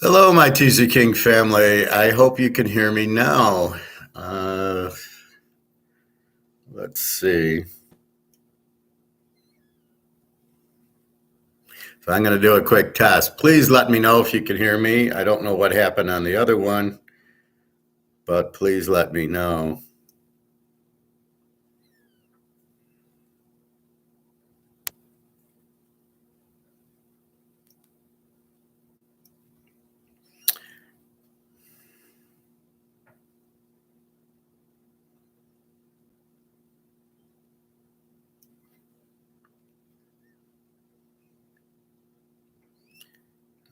Hello, my Teaserking family. I hope you can hear me now. Uh, let's see. So I'm going to do a quick test. Please let me know if you can hear me. I don't know what happened on the other one, but please let me know.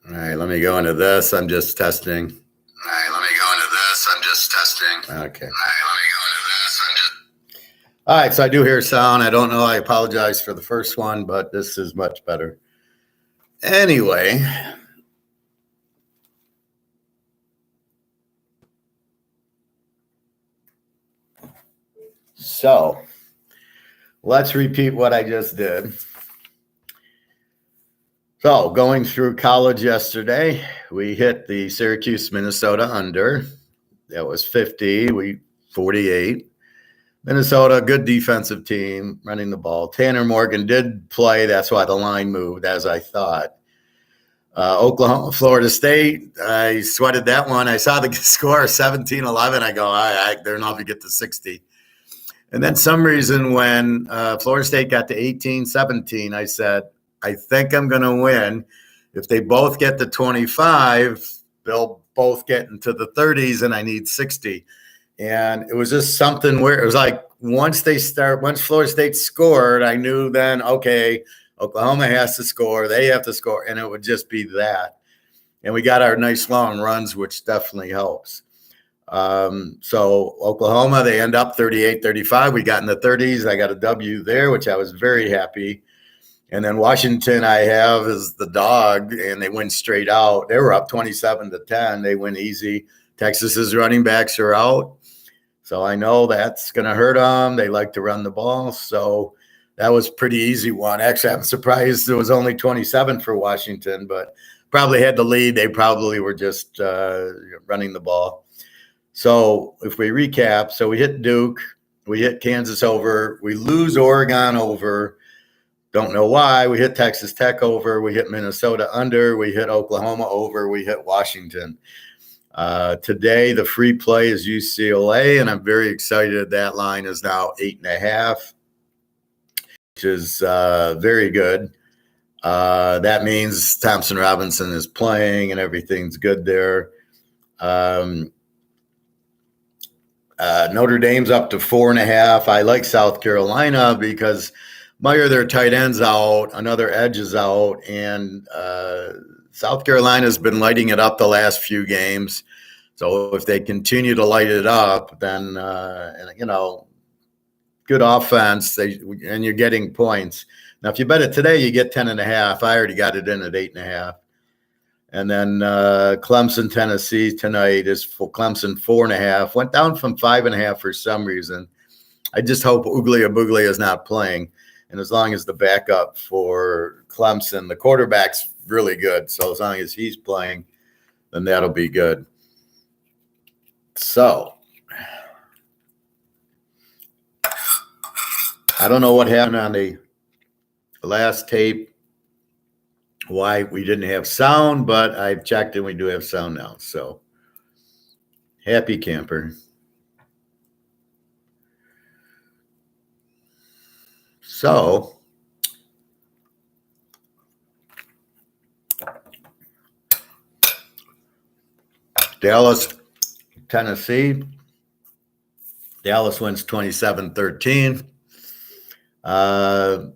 All right, let me go into this. I'm just testing. All right, let me go into this. I'm just testing. Okay. All right, let me go into this. All right, so I do hear sound. I don't know. I apologize for the first one, but this is much better. Anyway. So let's repeat what I just did. So going through college yesterday, we hit the Syracuse, Minnesota under. That was 50, 48. Minnesota, good defensive team, running the ball. Tanner Morgan did play. That's why the line moved, as I thought. Oklahoma, Florida State, I sweated that one. I saw the score 17-11. I go, all right, they're not going to get to 60. And then some reason when Florida State got to 18-17, I said, I think I'm going to win. If they both get to 25, they'll both get into the 30s, and I need 60. And it was just something where it was like once Florida State scored, I knew then, okay, Oklahoma has to score, they have to score, and it would just be that. And we got our nice long runs, which definitely helps. So Oklahoma, they end up 38-35. We got in the 30s. I got a W there, which I was very happy. And then Washington, I have as the dog, and they win straight out. They were up 27-10. They win easy. Texas's running backs are out. So I know that's going to hurt them. They like to run the ball. So that was pretty easy one. Actually, I'm surprised it was only 27 for Washington, but probably had the lead. They probably were just running the ball. So if we recap, so we hit Duke, we hit Kansas over, we lose Oregon over. Don't know why. We hit Texas Tech over. We hit Minnesota under. We hit Oklahoma over. We hit Washington. Today, the free play is UCLA, and I'm very excited. That line is now 8.5, which is very good. That means Thompson Robinson is playing, and everything's good there. Notre Dame's up to 4.5. I like South Carolina because Meyer, their tight end's out, another edge is out, and South Carolina's been lighting it up the last few games. So if they continue to light it up, then good offense, and you're getting points. Now, if you bet it today, you get 10.5. I already got it in at 8.5. And then Clemson, Tennessee tonight is for Clemson 4.5. Went down from 5.5 for some reason. I just hope Uglia Buglia is not playing. And as long as the backup for Clemson, the quarterback's really good. So as long as he's playing, then that'll be good. So I don't know what happened on the last tape, why we didn't have sound, but I've checked and we do have sound now. So happy camper. So Dallas, Tennessee. Dallas wins 27-13. I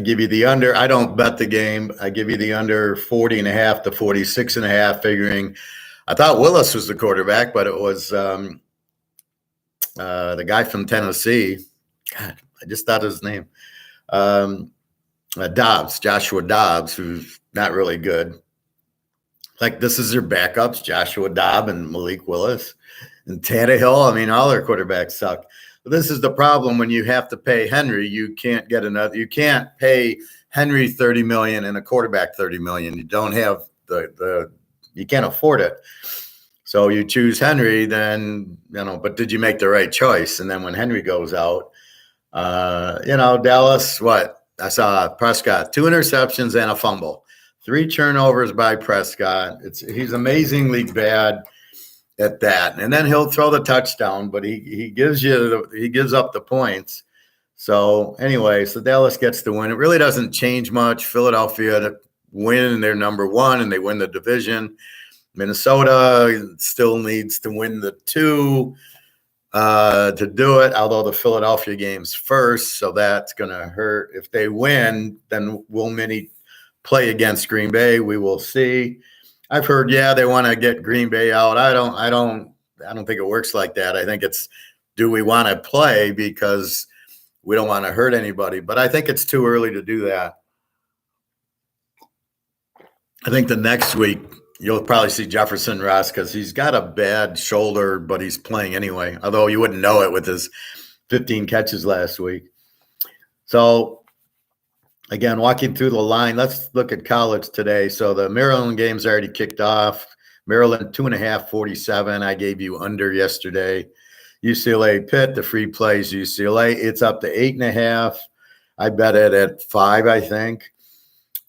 give you the under. I don't bet the game. I give you the under 40.5 to 46.5, figuring I thought Willis was the quarterback, but it was the guy from Tennessee. God, I just thought his name. Joshua Dobbs, who's not really good. Like, this is their backups, Joshua Dobbs and Malik Willis and Tannehill. I mean, all their quarterbacks suck. But this is the problem when you have to pay Henry. You can't pay Henry $30 million and a quarterback $30 million. You don't have the You can't afford it. So you choose Henry, then, but did you make the right choice? And then when Henry goes out, Dallas, what? I saw Prescott, 2 interceptions and a fumble, 3 turnovers by Prescott. He's amazingly bad at that. And then he'll throw the touchdown, but he gives up the points. So anyway, so Dallas gets the win. It really doesn't change much. Philadelphia to win, they're number 1 and they win the division. Minnesota still needs to win the 2 to do it, although the Philadelphia game's first, so that's going to hurt. If they win, then will Minnie play against Green Bay? We will see. I've heard, they want to get Green Bay out. I don't think it works like that. I think it's, do we want to play because we don't want to hurt anybody? But I think it's too early to do that. I think the next week you'll probably see Jefferson rest because he's got a bad shoulder, but he's playing anyway, although you wouldn't know it with his 15 catches last week. So, again, walking through the line, let's look at college today. So the Maryland game's already kicked off. Maryland 2.5, 47. I gave you under yesterday. UCLA Pitt, the free plays UCLA. It's up to 8.5. I bet it at 5, I think.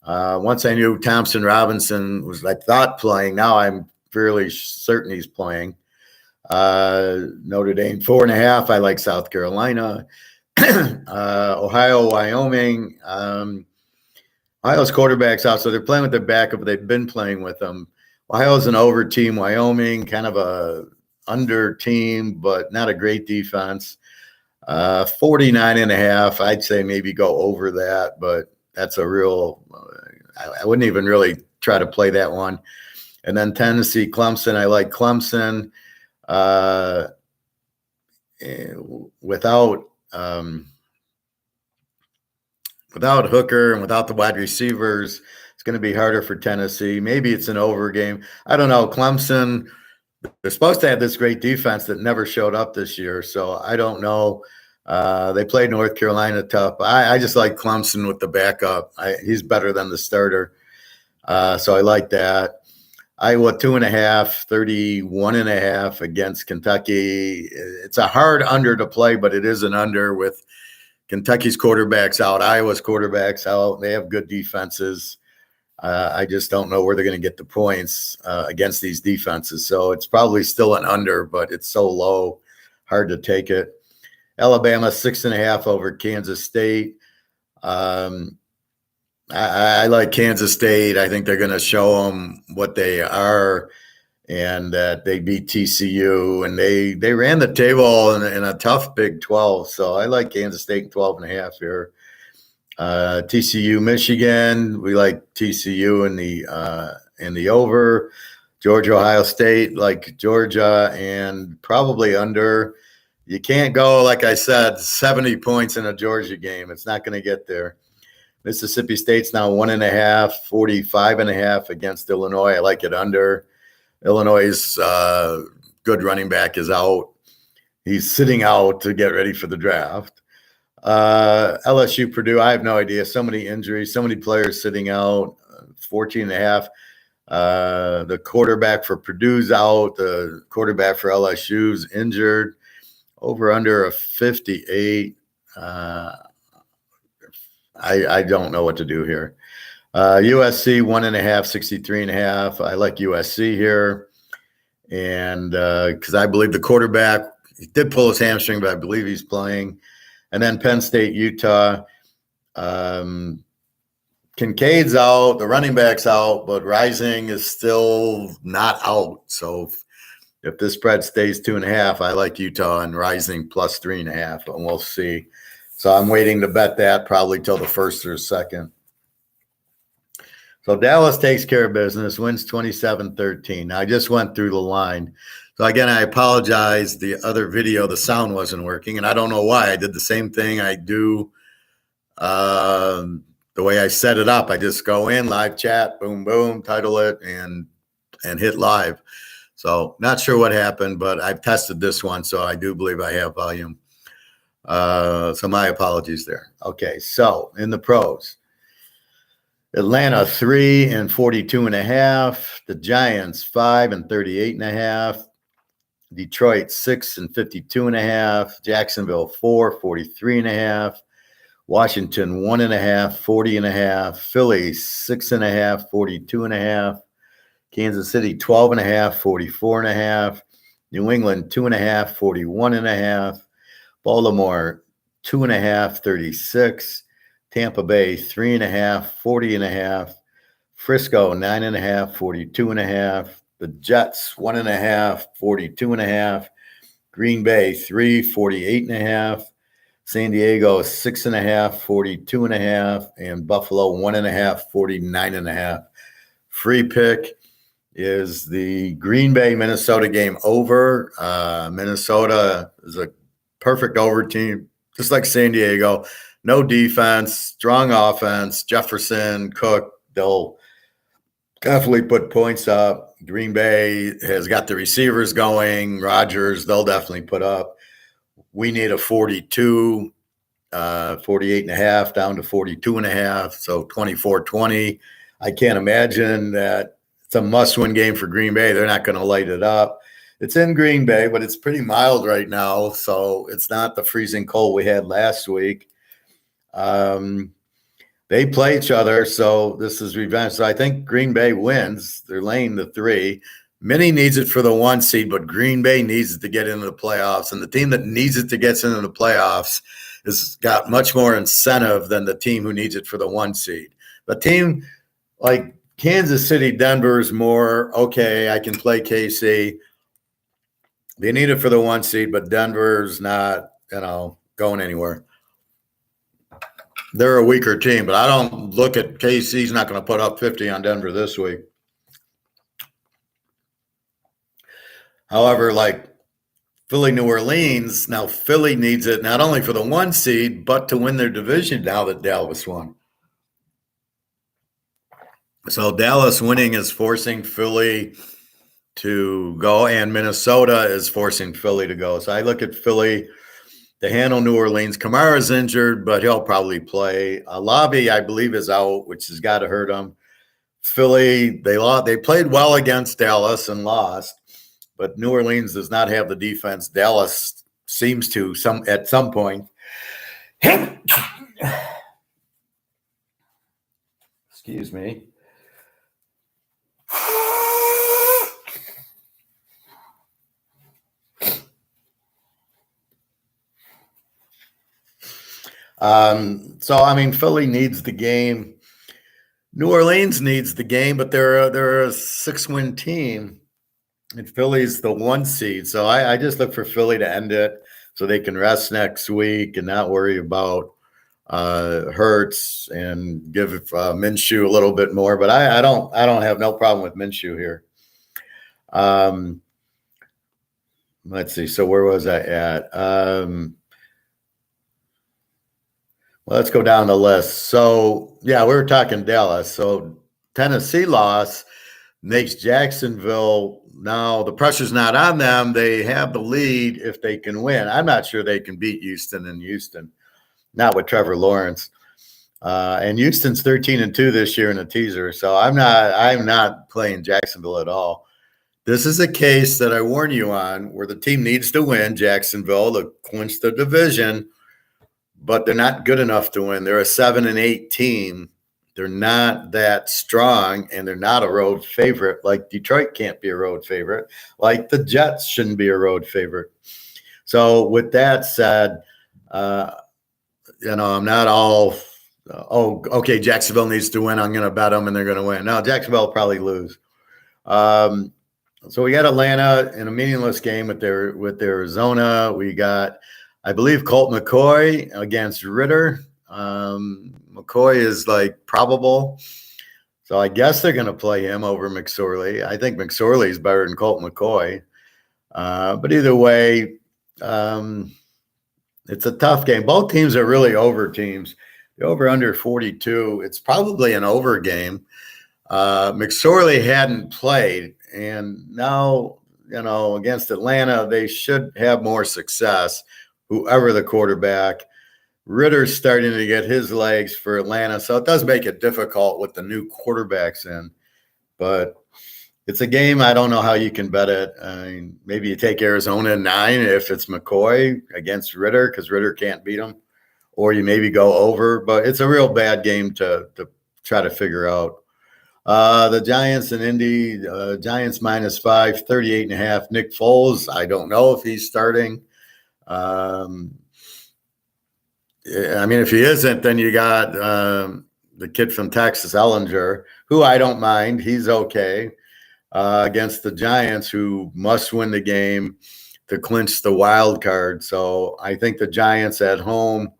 Once I knew Thompson Robinson was, I thought, playing. Now I'm fairly certain he's playing. Notre Dame 4.5. I like South Carolina. Ohio, Wyoming. Ohio's quarterback's out, so they're playing with their backup. They've been playing with them. Ohio's an over team. Wyoming, kind of a under team, but not a great defense. 49.5. I'd say maybe go over that, but that's a real I wouldn't even really try to play that one. And then Tennessee, Clemson. I like Clemson without Hooker and without the wide receivers. It's going to be harder for Tennessee. Maybe it's an over game. I don't know. Clemson, they're supposed to have this great defense that never showed up this year. So I don't know. They played North Carolina tough. I just like Clemson with the backup. He's better than the starter. So I like that. Iowa 2.5, 31.5 against Kentucky. It's a hard under to play, but it is an under with Kentucky's quarterbacks out, Iowa's quarterbacks out. They have good defenses. I just don't know where they're going to get the points against these defenses. So it's probably still an under, but it's so low, hard to take it. Alabama 6.5 over Kansas State. I like Kansas State. I think they're going to show them what they are, and that they beat TCU, and they ran the table in a tough Big 12. So I like Kansas State 12.5 here. TCU, Michigan. We like TCU in the over. Georgia, Ohio State, like Georgia, and probably under. You can't go, like I said, 70 points in a Georgia game. It's not going to get there. Mississippi State's now 1.5, 45.5 against Illinois. I like it under. Illinois' good running back is out. He's sitting out to get ready for the draft. LSU, Purdue, I have no idea. So many injuries, so many players sitting out. 14.5. The quarterback for Purdue's out. The quarterback for LSU's injured. Over under a 58. I don't know what to do here. USC 1.5, 63.5. I like USC here. And because I believe the quarterback, he did pull his hamstring, but I believe he's playing. And then Penn State, Utah. Kincaid's out, the running back's out, but Rising is still not out. So if this spread stays 2.5, I like Utah and Rising plus 3.5, and we'll see. So I'm waiting to bet that probably till the first or second. So Dallas takes care of business, wins 27-13. Now I just went through the line. So again, I apologize. The other video, the sound wasn't working, and I don't know why. I did the same thing I do the way I set it up. I just go in, live chat, boom, boom, title it, and hit live. So not sure what happened, but I've tested this one, so I do believe I have volume. So my apologies there. Okay, so in the pros. Atlanta 3 and 42.5. The Giants 5 and 38.5. Detroit 6 and 52.5. Jacksonville 4, 43.5. Washington 1.5, 40.5. Philly 6.5, 42.5. Kansas City 12.5, 44.5. New England 2.5, 41.5. Baltimore 2.5, 36. Tampa Bay 3.5, 40.5. Frisco 9.5, 42.5. The Jets 1.5, 42.5. Green Bay 3, 48.5. San Diego 6.5, 42.5. And Buffalo 1.5, 49.5. Free pick is the Green Bay Minnesota game over. Minnesota is a perfect over team, just like San Diego. No defense, strong offense. Jefferson, Cook, they'll definitely put points up. Green Bay has got the receivers going. Rodgers, they'll definitely put up. We need a 42, 48.5 down to 42.5. So 24-20. I can't imagine that it's a must-win game for Green Bay. They're not going to light it up. It's in Green Bay, but it's pretty mild right now. So it's not the freezing cold we had last week. They play each other, so this is revenge. So I think Green Bay wins. They're laying the 3. Minnie needs it for the 1 seed, but Green Bay needs it to get into the playoffs. And the team that needs it to get into the playoffs has got much more incentive than the team who needs it for the 1 seed. The team like Kansas City, Denver is more, okay, I can play KC. They need it for the 1 seed, but Denver's not, going anywhere. They're a weaker team, but I don't look at KC's not going to put up 50 on Denver this week. However, like Philly, New Orleans, now Philly needs it not only for the 1 seed, but to win their division now that Dallas won. So Dallas winning is forcing Philly to go, and Minnesota is forcing Philly to go. So I look at Philly to handle New Orleans. Kamara's injured, but he'll probably play. Lobby, I believe, is out, which has got to hurt him. Philly, they played well against Dallas and lost, but New Orleans does not have the defense. Dallas seems to at some point. Excuse me. Philly needs the game. New Orleans needs the game, but they're a 6-win team, and Philly's the 1 seed. So I just look for Philly to end it so they can rest next week and not worry about Hurts and give Minshew a little bit more. But I don't have no problem with Minshew here. Let's see. So where was I at? Well, let's go down the list. So, yeah, we were talking Dallas. So Tennessee loss makes Jacksonville, now the pressure's not on them. They have the lead if they can win. I'm not sure they can beat Houston in Houston, not with Trevor Lawrence. And Houston's 13-2 this year in a teaser. So I'm not playing Jacksonville at all. This is a case that I warn you on where the team needs to win, Jacksonville, to clinch the division, but they're not good enough to win. They're a 7-8 team. They're not that strong, and they're not a road favorite. Like Detroit can't be a road favorite. Like the Jets shouldn't be a road favorite. So with that said, I'm not all, okay, Jacksonville needs to win. I'm going to bet them, and they're going to win. No, Jacksonville will probably lose. So we got Atlanta in a meaningless game with Arizona. We got, I believe, Colt McCoy against Ritter. McCoy is like probable. So I guess they're going to play him over McSorley. I think McSorley is better than Colt McCoy. But either way, it's a tough game. Both teams are really over teams. The over under 42. It's probably an over game. McSorley hadn't played, and now, against Atlanta, they should have more success, whoever the quarterback. Ritter's starting to get his legs for Atlanta, so it does make it difficult with the new quarterbacks in. But it's a game I don't know how you can bet it. I mean, maybe you take Arizona 9 if it's McCoy against Ritter because Ritter can't beat him, or you maybe go over. But it's a real bad game to try to figure out. The Giants and Indy, Giants -5, 38.5. Nick Foles, I don't know if he's starting. I mean, if he isn't, then you got the kid from Texas, Ellinger, who I don't mind. He's okay against the Giants, who must win the game to clinch the wild card. So I think the Giants at home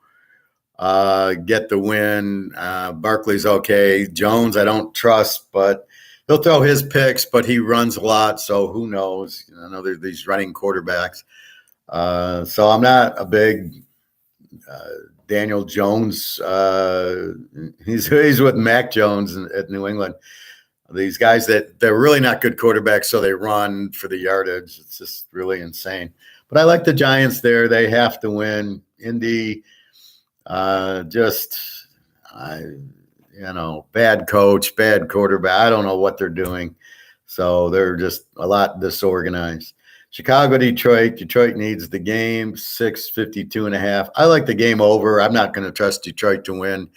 get the win. Barkley's okay. Jones, I don't trust, but he'll throw his picks, but he runs a lot, so who knows? I know there's these running quarterbacks. So I'm not a big Daniel Jones. He's with Mac Jones at New England. These guys they're really not good quarterbacks, so they run for the yardage. It's just really insane. But I like the Giants there. They have to win. Indy, bad coach, bad quarterback. I don't know what they're doing. So they're just a lot disorganized. Chicago, Detroit. Detroit needs the game, 652.5. I like the game over. I'm not going to trust Detroit to win.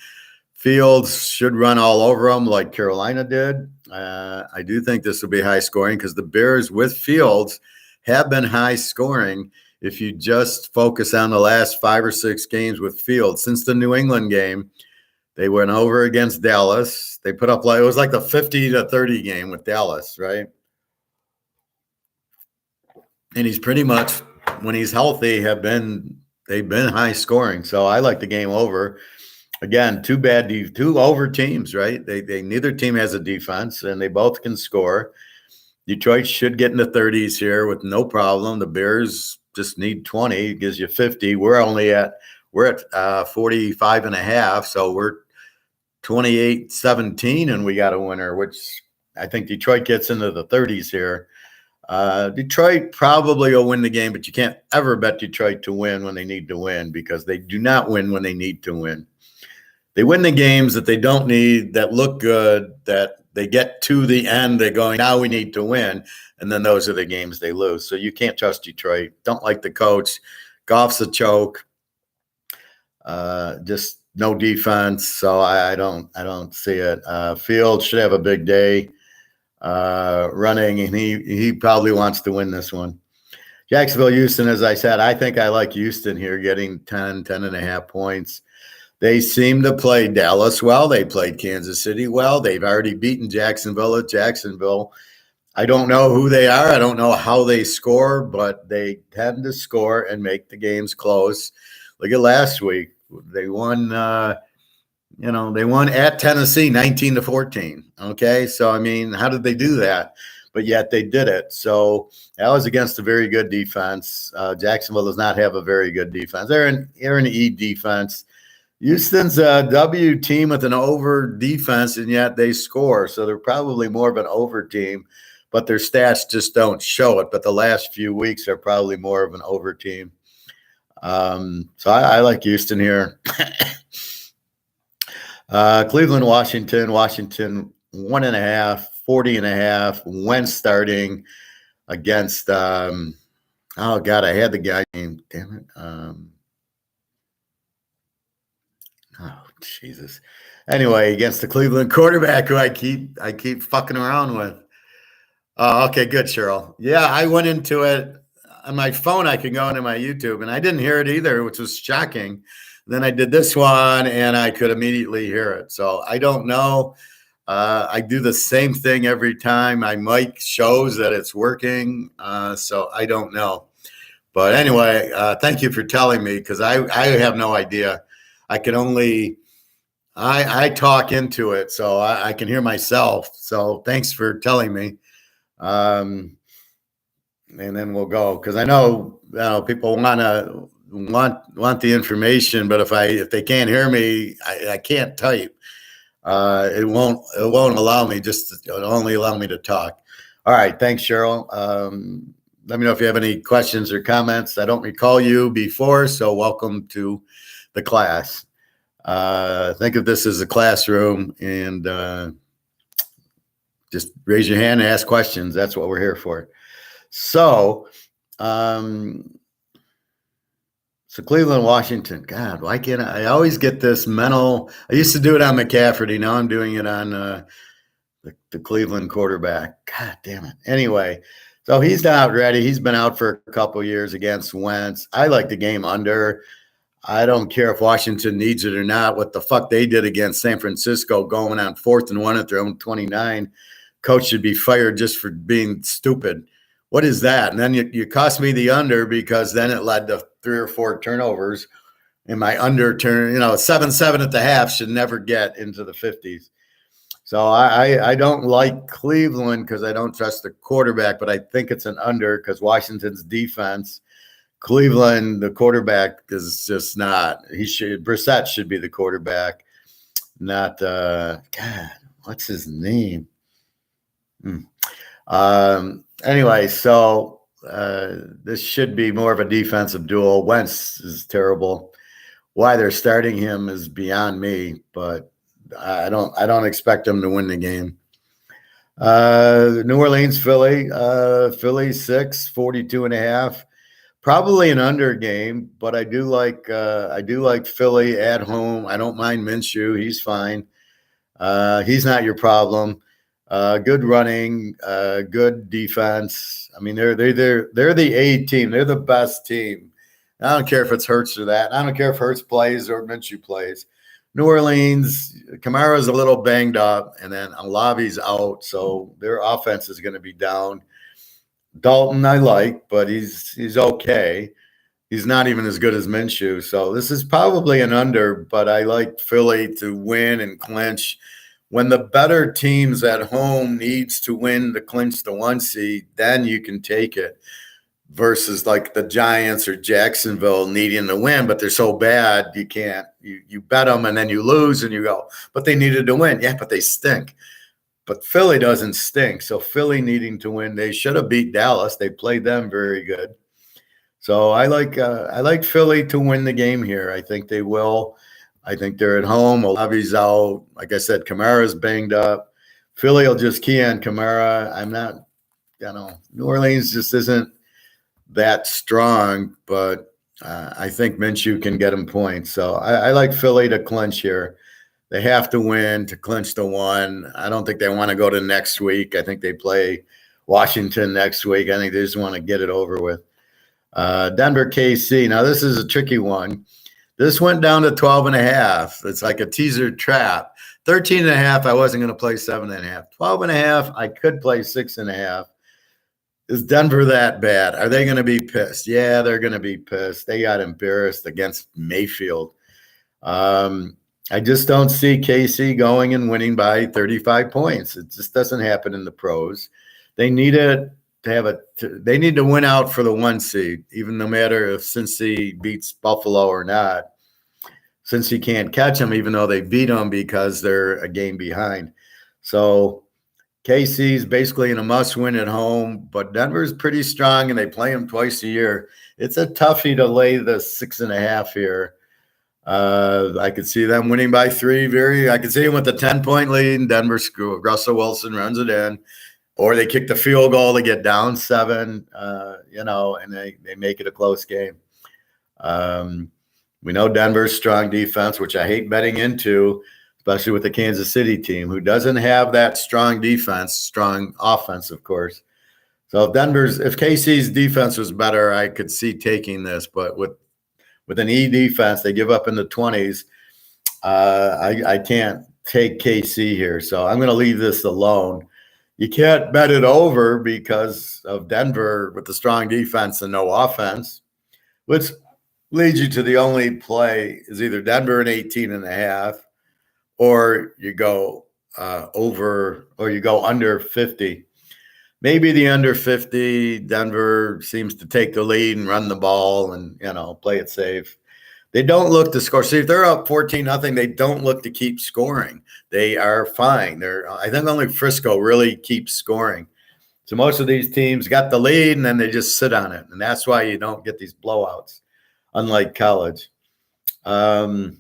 Fields should run all over them like Carolina did. I do think this will be high scoring because the Bears with Fields have been high scoring if you just focus on the last 5 or 6 games with Fields. Since the New England game, they went over against Dallas. They put up it was like the 50-30 game with Dallas, right? And he's pretty much, when he's healthy, they've been high scoring. So I like the game over. Again, two over teams, right? They neither team has a defense, and they both can score. Detroit should get in the 30s here with no problem. The Bears just need 20. It gives you 50. We're at 45.5, so we're 28-17, and we got a winner, which I think Detroit gets into the 30s here. Detroit probably will win the game, but you can't ever bet Detroit to win when they need to win because they do not win when they need to win. They win the games that they don't need, that look good, that they get to the end, they're going, now we need to win, and then those are the games they lose. So you can't trust Detroit. Don't like the coach. Goff's a choke. Just no defense, so I don't see it. Fields should have a big day running, and he probably wants to win this one. Jacksonville, Houston, as I said, I think I like Houston here getting 10.5 points. They seem to play Dallas well. They played Kansas City well. They've already beaten Jacksonville at Jacksonville. I don't know who they are. I don't know how they score, but they tend to score and make the games close. Look at last week. They won, they won at Tennessee 19-14. Okay. So, I mean, how did they do that? But yet they did it. So that was against a very good defense. Jacksonville does not have a very good defense. They're an E defense. Houston's a W team with an over defense, and yet they score. So they're probably more of an over team, but their stats just don't show it. But the last few weeks are probably more of an over team. So I like Houston here. Cleveland, Washington, 1.5, 40.5. Wentz starting against, I had the guy named, damn it. Jesus. Anyway, against the Cleveland quarterback who I keep fucking around with. Oh, okay, good, Cheryl. Yeah, I went into it on my phone. I can go into my YouTube, and I didn't hear it either, which was shocking. Then I did this one, and I could immediately hear it. So I don't know. I do the same thing every time. My mic shows that it's working, so I don't know. But anyway, thank you for telling me because I have no idea. I can only I talk into it, so I can hear myself. So thanks for telling me. And then we'll go because I know people want the information, but if they can't hear me, I can't type. It won't allow me. It'll only allow me to talk. All right, thanks, Cheryl. Let me know if you have any questions or comments. I don't recall you before, so welcome to the class. Think of this as a classroom, and just raise your hand and ask questions. That's what we're here for. So, Cleveland, Washington. God, why can't I always get this mental? I used to do it on McCafferty. Now I'm doing it on the Cleveland quarterback. God damn it. Anyway, so he's not ready. He's been out for a couple years against Wentz. I like the game under. I don't care if Washington needs it or not. What the fuck they did against San Francisco going on 4th and 1 at their own 29. Coach should be fired just for being stupid. What is that? And then you cost me the under because then it led to 3 or 4 turnovers. And my under turn, 7-7 at the half should never get into the 50s. So I don't like Cleveland because I don't trust the quarterback, but I think it's an under because Washington's defense. Cleveland, the quarterback is just not. Brissett should be the quarterback, not God. What's his name? Anyway, so this should be more of a defensive duel. Wentz is terrible. Why they're starting him is beyond me, but I don't expect them to win the game. New Orleans, Philly, Philly 6, 42.5. Probably an under game, but I do like Philly at home. I don't mind Minshew. He's fine. He's not your problem. Good running, good defense. I mean, they're the A team. They're the best team. I don't care if it's Hurts or that. I don't care if Hurts plays or Minshew plays. New Orleans, Kamara's a little banged up, and then Olave's out, so their offense is going to be down. Dalton I like, but he's okay. He's not even as good as Minshew, so this is probably an under, but I like Philly to win and clinch. When the better teams at home needs to win to clinch the 1 seed, then you can take it. Versus like the Giants or Jacksonville needing to win, but they're so bad you can't. You bet them and then you lose and you go, but they needed to win. Yeah, but they stink. But Philly doesn't stink. So Philly needing to win, they should have beat Dallas. They played them very good. So I like Philly to win the game here. I think they will. I think they're at home. Olave's out. Like I said, Kamara's banged up. Philly will just key on Kamara. I'm not, New Orleans just isn't that strong, but I think Minshew can get him points. So I like Philly to clinch here. They have to win to clinch the 1. I don't think they want to go to next week. I think they play Washington next week. I think they just want to get it over with. Denver, KC. Now, this is a tricky one. This went down to 12.5. It's like a teaser trap. 13.5, I wasn't going to play 7.5. 12.5, I could play 6.5. Is Denver that bad? Are they going to be pissed? Yeah, they're going to be pissed. They got embarrassed against Mayfield. I just don't see KC going and winning by 35 points. It just doesn't happen in the pros. They need they need to win out for the 1 seed, even no matter if Cincy beats Buffalo or not. Cincy can't catch them, even though they beat them because they're a game behind. So KC's basically in a must-win at home, but Denver's pretty strong, and they play them twice a year. It's a toughie to lay the 6.5 here. I could see them winning by 3. I could see them with a 10-point lead, and Denver Russell Wilson runs it in, or they kick the field goal to get down 7, and they make it a close game. We know Denver's strong defense, which I hate betting into, especially with the Kansas City team, who doesn't have that strong defense, strong offense, of course. So if KC's defense was better, I could see taking this. But with an E defense, they give up in the 20s. I can't take KC here, so I'm going to leave this alone. You can't bet it over because of Denver with the strong defense and no offense, which leads you to the only play is either Denver in 18.5. Or you go over, or you go under 50. Maybe the under 50, Denver seems to take the lead and run the ball and, play it safe. They don't look to score. See, if they're up 14-0, they don't look to keep scoring. They are fine. I think only Frisco really keeps scoring. So most of these teams got the lead and then they just sit on it. And that's why you don't get these blowouts, unlike college. So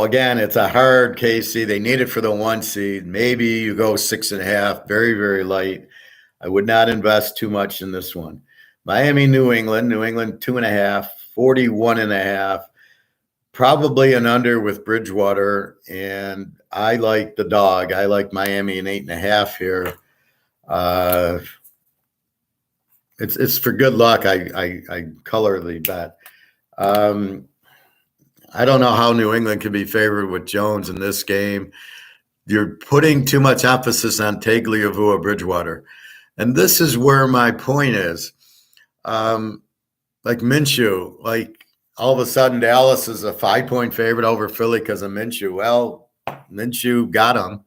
again, it's a hard KC. They need it for the 1 seed. Maybe you go 6.5, very, very light. I would not invest too much in this one. Miami, New England, 2.5, 41.5. Probably an under with Bridgewater, and I like the dog. I like Miami an 8.5 here. It's for good luck. I color the bet. I don't know how New England could be favored with Jones in this game. You're putting too much emphasis on Tagliavua Bridgewater. And this is where my point is. Like Minshew, like all of a sudden Dallas is a 5-point favorite over Philly because of Minshew. Well, Minshew got him.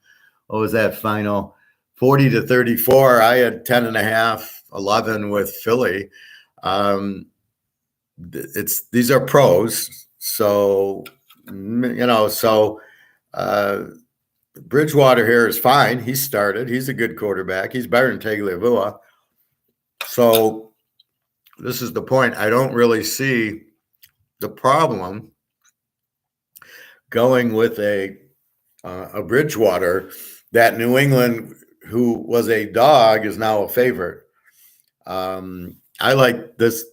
What was that final? 40-34. I had 10.5, 11 with Philly. These are pros. So, Bridgewater here is fine. He started. He's a good quarterback. He's better than Tagliavua. So this is the point. I don't really see the problem going with a Bridgewater that New England, who was a dog, is now a favorite. I like this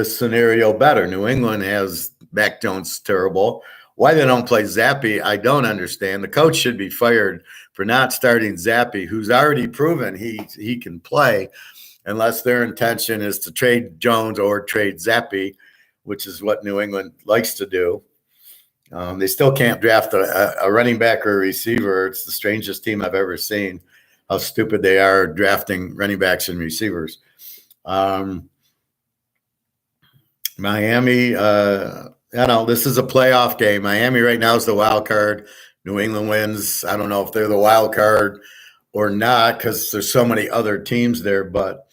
scenario better. New England has Mac Jones terrible. Why they don't play Zappe, I don't understand. The coach should be fired for not starting Zappe, who's already proven he can play, unless their intention is to trade Jones or trade Zappe, which is what New England likes to do. They still can't draft a running back or a receiver. It's the strangest team I've ever seen, how stupid they are drafting running backs and receivers. Miami, this is a playoff game. Miami right now is the wild card. New England wins. I don't know if they're the wild card or not because there's so many other teams there, but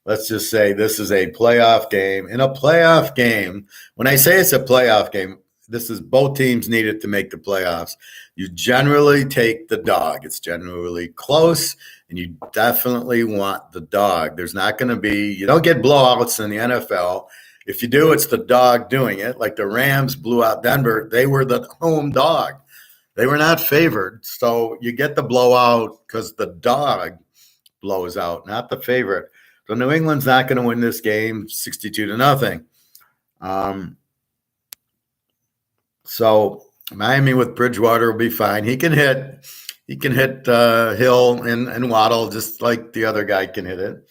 let's just say this is a playoff game. In a playoff game, when I say it's a playoff game, this is both teams needed to make the playoffs. You generally take the dog. It's generally close, and you definitely want the dog. There's not going to be – you don't get blowouts in the NFL. If you do, it's the dog doing it. Like the Rams blew out Denver. They were the home dog. They were not favored. So you get the blowout because the dog blows out, not the favorite. So New England's not going to win this game 62-0. So Miami with Bridgewater will be fine. He can hit Hill and Waddle just like the other guy can hit it.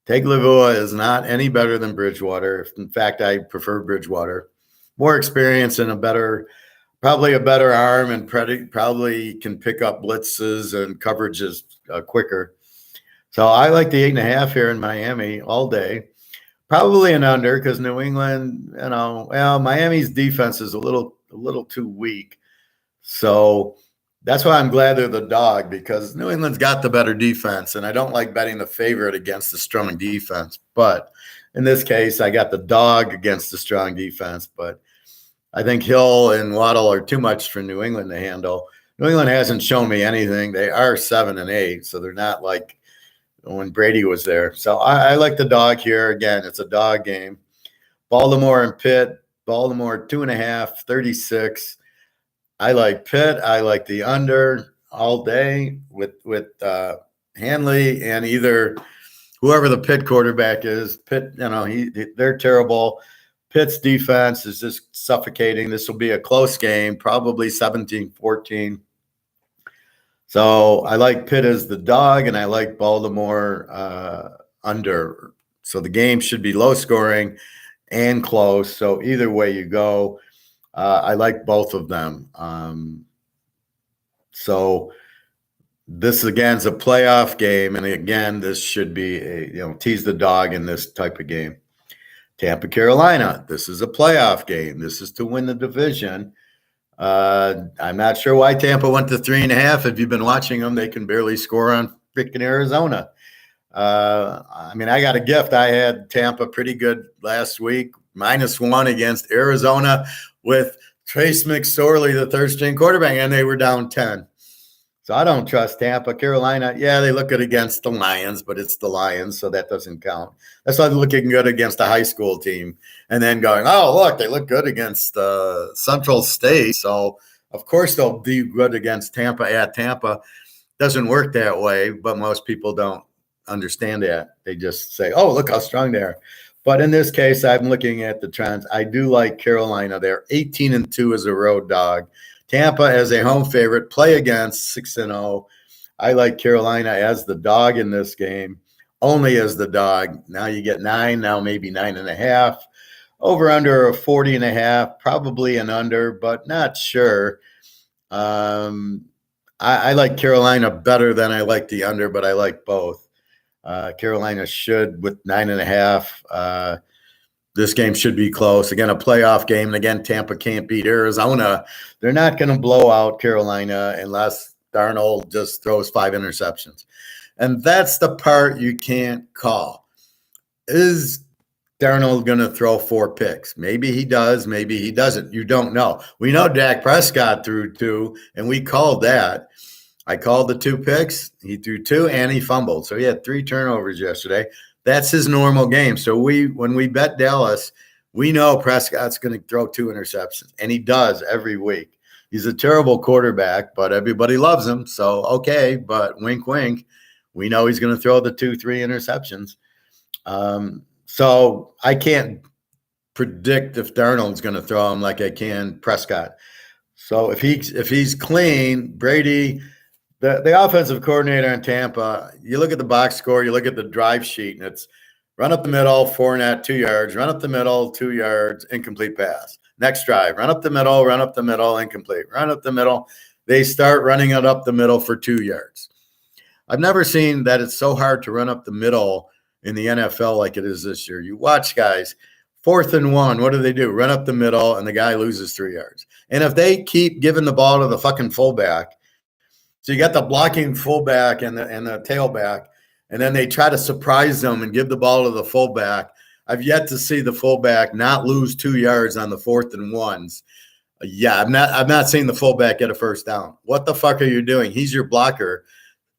Tagliavua is not any better than Bridgewater. In fact, I prefer Bridgewater. More experience and probably a better arm, and probably can pick up blitzes and coverages quicker. So I like the 8.5 here in Miami all day. Probably an under because New England, Miami's defense is a little too weak. So that's why I'm glad they're the dog, because New England's got the better defense, and I don't like betting the favorite against the strong defense. But in this case, I got the dog against the strong defense. But I think Hill and Waddle are too much for New England to handle. New England hasn't shown me anything. They are 7-8, so they're not like when Brady was there. So I like the dog here. Again, it's a dog game. Baltimore and Pitt. Baltimore 2.5, 36. I like Pitt. I like the under all day with Hanley and either whoever the Pitt quarterback is. Pitt, they're terrible. Pitt's defense is just suffocating. This will be a close game, probably 17-14. So I like Pitt as the dog, and I like Baltimore under. So the game should be low scoring and close. So either way you go, I like both of them. So this, again, is a playoff game. And, again, this should be tease the dog in this type of game. Tampa, Carolina, this is a playoff game. This is to win the division. I'm not sure why Tampa went to 3.5. If you've been watching them, they can barely score on freaking Arizona. I got a gift. I had Tampa pretty good last week, -1 against Arizona with Trace McSorley, the third-string quarterback, and they were down 10. So I don't trust Tampa. Carolina, yeah, they look good against the Lions, but it's the Lions, so that doesn't count. That's like looking good against a high school team and then going, oh, look, they look good against Central State. So, of course, they'll do good against Tampa at Tampa. Doesn't work that way, but most people don't understand that. They just say, oh, look how strong they are. But in this case, I'm looking at the trends. I do like Carolina. They're 18-2 as a road dog. Tampa as a home favorite, play against 6-0. I like Carolina as the dog in this game, only as the dog. Now you get 9, now maybe 9.5. Over under a 40.5, probably an under, but not sure. I like Carolina better than I like the under, but I like both. Carolina should with 9.5. This game should be close. Again, a playoff game. And again, Tampa can't beat Arizona. They're not going to blow out Carolina unless Darnold just throws 5 interceptions. And that's the part you can't call. Is Darnold going to throw 4 picks? Maybe he does. Maybe he doesn't. You don't know. We know Dak Prescott threw 2, and we called that. I called the 2 picks. He threw 2, and he fumbled. So he had 3 turnovers yesterday. That's his normal game. So when we bet Dallas, we know Prescott's going to throw 2 interceptions, and he does every week. He's a terrible quarterback, but everybody loves him. So, okay, but wink, wink. We know he's going to throw the 2-3 interceptions. So I can't predict if Darnold's going to throw him like I can Prescott. So if he's clean, Brady – the offensive coordinator in Tampa, you look at the box score, you look at the drive sheet, and it's run up the middle, Fournette, 2 yards, run up the middle, 2 yards, incomplete pass. Next drive, run up the middle, incomplete, run up the middle. They start running it up the middle for 2 yards. I've never seen that it's so hard to run up the middle in the NFL like it is this year. You watch guys, 4th and 1, what do? Run up the middle, and the guy loses 3 yards. And if they keep giving the ball to the fucking fullback, so you got the blocking fullback and the tailback, and then they try to surprise them and give the ball to the fullback. I've yet to see the fullback not lose 2 yards on the 4th and 1s. Yeah, I've not seen the fullback get a first down. What the fuck are you doing? He's your blocker.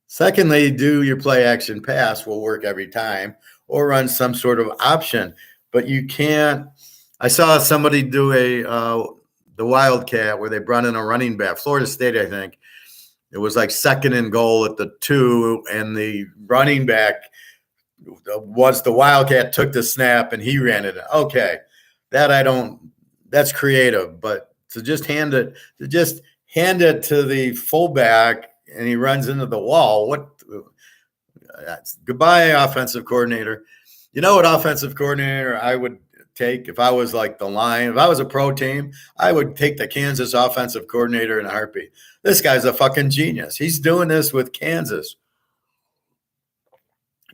Secondly, do your play action pass will work every time, or run some sort of option. But you can't. I saw somebody do the Wildcat where they brought in a running back, Florida State, I think. It was like 2nd and goal at the 2, and the running back was the Wildcat, took the snap, and he ran it. Okay, that's creative, but to just hand it to the fullback and he runs into the wall. Goodbye, offensive coordinator. You know what offensive coordinator I would take if I was like the Lion? If I was a pro team, I would take the Kansas offensive coordinator in a heartbeat. This guy's a fucking genius. He's doing this with Kansas.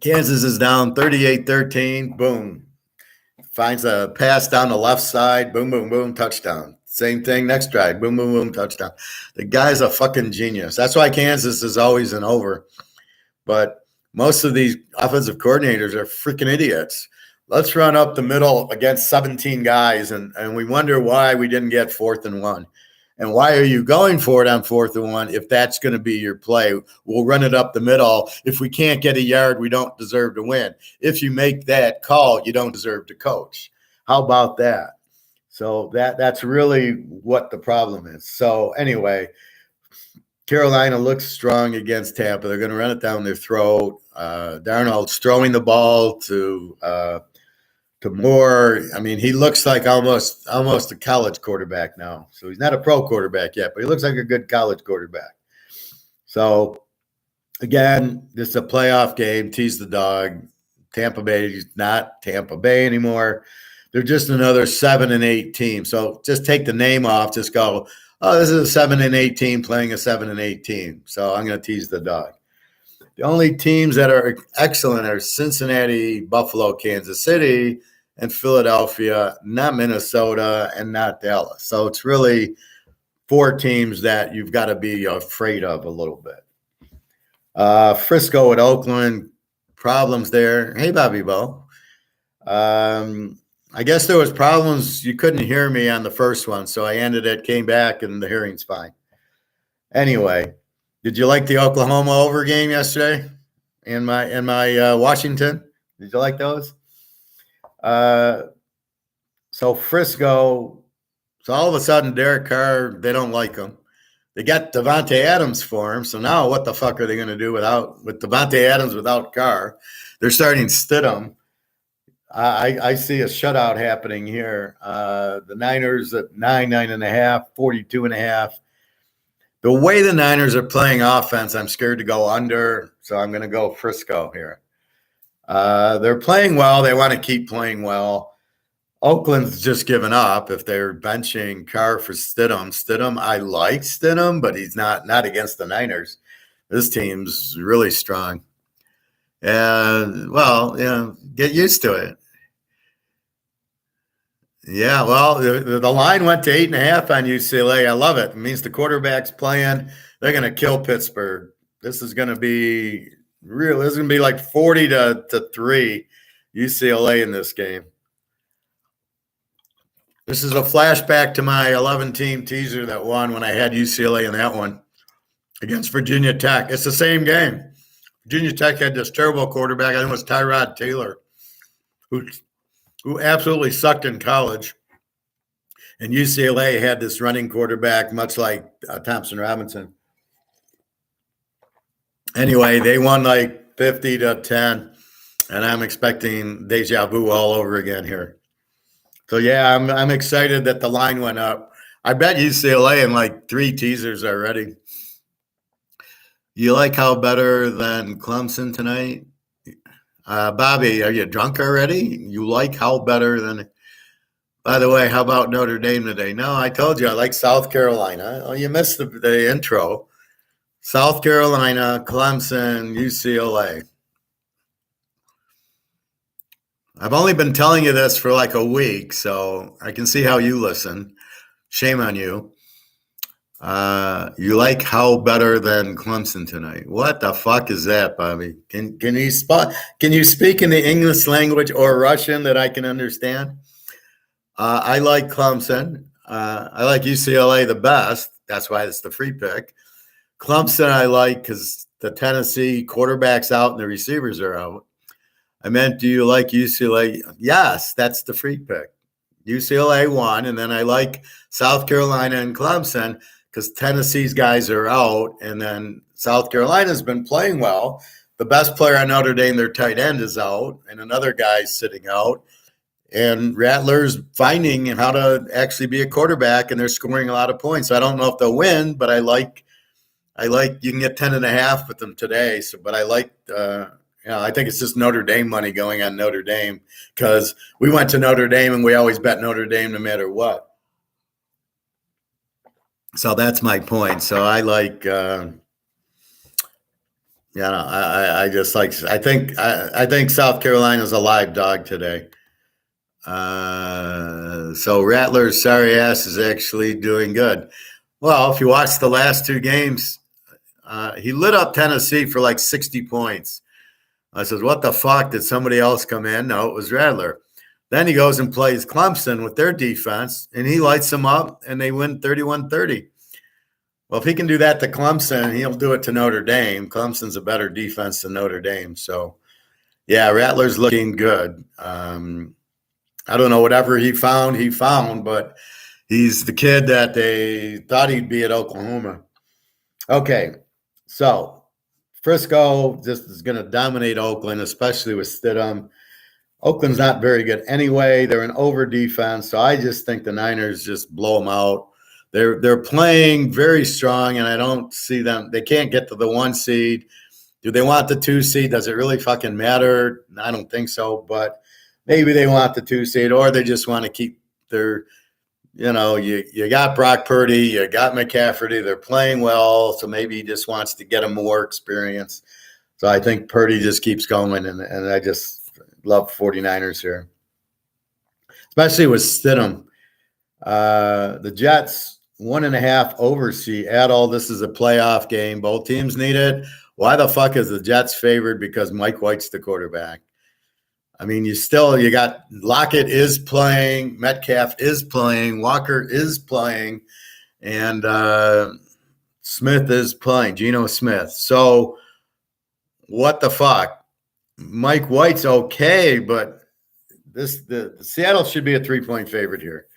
Kansas is down 38-13. Boom. Finds a pass down the left side. Boom, boom, boom. Touchdown. Same thing next drive. Boom, boom, boom. Touchdown. The guy's a fucking genius. That's why Kansas is always an over. But most of these offensive coordinators are freaking idiots. Let's run up the middle against 17 guys, and we wonder why we didn't get 4th and 1. And why are you going for it on 4th and 1 if that's going to be your play? We'll run it up the middle. If we can't get a yard, we don't deserve to win. If you make that call, you don't deserve to coach. How about that? So that's really what the problem is. So anyway, Carolina looks strong against Tampa. They're going to run it down their throat. Darnold's throwing the ball to Moore. I mean, he looks like almost a college quarterback now. So he's not a pro quarterback yet, but he looks like a good college quarterback. So, again, this is a playoff game. Tease the dog. Tampa Bay is not Tampa Bay anymore. They're just another 7-8 team. So just take the name off. Just go, oh, this is a 7-8 team playing a 7-8 team. So I'm going to tease the dog. The only teams that are excellent are Cincinnati, Buffalo, Kansas City, and Philadelphia, not Minnesota, and not Dallas. So it's really 4 teams that you've got to be afraid of a little bit. Frisco at Oakland, problems there. Hey, Bobby Bo. I guess there was problems. You couldn't hear me on the first one, so I ended it, came back, and the hearing's fine. Anyway, Did you like the Oklahoma over game yesterday? In my Washington, did you like those? So Frisco. So all of a sudden, Derek Carr, they don't like him. They got Devontae Adams for him. So now, what the fuck are they going to do with Devontae Adams without Carr? They're starting Stidham. I see a shutout happening here. The Niners at 9.5, 42.5. The way the Niners are playing offense, I'm scared to go under, so I'm going to go Frisco here. They're playing well. They want to keep playing well. Oakland's just given up if they're benching Carr for Stidham. Stidham, I like Stidham, but he's not against the Niners. This team's really strong. And, well, get used to it. Yeah, well, the line went to 8.5 on UCLA. I love it. It means the quarterback's playing. They're going to kill Pittsburgh. This is going to be real. This is going to be like 40-3 UCLA in this game. This is a flashback to my 11-team teaser that won when I had UCLA in that one against Virginia Tech. It's the same game. Virginia Tech had this terrible quarterback. I think it was Tyrod Taylor, who absolutely sucked in college. And UCLA had this running quarterback, much like Thompson Robinson. Anyway, they won like 50-10, and I'm expecting deja vu all over again here. So, yeah, I'm excited that the line went up. I bet UCLA in like 3 teasers already. You like how better than Clemson tonight? Bobby, are you drunk already? You like how better than – by the way, how about Notre Dame today? No, I told you I like South Carolina. Oh, you missed the intro. South Carolina, Clemson, UCLA. I've only been telling you this for like a week, so I can see how you listen. Shame on you. You like how better than Clemson tonight? What the fuck is that, Bobby? Can you speak in the English language or Russian that I can understand? I like Clemson. I like UCLA the best. That's why it's the free pick. Clemson I like because the Tennessee quarterback's out and the receivers are out. I meant, do you like UCLA? Yes, that's the free pick. UCLA won, and then I like South Carolina and Clemson because Tennessee's guys are out, and then South Carolina's been playing well. The best player on Notre Dame, their tight end, is out, and another guy's sitting out. And Rattler's finding how to actually be a quarterback, and they're scoring a lot of points. So I don't know if they'll win, but I like you can get 10.5 with them today. So, but I like I think it's just Notre Dame money going on Notre Dame because we went to Notre Dame and we always bet Notre Dame no matter what. So that's my point. So I like, I think South Carolina's a live dog today. So Rattler's sorry ass is actually doing good. Well, if you watch the last 2 games, he lit up Tennessee for like 60 points. I said, what the fuck? Did somebody else come in? No, it was Rattler. Then he goes and plays Clemson with their defense, and he lights them up, and they win 31-30. Well, if he can do that to Clemson, he'll do it to Notre Dame. Clemson's a better defense than Notre Dame. So, yeah, Rattler's looking good. I don't know, whatever he found, but he's the kid that they thought he'd be at Oklahoma. Okay, so Frisco just is going to dominate Oakland, especially with Stidham. Oakland's not very good anyway. They're an over defense, so I just think the Niners just blow them out. They're playing very strong, and I don't see them. They can't get to the 1 seed. Do they want the 2 seed? Does it really fucking matter? I don't think so, but maybe they want the 2 seed, or they just want to keep their – you got Brock Purdy, you got McCaffrey. They're playing well, so maybe he just wants to get them more experience. So I think Purdy just keeps going, and I just love 49ers here, especially with Stidham. The Jets, 1.5 over add all this is a playoff game. Both teams need it. Why the fuck is the Jets favored? Because Mike White's the quarterback. I mean, you got Lockett is playing, Metcalf is playing, Walker is playing, and Smith is playing, Geno Smith. So what the fuck? Mike White's okay, but the Seattle should be a 3-point favorite here.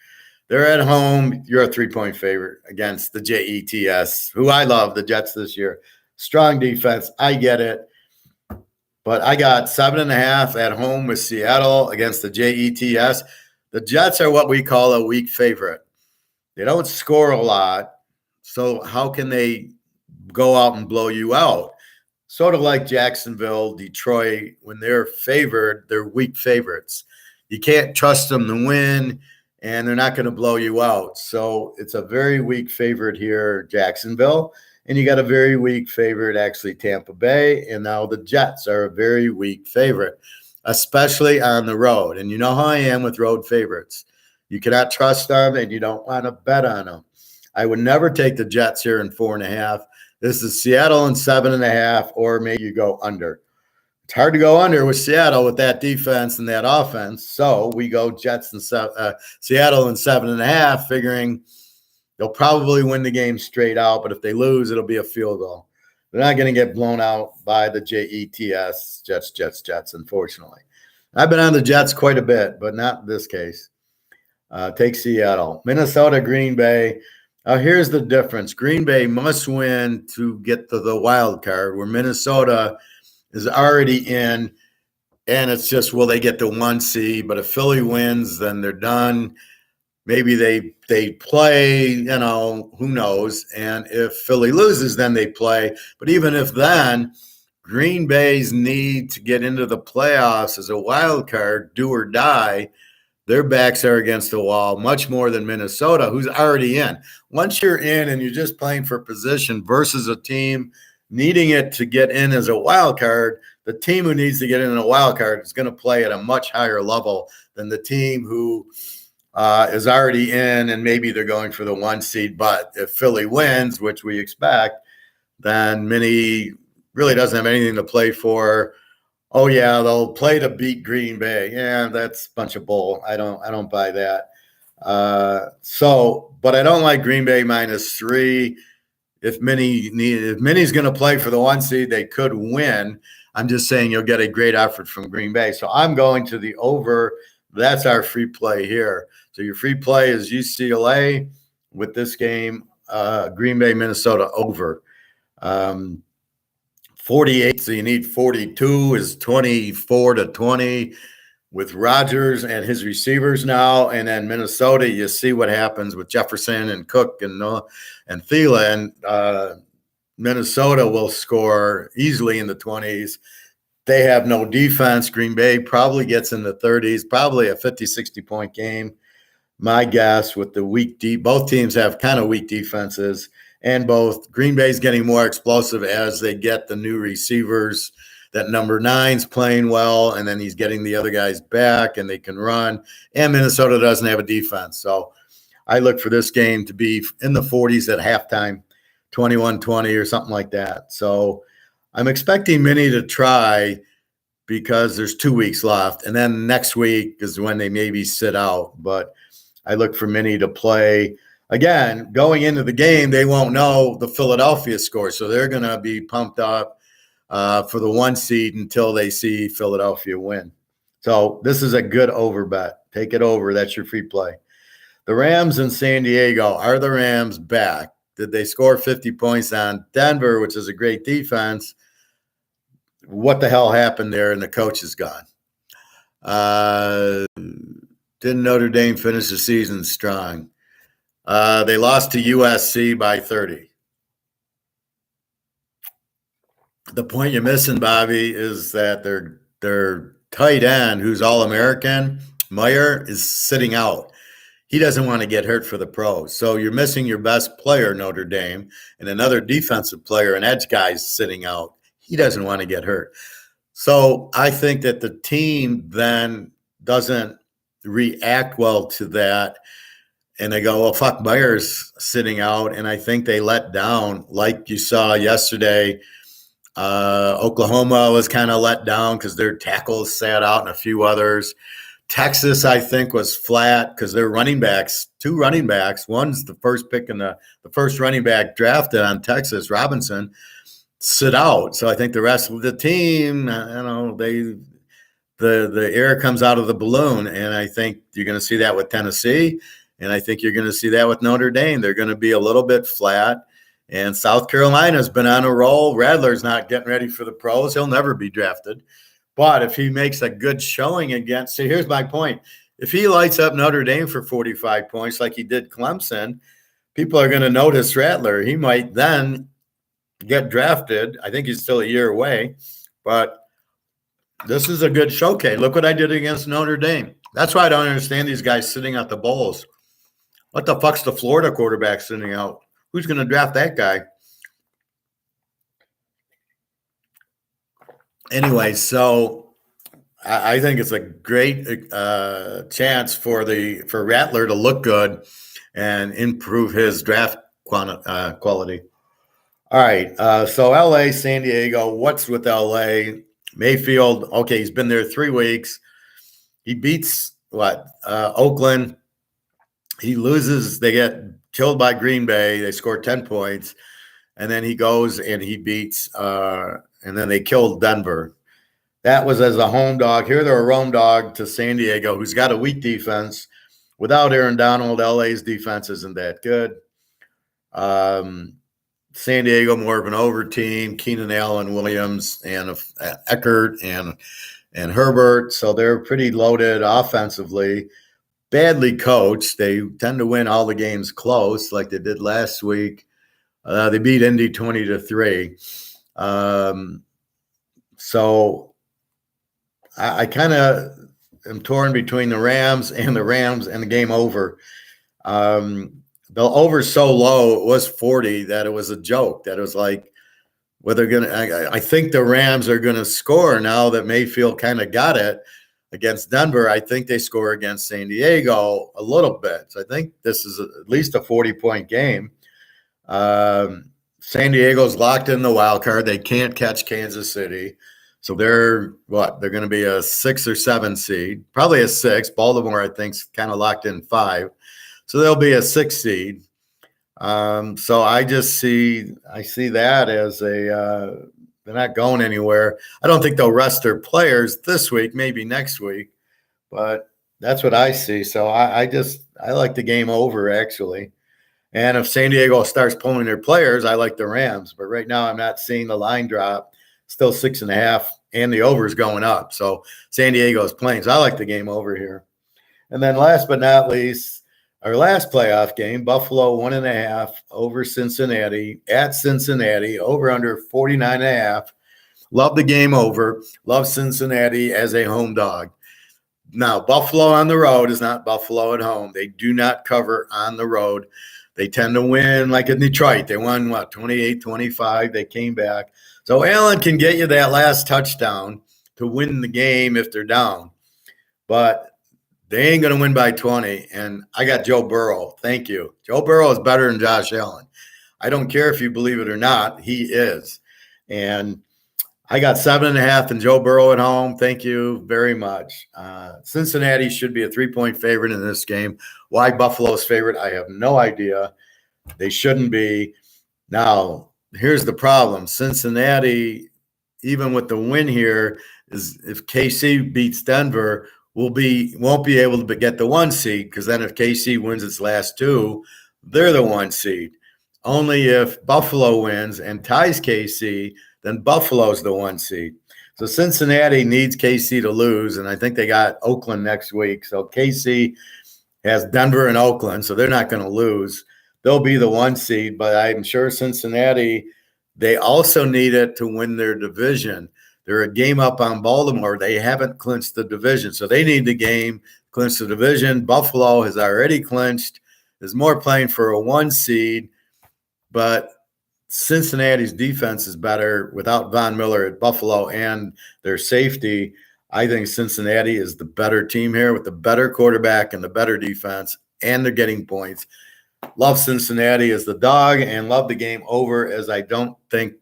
They're at home. You're a 3-point favorite against the Jets, who I love, the Jets this year. Strong defense. I get it. But I got 7.5 at home with Seattle against the Jets. The Jets are what we call a weak favorite. They don't score a lot. So how can they go out and blow you out? Sort of like Jacksonville, Detroit, when they're favored, they're weak favorites. You can't trust them to win, and they're not going to blow you out. So it's a very weak favorite here, Jacksonville. And you got a very weak favorite, actually, Tampa Bay. And now the Jets are a very weak favorite, especially on the road. And you know how I am with road favorites. You cannot trust them, and you don't want to bet on them. I would never take the Jets here in 4.5. This is Seattle in 7.5, or maybe you go under. It's hard to go under with Seattle with that defense and that offense. So we go Jets and Seattle in 7.5, figuring they'll probably win the game straight out. But if they lose, it'll be a field goal. They're not going to get blown out by the Jets, Jets, unfortunately. I've been on the Jets quite a bit, but not in this case. Take Seattle. Minnesota, Green Bay. Here's the difference. Green Bay must win to get to the wild card, where Minnesota is already in, and it's just, will they get the 1 seed? But if Philly wins, then they're done. Maybe they play, who knows? And if Philly loses, then they play. But even if then, Green Bay's need to get into the playoffs as a wild card, do or die, their backs are against the wall much more than Minnesota, who's already in. Once you're in and you're just playing for position versus a team needing it to get in as a wild card, the team who needs to get in a wild card is going to play at a much higher level than the team who is already in, and maybe they're going for the 1 seed. But if Philly wins, which we expect, then Minnie really doesn't have anything to play for. Oh yeah, they'll play to beat Green Bay. Yeah, that's a bunch of bull. I don't buy that. But I don't like Green Bay -3. If Minnie's going to play for the 1 seed, they could win. I'm just saying you'll get a great effort from Green Bay. So I'm going to the over. That's our free play here. So your free play is UCLA with this game, Green Bay, Minnesota over. 48, so you need 42, is 24-20 with Rodgers and his receivers now. And then Minnesota, you see what happens with Jefferson and Cook and Thielen. Minnesota will score easily in the 20s. They have no defense. Green Bay probably gets in the 30s, probably a 50, 60-point game. My guess with the weak both teams have kind of weak defenses. And both Green Bay's getting more explosive as they get the new receivers. That number 9's playing well, and then he's getting the other guys back, and they can run. And Minnesota doesn't have a defense. So I look for this game to be in the 40s at halftime, 21-20 or something like that. So I'm expecting Minnie to try, because there's 2 weeks left. And then next week is when they maybe sit out. But I look for Minnie to play. Again, going into the game, they won't know the Philadelphia score, so they're going to be pumped up for the 1 seed until they see Philadelphia win. So this is a good over bet. Take it over. That's your free play. The Rams in San Diego. Are the Rams back? Did they score 50 points on Denver, which is a great defense? What the hell happened there, and the coach is gone? Didn't Notre Dame finish the season strong? They lost to USC by 30. The point you're missing, Bobby, is that their tight end, who's All-American, Meyer, is sitting out. He doesn't want to get hurt for the pros. So you're missing your best player, Notre Dame, and another defensive player, an edge guy's sitting out. He doesn't want to get hurt. So I think that the team then doesn't react well to that. And they go, well, fuck, Meyer's sitting out. And I think they let down, like you saw yesterday. Oklahoma was kind of let down because their tackles sat out and a few others. Texas, I think, was flat because they're running backs, two running backs. One's the first pick in the first running back drafted on Texas, Robinson, sit out. So I think the rest of the team, the air comes out of the balloon, and I think you're going to see that with Tennessee, and I think you're going to see that with Notre Dame. They're going to be a little bit flat, and South Carolina's been on a roll. Rattler's not getting ready for the pros. He'll never be drafted. But if he makes a good showing against – see, here's my point. If he lights up Notre Dame for 45 points like he did Clemson, people are going to notice Rattler. He might then get drafted. I think he's still a year away. But this is a good showcase. Look what I did against Notre Dame. That's why I don't understand these guys sitting at the bowls. What the fuck's the Florida quarterback sitting out? Who's going to draft that guy? Anyway, so I think it's a great chance for Rattler to look good and improve his draft quality. All right, so L.A., San Diego. What's with L.A.? Mayfield, okay, he's been there 3 weeks. He beats Oakland. He loses. They get killed by Green Bay. They score 10 points. And then he goes and he beats and then they killed Denver. That was as a home dog. Here they're a roam dog to San Diego, who's got a weak defense. Without Aaron Donald, LA's defense isn't that good. San Diego, more of an over team. Keenan Allen, Williams, and Eckert and Herbert. So they're pretty loaded offensively. Badly coached. They tend to win all the games close, like they did last week. They beat Indy 20-3. So I kind of am torn between the Rams and the game over. The over's so low, it was 40, that it was a joke. That it was like, I think the Rams are going to score now that Mayfield kind of got it against Denver. I think they score against San Diego a little bit. So I think this is at least a 40-point game. San Diego's locked in the wild card. They can't catch Kansas City. So they're going to be a 6 or 7 seed, probably a 6. Baltimore, I think, is kind of locked in 5. So they'll be a 6 seed. So I see that as they're not going anywhere. I don't think they'll rest their players this week, maybe next week, but that's what I see. So I like the game over, actually. And if San Diego starts pulling their players, I like the Rams. But right now I'm not seeing the line drop. Still 6.5, and the over is going up. So San Diego's playing. So I like the game over here. And then last but not least, our last playoff game, Buffalo 1.5 over Cincinnati, at Cincinnati, over under 49.5. Love the game over. Love Cincinnati as a home dog. Now, Buffalo on the road is not Buffalo at home. They do not cover on the road. They tend to win like in Detroit. They won, 28-25. They came back. So Allen can get you that last touchdown to win the game if they're down. But they ain't going to win by 20. And I got Joe Burrow. Thank you. Joe Burrow is better than Josh Allen. I don't care if you believe it or not. He is. And I got 7.5 and Joe Burrow at home. Thank you very much. Cincinnati should be a 3-point favorite in this game. Why Buffalo's favorite, I have no idea. They shouldn't be. Now, here's the problem. Cincinnati, even with the win here, is if KC beats Denver, won't be able to get the 1 seed, because then if KC wins its last 2, they're the 1 seed. Only if Buffalo wins and ties KC, then Buffalo's the 1 seed. So Cincinnati needs KC to lose, and I think they got Oakland next week. So KC has Denver and Oakland, so they're not going to lose. They'll be the 1 seed, but I'm sure Cincinnati, they also need it to win their division. They're a game up on Baltimore. They haven't clinched the division, so they need the game, clinch the division. Buffalo has already clinched, is more playing for a 1 seed, but Cincinnati's defense is better without Von Miller at Buffalo and their safety. I think Cincinnati is the better team here with the better quarterback and the better defense, and they're getting points. Love Cincinnati as the dog and love the game over, as I don't think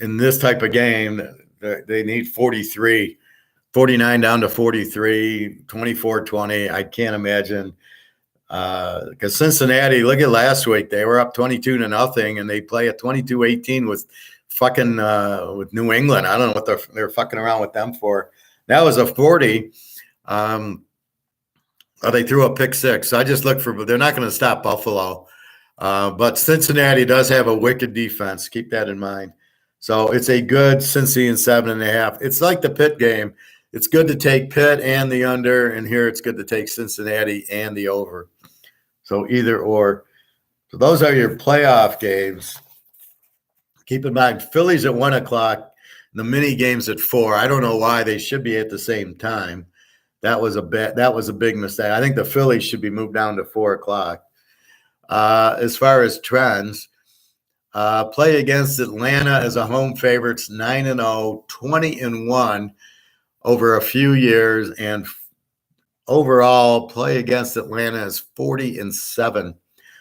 in this type of game they need 43. 49 down to 43, 24-20. I can't imagine. Because Cincinnati, look at last week, they were up 22-0, and they play at 22-18 with fucking with New England. I don't know what they're fucking around with them for. That was a 40. They threw a pick six. So I just look for, they're not going to stop Buffalo. But Cincinnati does have a wicked defense. Keep that in mind. So it's a good Cincy and 7.5. It's like the Pitt game. It's good to take Pitt and the under, and here it's good to take Cincinnati and the over. So either or. So those are your playoff games. Keep in mind, Philly's at 1 o'clock. The mini games at 4. I don't know why they should be at the same time. That was a big mistake. I think the Phillies should be moved down to 4 o'clock. As far as trends, play against Atlanta as a home favorites, 9-0, 20-1 over a few years, and overall play against Atlanta is 40-7.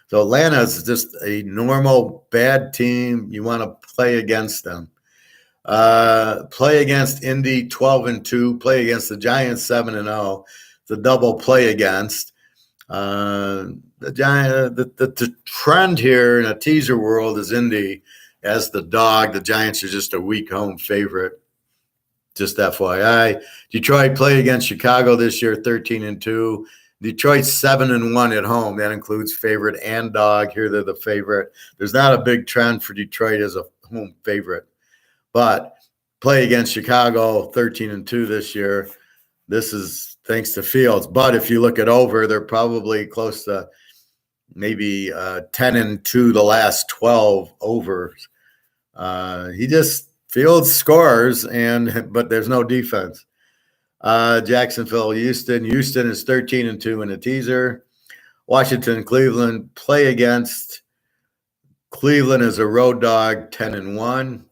So Atlanta is just a normal bad team. You want to play against them. Play against Indy 12-2. Play against the Giants 7-0. The double play against. The trend here in a teaser world is Indy as the dog. The Giants are just a weak home favorite. Just FYI. Detroit play against Chicago this year, 13-2. Detroit's 7-1 at home. That includes favorite and dog. Here they're the favorite. There's not a big trend for Detroit as a home favorite. But play against Chicago, 13-2 this year. This is thanks to Fields. But if you look at over, they're probably close to maybe 10-2 the last 12 overs. Fields scores, but there's no defense. Jacksonville, Houston. Houston is 13-2 in a teaser. Washington, Cleveland. Play against Cleveland as a road dog, 10-1.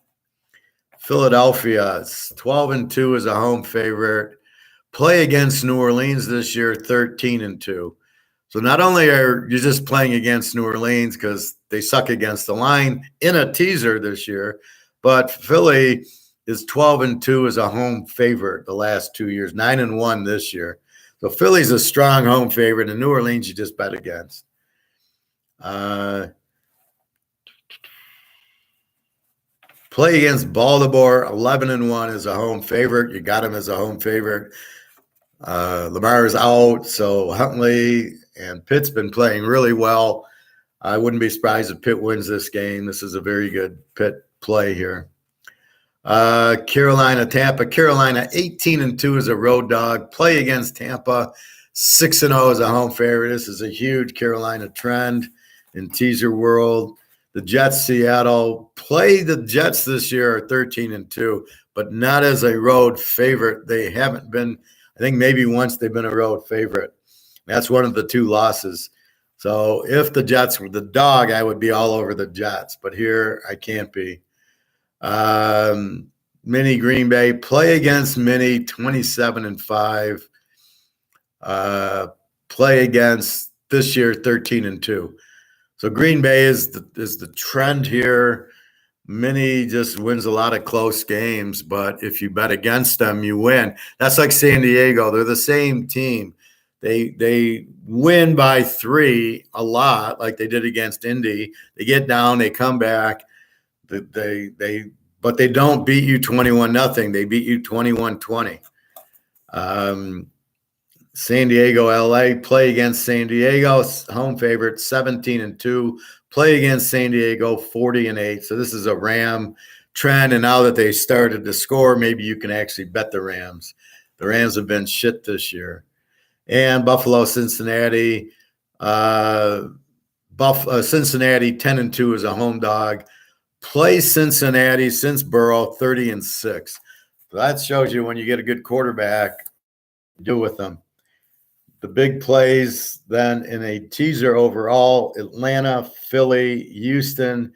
Philadelphia, 12-2 as a home favorite. Play against New Orleans this year, 13-2. So not only are you just playing against New Orleans because they suck against the line in a teaser this year, but Philly is 12-2 as a home favorite the last 2 years, 9-1 this year. So Philly's a strong home favorite, and New Orleans you just bet against. Play against Baltimore, 11-1 as a home favorite. You got him as a home favorite. Lamar is out, so Huntley and Pitt's been playing really well. I wouldn't be surprised if Pitt wins this game. This is a very good Pitt play here. Carolina, Tampa. Carolina, 18-2 as a road dog. Play against Tampa, 6-0 as a home favorite. This is a huge Carolina trend in teaser world. The Jets, Seattle. Play the Jets this year are 13-2, but not as a road favorite. They haven't been, I think maybe once they've been a road favorite. That's one of the two losses. So if the Jets were the dog, I would be all over the Jets, but here I can't be. Mini Green Bay, play against Mini, 27-5. Play against this year, 13-2. So Green Bay is the trend here. Mini just wins a lot of close games, but if you bet against them, you win. That's like San Diego. They're the same team. They win by 3 a lot, like they did against Indy. They get down, they come back. But they don't beat you 21-0. They beat you 21-20. San Diego, LA, play against San Diego, home favorite, 17-2. Play against San Diego, 40-8. So this is a Ram trend, and now that they started to score, maybe you can actually bet the Rams. The Rams have been shit this year. And Buffalo, Cincinnati. Cincinnati, 10-2 is a home dog. Play Cincinnati since Burrow, 30-6. So that shows you when you get a good quarterback, do with them. The big plays then in a teaser overall, Atlanta, Philly, Houston,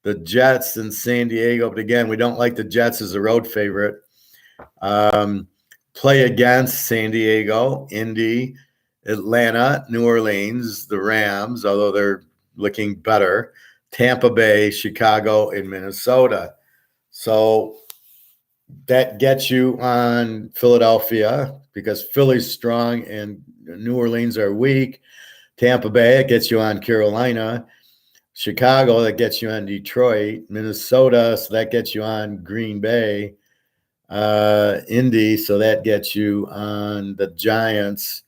the Jets, and San Diego. But again, we don't like the Jets as a road favorite. Play against San Diego, Indy, Atlanta, New Orleans, the Rams, although they're looking better, Tampa Bay, Chicago, and Minnesota. So that gets you on Philadelphia because Philly's strong and New Orleans are weak. Tampa Bay, it gets you on Carolina. Chicago, that gets you on Detroit. Minnesota, so that gets you on Green Bay. Indy, so that gets you on the Giants.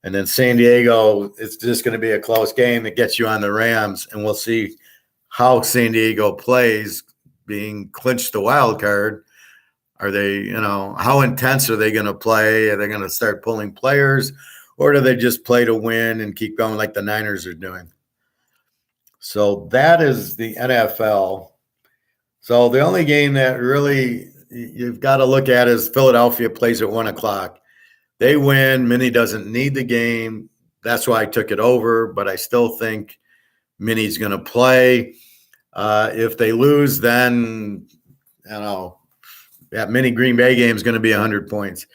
And then San Diego, it's just going to be a close game that gets you on the Rams. And we'll see how San Diego plays, being clinched the wild card. Are they, how intense are they going to play? Are they going to start pulling players, or do they just play to win and keep going like the Niners are doing? So that is the NFL. So the only game that really you've got to look at is Philadelphia plays at 1:00. They win. Minnie doesn't need the game. That's why I took it over, but I still think Minnie's going to play. If they lose, then, that Minnie Green Bay game is going to be 100 points,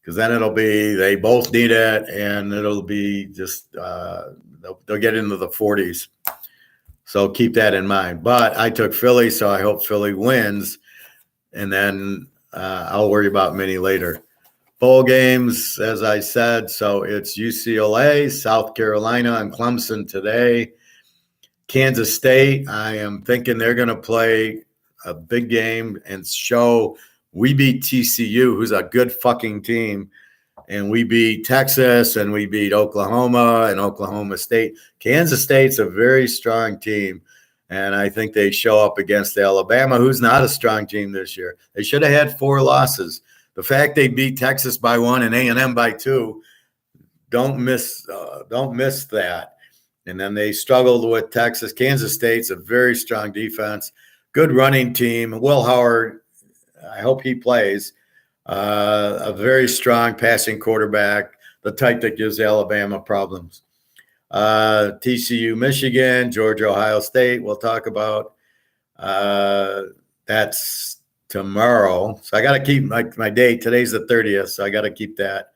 because then it'll be they both need it, and it'll be just they'll get into the 40s. So keep that in mind. But I took Philly, so I hope Philly wins, and then I'll worry about Minnie later. Bowl games, as I said, so it's UCLA, South Carolina, and Clemson today. Kansas State, I am thinking they're going to play a big game and show we beat TCU, who's a good fucking team, and we beat Texas, and we beat Oklahoma and Oklahoma State. Kansas State's a very strong team, and I think they show up against Alabama, who's not a strong team this year. They should have had 4 losses. The fact they beat Texas by 1 and A&M by 2, don't miss that. And then they struggled with Texas. Kansas State's a very strong defense, good running team. Will Howard, I hope he plays. A very strong passing quarterback, the type that gives Alabama problems. TCU, Michigan, Georgia, Ohio State, we'll talk about. That's tomorrow. So I got to keep my date. Today's the 30th, so I got to keep that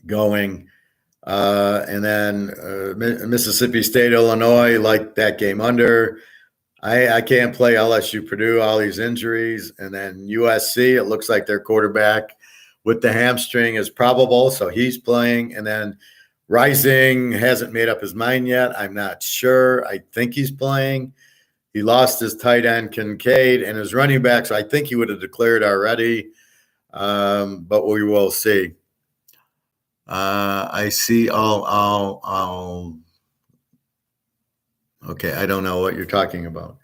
going. And then Mississippi State, Illinois, like that game under. I can't play LSU, Purdue, all these injuries. And then USC, it looks like their quarterback with the hamstring is probable, so he's playing. And then Rising hasn't made up his mind yet. I'm not sure. I think he's playing. He lost his tight end, Kincaid, and his running back, so I think he would have declared already, but we will see. I see okay, I don't know what you're talking about.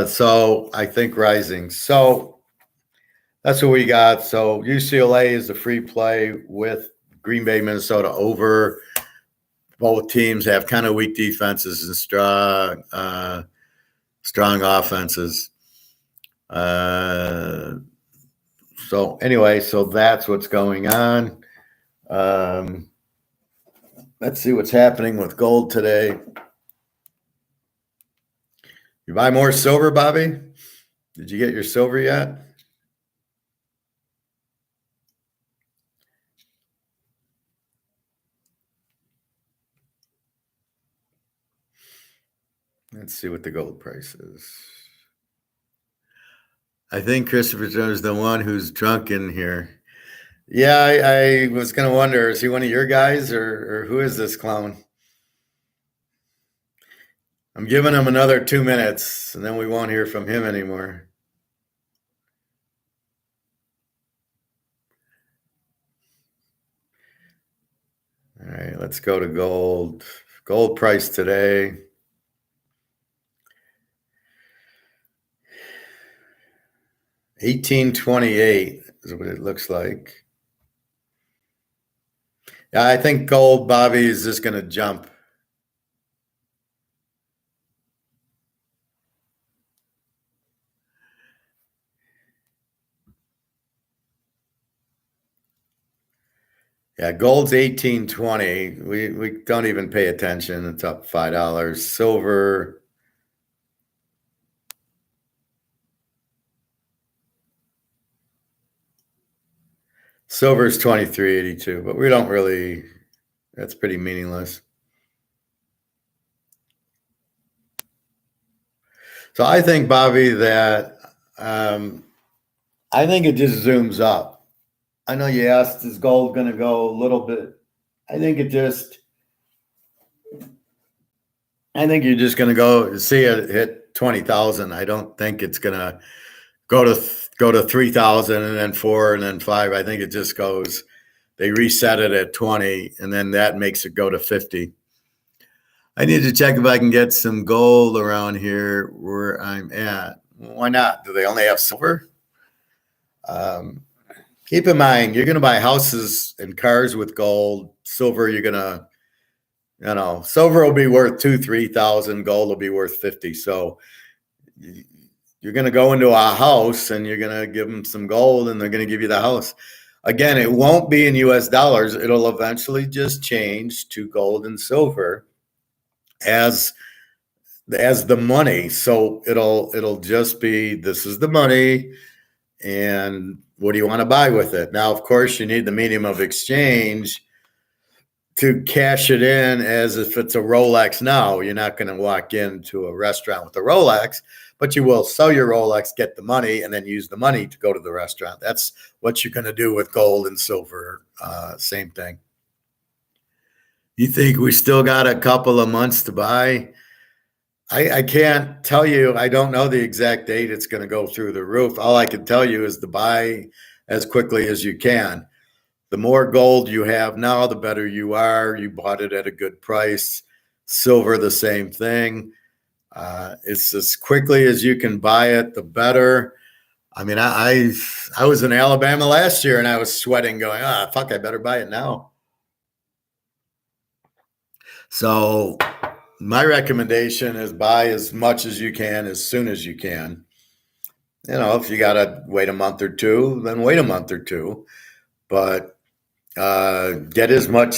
So I think Rising. So that's what we got. So UCLA is the free play with Green Bay, Minnesota over. Both teams have kind of weak defenses and strong offenses. So anyway, so that's what's going on. Let's see what's happening with gold today. You buy more silver, Bobby? Did you get your silver yet? Let's see what the gold price is. I think Christopher Jones is the one who's drunk in here. Yeah, I was going to wonder, is he one of your guys, or who is this clown? I'm giving him another 2 minutes, and then we won't hear from him anymore. All right, let's go to gold. Gold price today. $18.28 is what it looks like. Yeah, I think gold, Bobby, is just going to jump. Yeah, gold's $18.20. We don't even pay attention. It's up $5. Silver. Silver's $23.82, but we don't really. That's pretty meaningless. So I think, Bobby, that I think it just zooms up. I know you asked, is gold going to go a little bit? I think you're just going to go see it hit 20,000. I don't think it's going to go to 3,000 and then 4 and then 5. I think it just goes. They reset it at 20, and then that makes it go to 50. I need to check if I can get some gold around here where I'm at. Why not? Do they only have silver? Keep in mind, you're going to buy houses and cars with gold. Silver, you're going to, silver will be worth 2,000-3,000. Gold will be worth 50. So you're going to go into a house and you're going to give them some gold and they're going to give you the house. Again, it won't be in US dollars. It'll eventually just change to gold and silver as the money. So it'll just be, this is the money, and what do you want to buy with it? Now, of course, you need the medium of exchange to cash it in as if it's a Rolex now. You're not going to walk into a restaurant with a Rolex, but you will sell your Rolex, get the money, and then use the money to go to the restaurant. That's what you're going to do with gold and silver. Same thing. You think we still got a couple of months to buy? I can't tell you. I don't know the exact date it's going to go through the roof. All I can tell you is to buy as quickly as you can. The more gold you have now, the better you are. You bought it at a good price. Silver, the same thing. It's as quickly as you can buy it, the better. I mean, I was in Alabama last year and I was sweating going, fuck, I better buy it now. So my recommendation is buy as much as you can, as soon as you can. If you got to wait a month or two, then wait a month or two. But get as much,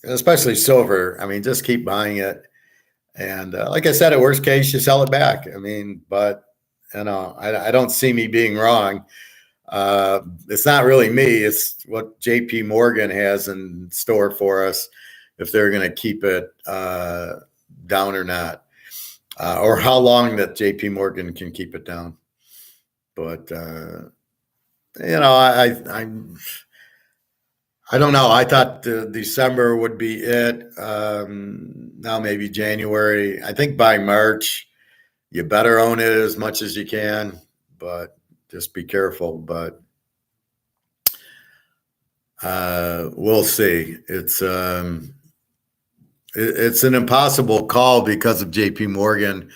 especially silver. I mean, just keep buying it. And like I said, at worst case, you sell it back. I mean, but, I don't see me being wrong. It's not really me. It's what JP Morgan has in store for us, if they're going to keep it down or not, or how long that JP Morgan can keep it down. But, I don't know. I thought December would be it. Now maybe January. I think by March, you better own it as much as you can, but just be careful. But we'll see. It's an impossible call because of JP Morgan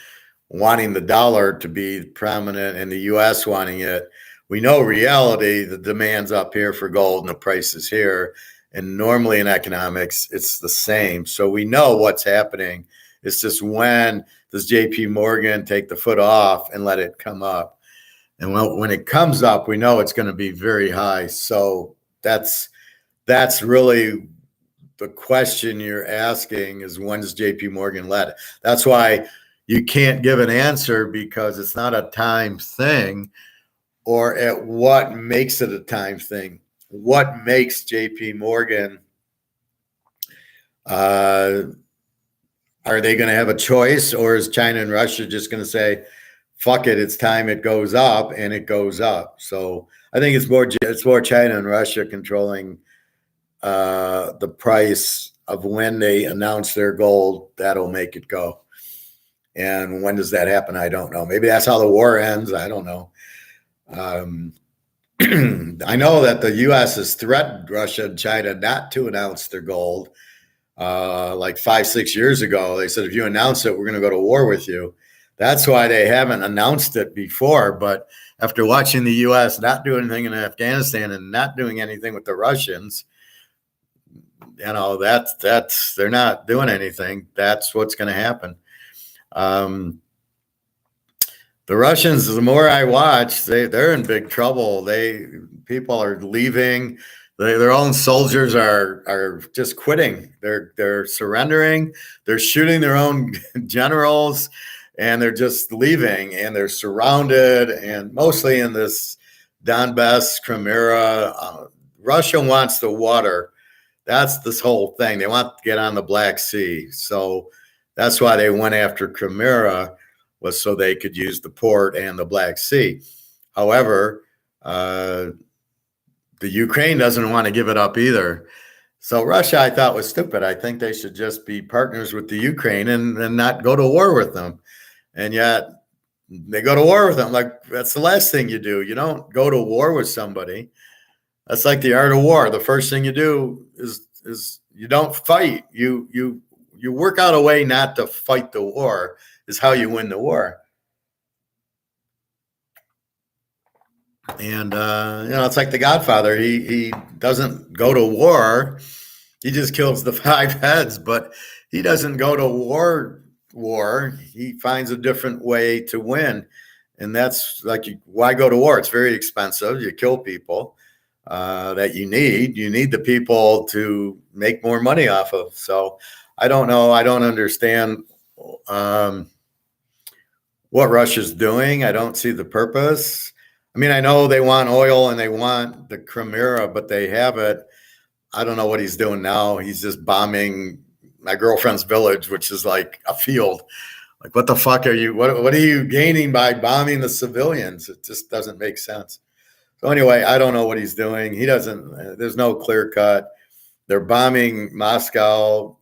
wanting the dollar to be prominent and the U.S. wanting it. We know reality, the demand's up here for gold and the price is here. And normally in economics, it's the same. So we know what's happening. It's just, when does JP Morgan take the foot off and let it come up? And when it comes up, we know it's going to be very high. So that's really the question you're asking, is when does JP Morgan let it? That's why you can't give an answer, because it's not a time thing. Or at what makes it a time thing? What makes JP Morgan? Are they going to have a choice, or is China and Russia just going to say, fuck it, it's time it goes up, and it goes up? So I think it's more China and Russia controlling the price of when they announce their gold. That'll make it go. And when does that happen? I don't know. Maybe that's how the war ends. I don't know. I know that the U.S. has threatened Russia and China not to announce their gold. Like 5-6 years ago, they said, if you announce it, we're going to go to war with you. That's why they haven't announced it before. But after watching the U.S. not do anything in Afghanistan and not doing anything with the Russians, that's they're not doing anything. That's what's going to happen. The Russians, the more I watch, they're in big trouble. People are leaving. Their own soldiers are just quitting. They're surrendering. They're shooting their own generals, and they're just leaving. And they're surrounded, and mostly in this Donbass, Crimea. Russia wants the water. That's this whole thing. They want to get on the Black Sea. So that's why they went after Crimea, was so they could use the port and the Black Sea. However, the Ukraine doesn't want to give it up either. So Russia, I thought, was stupid. I think they should just be partners with the Ukraine and not go to war with them. And yet they go to war with them. Like, that's the last thing you do. You don't go to war with somebody. That's like the art of war. The first thing you do is you don't fight. You work out a way not to fight the war is how you win the war. And it's like the Godfather. He doesn't go to war. He just kills the 5 heads, but he doesn't go to war. He finds a different way to win. And that's like, why go to war? It's very expensive. You kill people that you need. You need the people to make more money off of. So I don't know. I don't understand what Russia's doing. I don't see the purpose. I mean, I know they want oil and they want the Crimea, but they have it. I don't know what he's doing now. He's just bombing my girlfriend's village, which is like a field. Like, what the fuck are you? What are you gaining by bombing the civilians? It just doesn't make sense. So anyway, I don't know what he's doing. He doesn't. There's no clear cut. They're bombing Moscow.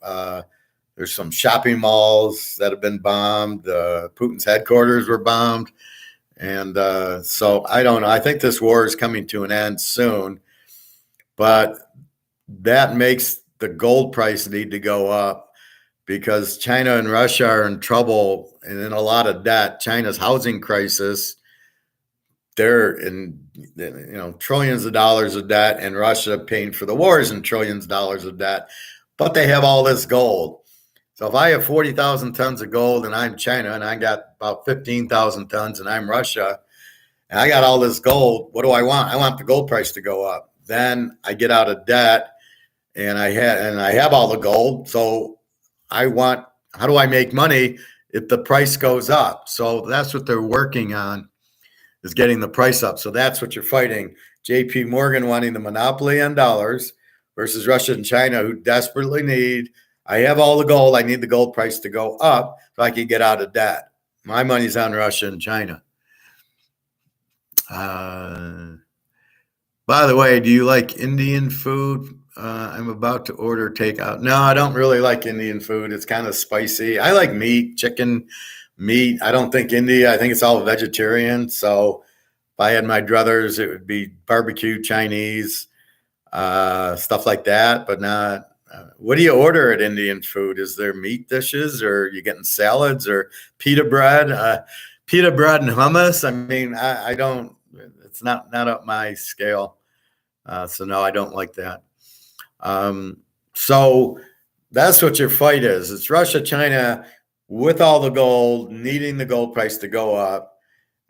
There's some shopping malls that have been bombed. Putin's headquarters were bombed. And so I don't know. I think this war is coming to an end soon. But that makes the gold price need to go up because China and Russia are in trouble and in a lot of debt. China's housing crisis, they're in trillions of dollars of debt, and Russia paying for the wars and trillions of dollars of debt. But they have all this gold. So if I have 40,000 tons of gold and I'm China and I got about 15,000 tons and I'm Russia and I got all this gold, what do I want? I want the gold price to go up. Then I get out of debt and I have all the gold. So how do I make money if the price goes up? So that's what they're working on, is getting the price up. So that's what you're fighting. JP Morgan wanting the monopoly on dollars versus Russia and China, who desperately need, I have all the gold. I need the gold price to go up so I can get out of debt. My money's on Russia and China. By the way, do you like Indian food? I'm about to order takeout. No, I don't really like Indian food. It's kind of spicy. I like meat, chicken, meat. I don't think I think it's all vegetarian. So if I had my druthers, it would be barbecue, Chinese, stuff like that, but not. What do you order at Indian food? Is there meat dishes, or are you getting salads or pita bread? Pita bread and hummus? I mean, I don't, it's not up my scale. So no, I don't like that. So that's what your fight is. It's Russia, China with all the gold, needing the gold price to go up.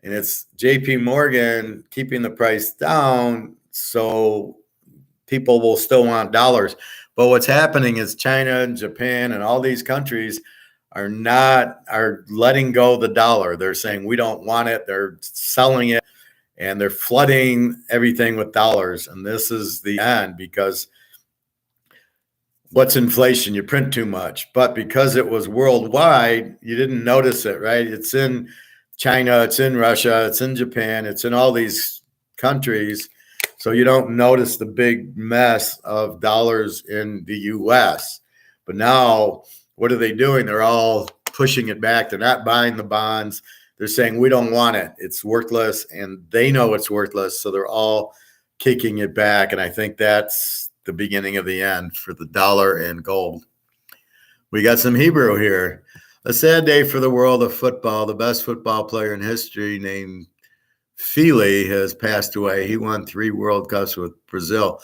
And it's JP Morgan keeping the price down so people will still want dollars. But what's happening is China and Japan and all these countries are letting go the dollar. They're saying we don't want it. They're selling it and they're flooding everything with dollars. And this is the end, because what's inflation? You print too much. But because it was worldwide, you didn't notice it, right? It's in China, it's in Russia, it's in Japan, it's in all these countries. So you don't notice the big mess of dollars in the US. But now, what are they doing? They're all pushing it back. They're not buying the bonds. They're saying, we don't want it. It's worthless. And they know it's worthless. So they're all kicking it back. And I think that's the beginning of the end for the dollar and gold. We got some Hebrew here. A sad day for the world of football. The best football player in history, named Feely, has passed away. He won 3 World Cups with Brazil.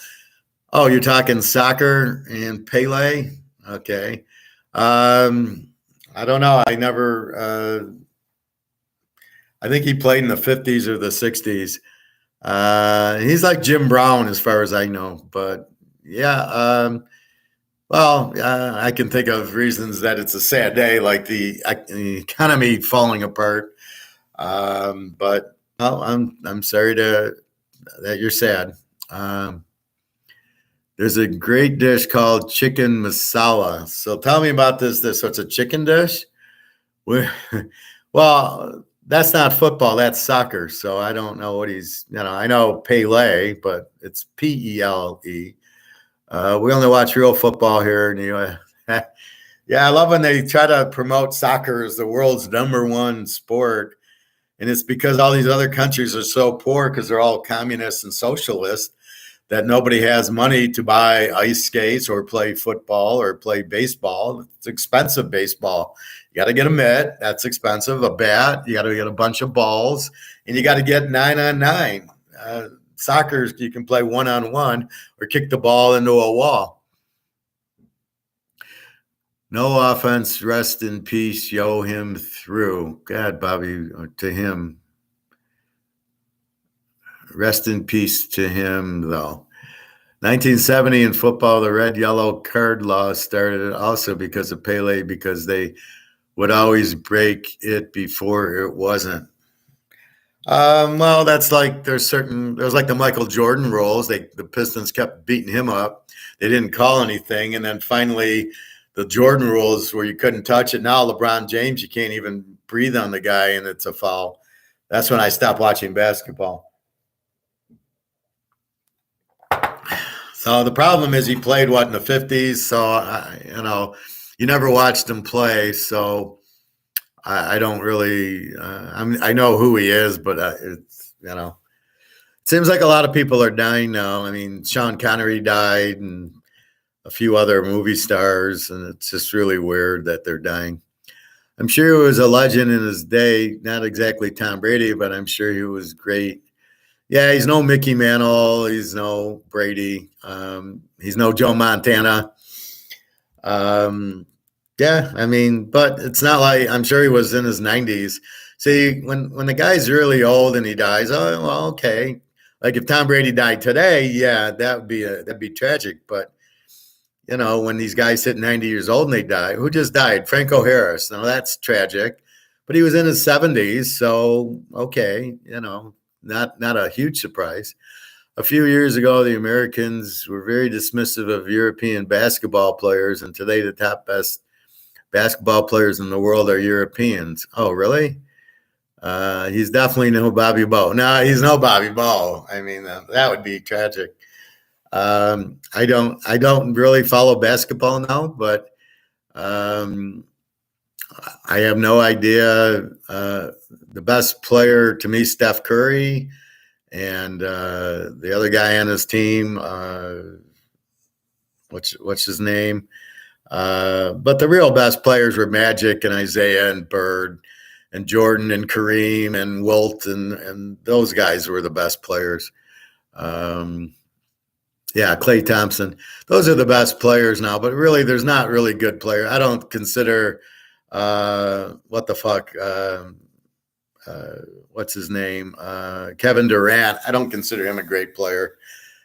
Oh, you're talking soccer and Pele? Okay. I don't know. I think he played in the 50s or the 60s. He's like Jim Brown as far as I know. But yeah, I can think of reasons that it's a sad day, like the economy falling apart. But well, I'm sorry that you're sad. There's a great dish called chicken masala. So tell me about this. So it's a chicken dish? Well, That's not football. That's soccer. So I don't know what I know Pele, but it's Pele. We only watch real football here in the U.S. Yeah, I love when they try to promote soccer as the world's number one sport. And it's because all these other countries are so poor because they're all communists and socialists that nobody has money to buy ice skates or play football or play baseball. It's expensive, baseball. You got to get a mitt. That's expensive. A bat. You got to get a bunch of balls. And you got to get 9-on-9. Soccer, you can play 1-on-1 or kick the ball into a wall. No offense, rest in peace, yo him through. God, Bobby, to him. Rest in peace to him, though. 1970 in football, the red-yellow card law started also because of Pele, because they would always break it before it wasn't. Well, that's like there's like the Michael Jordan rules. The Pistons kept beating him up. They didn't call anything, and then finally the Jordan rules where you couldn't touch it. Now LeBron James, you can't even breathe on the guy, and it's a foul. That's when I stopped watching basketball. So the problem is he played in the 50s. So you never watched him play. So I don't really. I know who he is, but it's it seems like a lot of people are dying now. I mean, Sean Connery died, and a few other movie stars, and it's just really weird that they're dying. I'm sure he was a legend in his day. Not exactly Tom Brady, but I'm sure he was great. Yeah, he's no Mickey Mantle. He's no Brady. He's no Joe Montana. Yeah, I mean, but it's not like I'm sure he was in his 90s. See, when the guy's really old and he dies, oh well, okay. Like if Tom Brady died today, yeah, that'd be tragic. But when these guys hit 90 years old and they die, who just died? Franco Harris. Now that's tragic, but he was in his 70s, so okay, not a huge surprise. A few years ago, the Americans were very dismissive of European basketball players, and today the top best basketball players in the world are Europeans. Oh, really? He's definitely no Bobby Bo. No, he's no Bobby Bo. I mean, that would be tragic. I don't really follow basketball now, but I have no idea. The best player to me, Steph Curry, and the other guy on his team, what's his name? But the real best players were Magic and Isaiah and Bird and Jordan and Kareem and Wilt, and those guys were the best players. Yeah, Klay Thompson. Those are the best players now, but really there's not really good players. I don't consider what's his name? Kevin Durant. I don't consider him a great player.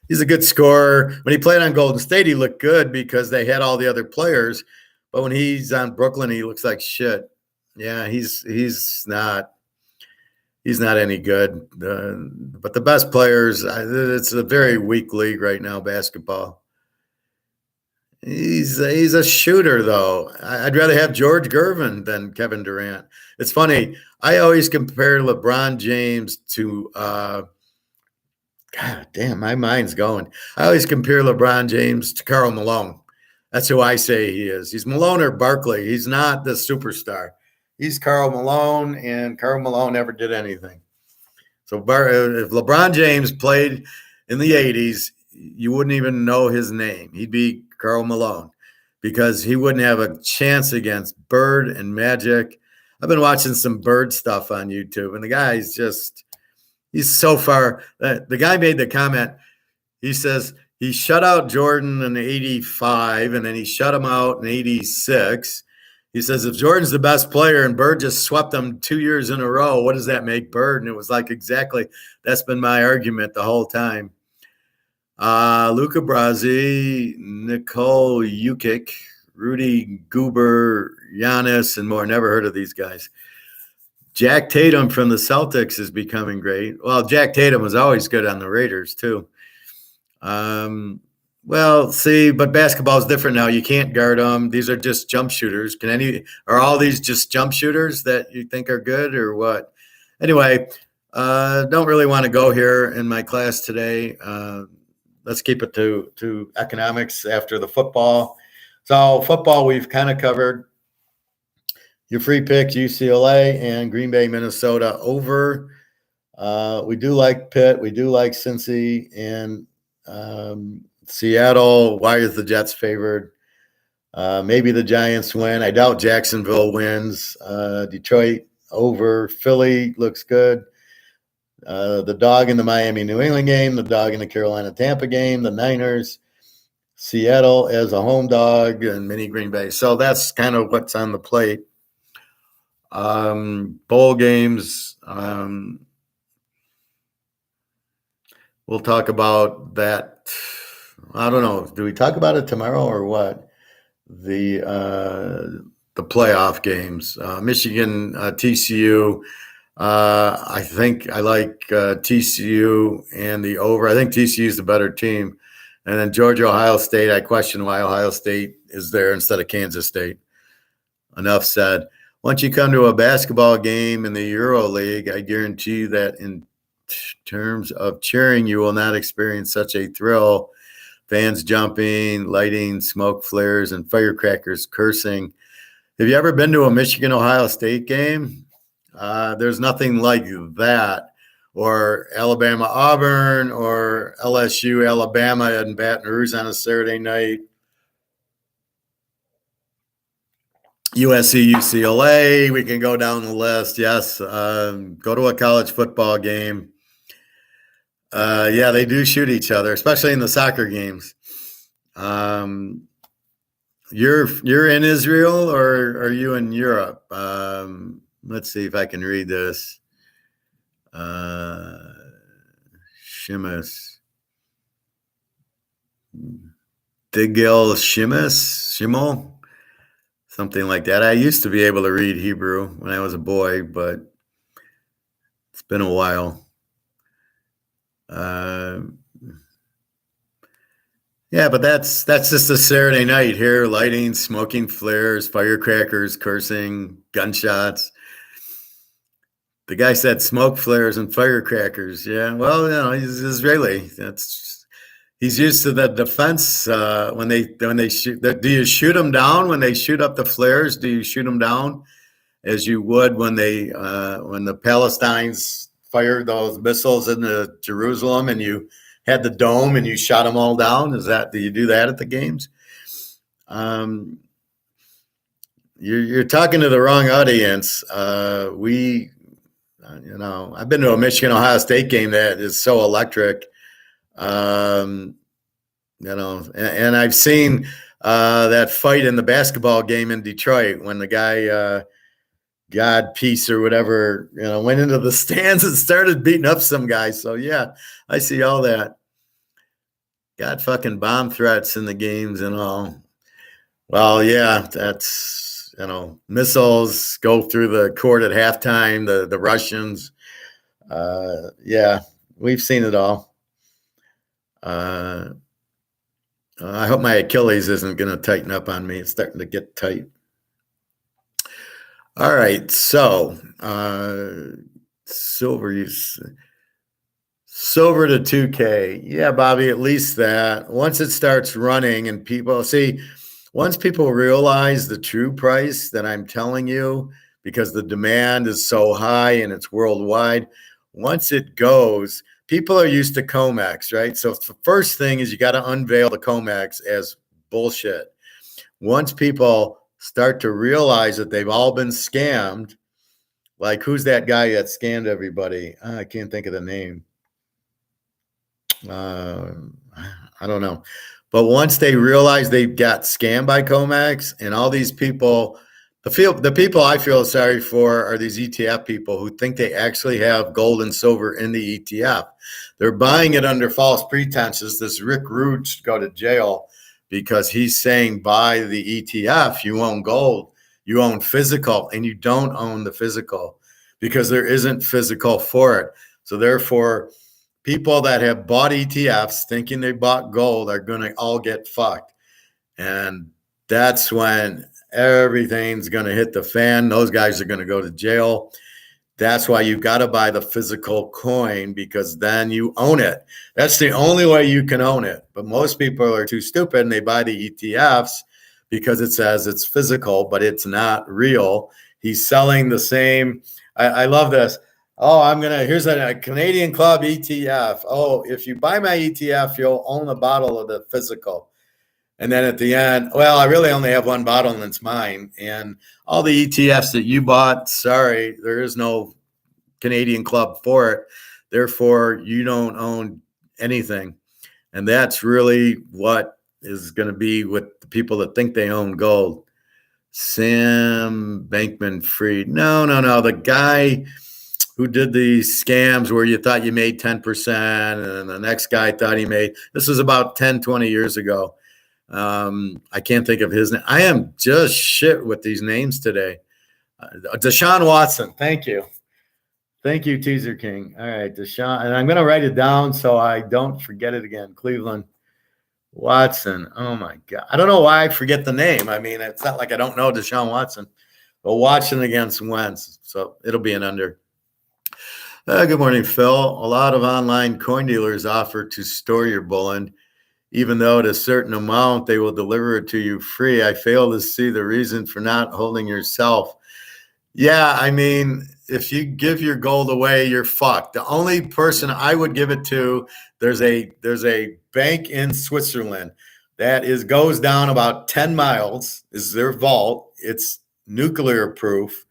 He's a good scorer. When he played on Golden State, he looked good because they had all the other players. But when he's on Brooklyn, he looks like shit. Yeah, he's not any good. But the best players, it's a very weak league right now, basketball. He's a shooter, though. I'd rather have George Gervin than Kevin Durant. It's funny. I always compare LeBron James to God damn, my mind's going. I always compare LeBron James to Karl Malone. That's who I say he is. He's Malone or Barkley. He's not the superstar. He's Karl Malone, and Karl Malone never did anything. So if LeBron James played in the 80s, you wouldn't even know his name. He'd be Karl Malone because he wouldn't have a chance against Bird and Magic. I've been watching some Bird stuff on YouTube, and the guy's he's so far. The guy made the comment. He says he shut out Jordan in 85, and then he shut him out in 86. He says if Jordan's the best player and Bird just swept him 2 years in a row, what does that make Bird? And it was like exactly that's been my argument the whole time. Luca Brasi, Nicole Jukic, Rudy Goober, Giannis, and more. Never heard of these guys. Jack Tatum from the Celtics is becoming great. Well, Jack Tatum was always good on the Raiders, too. Well, see, but basketball is different now. You can't guard them. These are just jump shooters. Are all these just jump shooters that you think are good or what? Anyway, don't really want to go here in my class today. Let's keep it to economics after the football. So football we've kind of covered. Your free picks, UCLA and Green Bay, Minnesota over. We do like Pitt. We do like Cincy and Seattle. Why is the Jets favored? Maybe the Giants win. I doubt Jacksonville wins. Detroit over. Philly looks good. The dog in the Miami New England game, the dog in the Carolina Tampa game, the Niners, Seattle as a home dog, and mini Green Bay. So that's kind of what's on the plate. Bowl games. We'll talk about that. I don't know. Do we talk about it tomorrow or what? The playoff games. Michigan, TCU. I think I like TCU and the over. I think TCU is the better team. And then Georgia, Ohio State. I question why Ohio State is there instead of Kansas State. Enough said. Once you come to a basketball game in the Euro League, I guarantee you that in terms of cheering, you will not experience such a thrill. Fans jumping, lighting, smoke flares, and firecrackers cursing. Have you ever been to a Michigan-Ohio State game? There's nothing like that. Or Alabama-Auburn or LSU-Alabama in Baton Rouge on a Saturday night. USC-UCLA, we can go down the list. Yes, go to a college football game. Yeah, they do shoot each other, especially in the soccer games. You're in Israel or are you in Europe? Let's see if I can read this. Shimas. Digil Shimol, something like that. I used to be able to read Hebrew when I was a boy, but it's been a while. Yeah, but that's just a Saturday night here. Lighting, smoking flares, firecrackers, cursing, gunshots. The guy said smoke flares and firecrackers. Yeah, well, he's Israeli. He's used to the defense when they shoot. Do you shoot them down when they shoot up the flares? Do you shoot them down as you would when the Palestinians fired those missiles into Jerusalem and you had the dome and you shot them all down? Do you do that at the games? You're talking to the wrong audience. I've been to a Michigan Ohio State game that is so electric. And I've seen that fight in the basketball game in Detroit when the guy God Peace or whatever, went into the stands and started beating up some guys. So yeah, I see all that. Got fucking bomb threats in the games and all. Well, yeah, that's missiles go through the court at halftime. The Russians, yeah, we've seen it all. I hope my Achilles isn't going to tighten up on me. It's starting to get tight. All right, so silver to 2K. Yeah, Bobby, at least that. Once it starts running and once people realize the true price that I'm telling you, because the demand is so high and it's worldwide, once it goes, people are used to COMEX, right? So the first thing is you got to unveil the COMEX as bullshit. Once people start to realize that they've all been scammed, like who's that guy that scammed everybody? I can't think of the name. I don't know. But once they realize they got scammed by COMEX and all these people, the people I feel sorry for are these ETF people who think they actually have gold and silver in the ETF. They're buying it under false pretenses. This Rick Rude should go to jail because he's saying buy the ETF, you own gold, you own physical, and you don't own the physical because there isn't physical for it. So therefore, people that have bought ETFs thinking they bought gold are going to all get fucked. And that's when everything's going to hit the fan. Those guys are going to go to jail. That's why you got to buy the physical coin, because then you own it. That's the only way you can own it. But most people are too stupid and they buy the ETFs because it says it's physical, but it's not real. He's selling the same. I love this. Oh, here's a Canadian Club ETF. Oh, if you buy my ETF, you'll own a bottle of the physical. And then at the end, well, I really only have one bottle and it's mine. And all the ETFs that you bought, sorry, there is no Canadian Club for it. Therefore, you don't own anything. And that's really what is going to be with the people that think they own gold. Sam Bankman Fried. No. The guy who did the scams where you thought you made 10% and the next guy thought he made, this was about 10, 20 years ago. I can't think of his name. I am just shit with these names today. Deshaun Watson. Thank you. Thank you, Teaserking. All right, Deshaun. And I'm going to write it down so I don't forget it again. Cleveland Watson. Oh, my God. I don't know why I forget the name. I mean, it's not like I don't know Deshaun Watson. But Watson against Wentz. So it'll be an under. Good morning, Phil. A lot of online coin dealers offer to store your bullion. Even though at a certain amount they will deliver it to you free. I fail to see the reason for not holding yourself. Yeah, I mean, if you give your gold away, you're fucked. The only person I would give it to, there's a bank in Switzerland that goes down about 10 miles, is their vault. It's nuclear proof.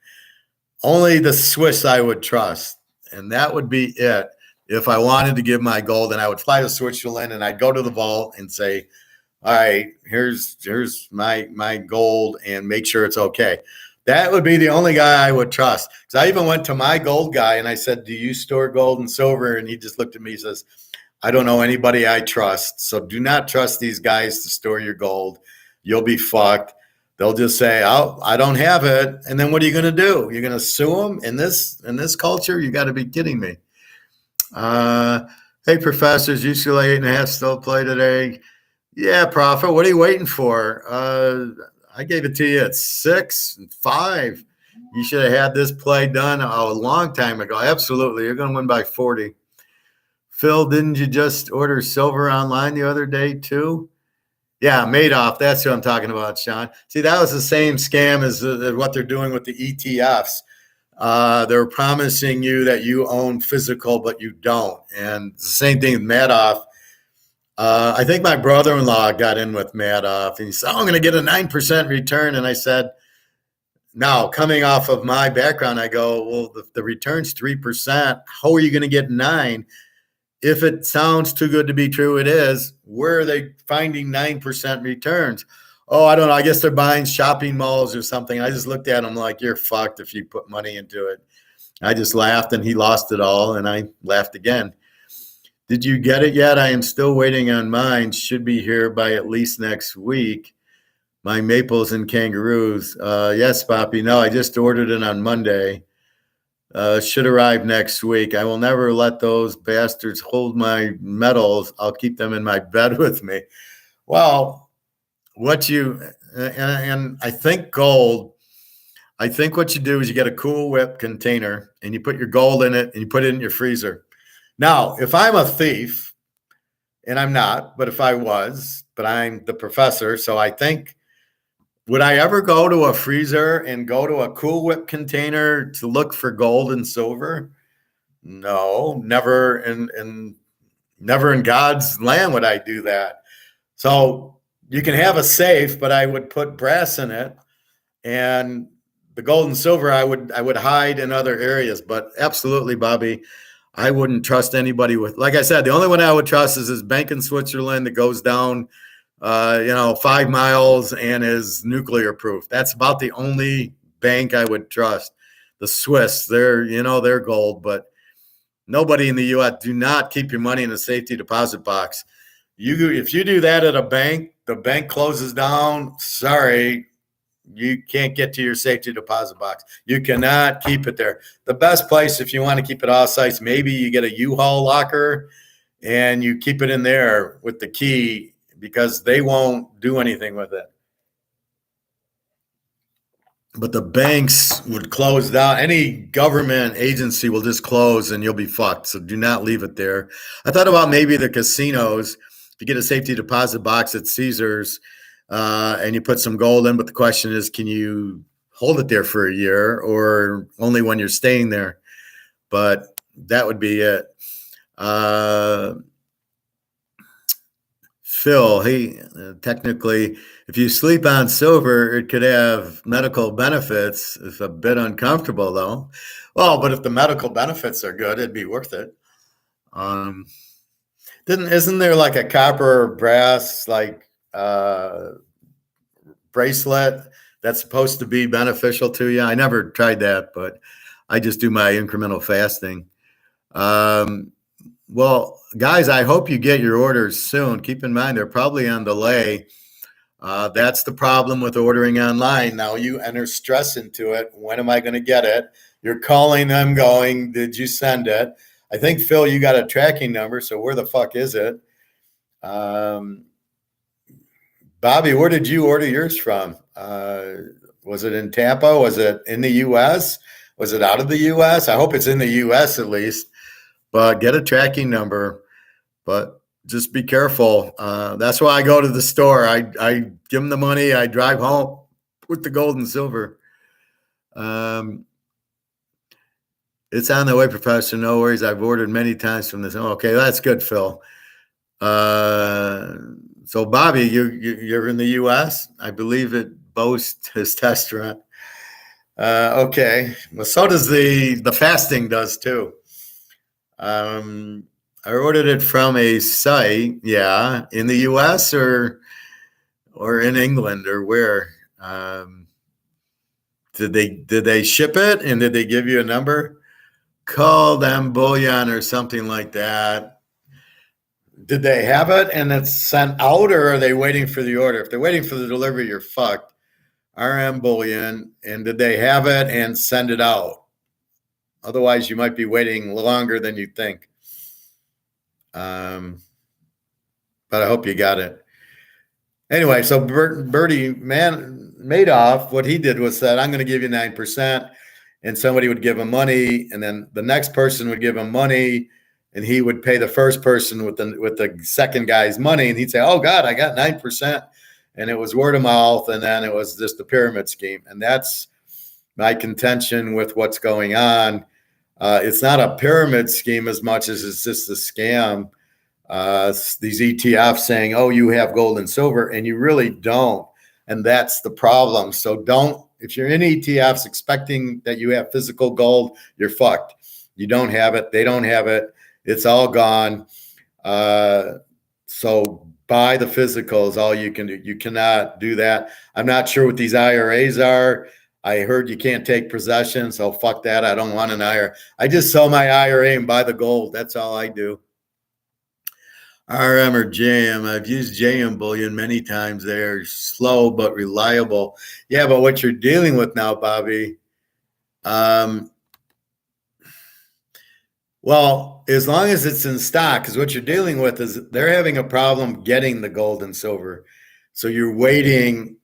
Only the Swiss I would trust, and that would be it. If I wanted to give my gold, and I would fly to Switzerland and I'd go to the vault and say, all right, here's my gold, and make sure it's okay. That would be the only guy I would trust. Because I even went to my gold guy and I said, do you store gold and silver? And he just looked at me and says, I don't know anybody I trust. So do not trust these guys to store your gold. You'll be fucked. They'll just say, oh, I don't have it. And then what are you going to do? You're going to sue them in this culture? You got to be kidding me. Hey, professors, UCLA 8.5 still play today. Yeah, Prophet, what are you waiting for? I gave it to you at 6 and 5. You should have had this play done a long time ago. Absolutely. You're going to win by 40. Phil, didn't you just order silver online the other day too? Yeah, Madoff. That's who I'm talking about, Sean. See, that was the same scam as what they're doing with the ETFs. They're promising you that you own physical, but you don't. And the same thing with Madoff. I think my brother-in-law got in with Madoff, and he said, oh, I'm going to get a 9% return. And I said, now, coming off of my background, I go, well, the return's 3%. How are you going to get 9? If it sounds too good to be true, it is. Where are they finding 9% returns? Oh, I don't know. I guess they're buying shopping malls or something. I just looked at him like, you're fucked if you put money into it. I just laughed, and he lost it all, and I laughed again. Did you get it yet? I am still waiting on mine. Should be here by at least next week. My maples and kangaroos. Yes, Poppy. No, I just ordered it on Monday. Should arrive next week. I will never let those bastards hold my medals. I'll keep them in my bed with me. Well, and I think gold, I think what you do is you get a Cool Whip container and you put your gold in it and you put it in your freezer. Now, if I'm a thief, and I'm not, but if I was, but I'm the professor, so I think, would I ever go to a freezer and go to a Cool Whip container to look for gold and silver? No, never never in God's land would I do that. So you can have a safe, but I would put brass in it, and the gold and silver I would hide in other areas. But absolutely, Bobby, I wouldn't trust anybody with. Like I said, the only one I would trust is this bank in Switzerland that goes down 5 miles and is nuclear proof. That's about the only bank I would trust. The Swiss, they're gold, but nobody in the U.S. Do not keep your money in a safety deposit box. If you do that at a bank, the bank closes down. Sorry, you can't get to your safety deposit box. You cannot keep it there. The best place, if you want to keep it off sites, maybe you get a U-Haul locker and you keep it in there with the key, because they won't do anything with it. but the banks would close down. Any government agency will just close and you'll be fucked. So do not leave it there. I thought about maybe the casinos. If you get a safety deposit box at Caesars and you put some gold in, but the question is, can you hold it there for a year or only when you're staying there? But that would be it. Phil, he technically, if you sleep on silver, it could have medical benefits. It's a bit uncomfortable, though. Well, but if the medical benefits are good, it'd be worth it. Um, didn't isn't there like a copper or brass bracelet that's supposed to be beneficial to you? I never tried that, but I just do my incremental fasting. Um, well, guys, I hope you get your orders soon. Keep in mind they're probably on delay. That's the problem with ordering online. Now you enter stress into it. When am I going to get it? You're calling them going, did you send it? I think, Phil, you got a tracking number. So where the fuck is it? Bobby, where did you order yours from? Was it in Tampa? Was it in the U.S.? Was it out of the U.S.? I hope it's in the U.S. at least. But get a tracking number. But just be careful. That's why I go to the store. I give them the money. I drive home with the gold and silver. It's on the way, Professor. No worries. I've ordered many times from this. Okay, that's good, Phil. So, Bobby, you're in the U.S. I believe it boasts his restaurant. Okay. Well, so does the fasting does too. I ordered it from a site, yeah, in the U.S. or in England or where. Did they ship it and did they give you a number? Call them bullion or something like that. Did they have it and it's sent out, or are they waiting for the order? If they're waiting for the delivery, you're fucked. RM bullion, and did they have it and send it out? Otherwise, you might be waiting longer than you think. But I hope you got it. Anyway, so Bertie Madoff, what he did was said, I'm going to give you 9%, and somebody would give him money, and then the next person would give him money, and he would pay the first person with the second guy's money, and he'd say, oh, God, I got 9%. And it was word of mouth, and then it was just a pyramid scheme. And that's my contention with what's going on. It's not a pyramid scheme as much as it's just a scam. These ETFs saying, oh, you have gold and silver, and you really don't. And that's the problem. So if you're in ETFs expecting that you have physical gold, you're fucked. You don't have it. They don't have it. It's all gone. So buy the physical is all you can do. You cannot do that. I'm not sure what these IRAs are. I heard you can't take possession, so fuck that. I don't want an IRA. I just sell my IRA and buy the gold. That's all I do. RM or JM. I've used JM bullion many times. They're slow but reliable. Yeah, but what you're dealing with now, Bobby, well, as long as it's in stock, because what you're dealing with is they're having a problem getting the gold and silver. So you're waiting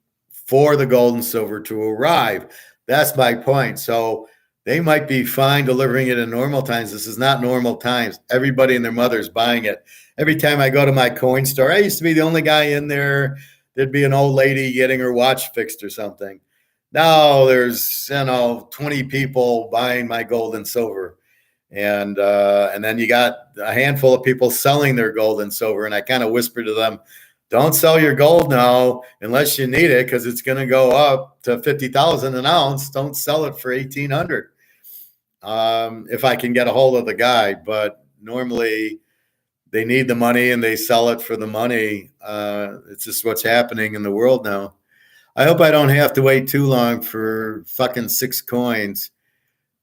for the gold and silver to arrive. That's my point. So they might be fine delivering it in normal times. This is not normal times. Everybody and their mother's buying it. Every time I go to my coin store, I used to be the only guy in there. There'd be an old lady getting her watch fixed or something. Now there's 20 people buying my gold and silver. And then you got a handful of people selling their gold and silver. And I kind of whisper to them, don't sell your gold now unless you need it, because it's going to go up to 50,000 an ounce. Don't sell it for 1,800 if I can get a hold of the guy. But normally they need the money and they sell it for the money. It's just what's happening in the world now. I hope I don't have to wait too long for fucking 6 coins.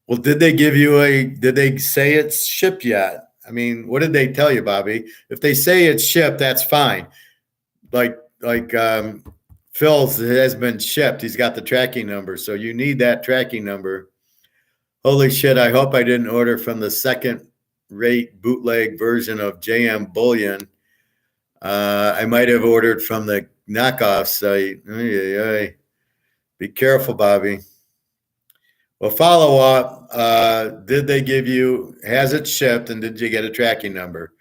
Well, did they say it's shipped yet? I mean, what did they tell you, Bobby? If they say it's shipped, that's fine. Like Phil's has been shipped. He's got the tracking number. So you need that tracking number. Holy shit. I hope I didn't order from the second rate bootleg version of JM Bullion. I might have ordered from the knockoff site. Be careful, Bobby. Well, follow up. Did they give you, has it shipped, and did you get a tracking number?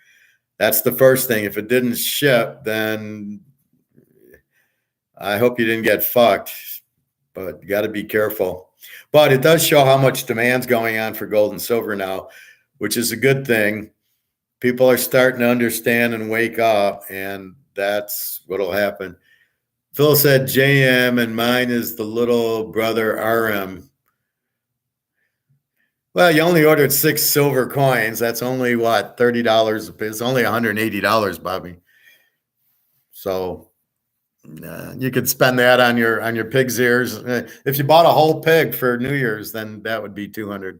That's the first thing. If it didn't ship, then I hope you didn't get fucked, but you got to be careful. But it does show how much demand's going on for gold and silver now, which is a good thing. People are starting to understand and wake up, and that's what'll happen. Phil said JM, and mine is the little brother RM. Well, you only ordered 6 silver coins. That's only what, $30? It's only $180, Bobby. So you could spend that on your pig's ears. If you bought a whole pig for New Year's, then that would be 200.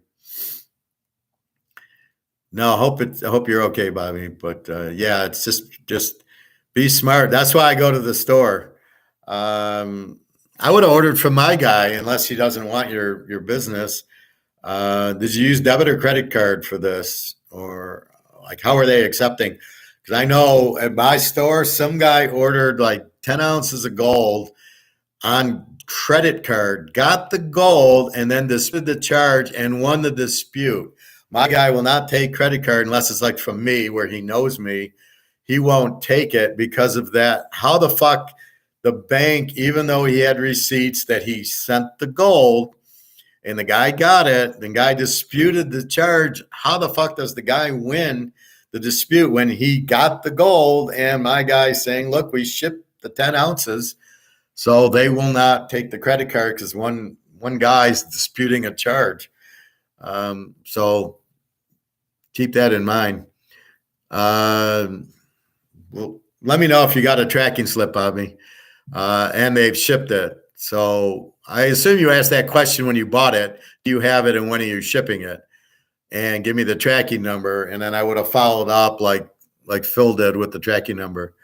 No, I hope you're okay, Bobby. But yeah, it's just be smart. That's why I go to the store. I would have ordered from my guy unless he doesn't want your business. Did you use debit or credit card for this, or like how are they accepting? Because I know at my store, some guy ordered like 10 ounces of gold on credit card, got the gold, and then disputed the charge and won the dispute. My guy will not take credit card unless it's like from me, where he knows me. He won't take it because of that. How the fuck the bank, even though he had receipts that he sent the gold and the guy got it, the guy disputed the charge. How the fuck does the guy win the dispute when he got the gold and my guy saying, look, we shipped the 10 ounces, so they will not take the credit card because one guy's disputing a charge. So keep that in mind. Well, let me know if you got a tracking slip, Bobby, and they've shipped it. So I assume you asked that question when you bought it. Do you have it, and when are you shipping it? And give me the tracking number, and then I would have followed up like Phil did with the tracking number.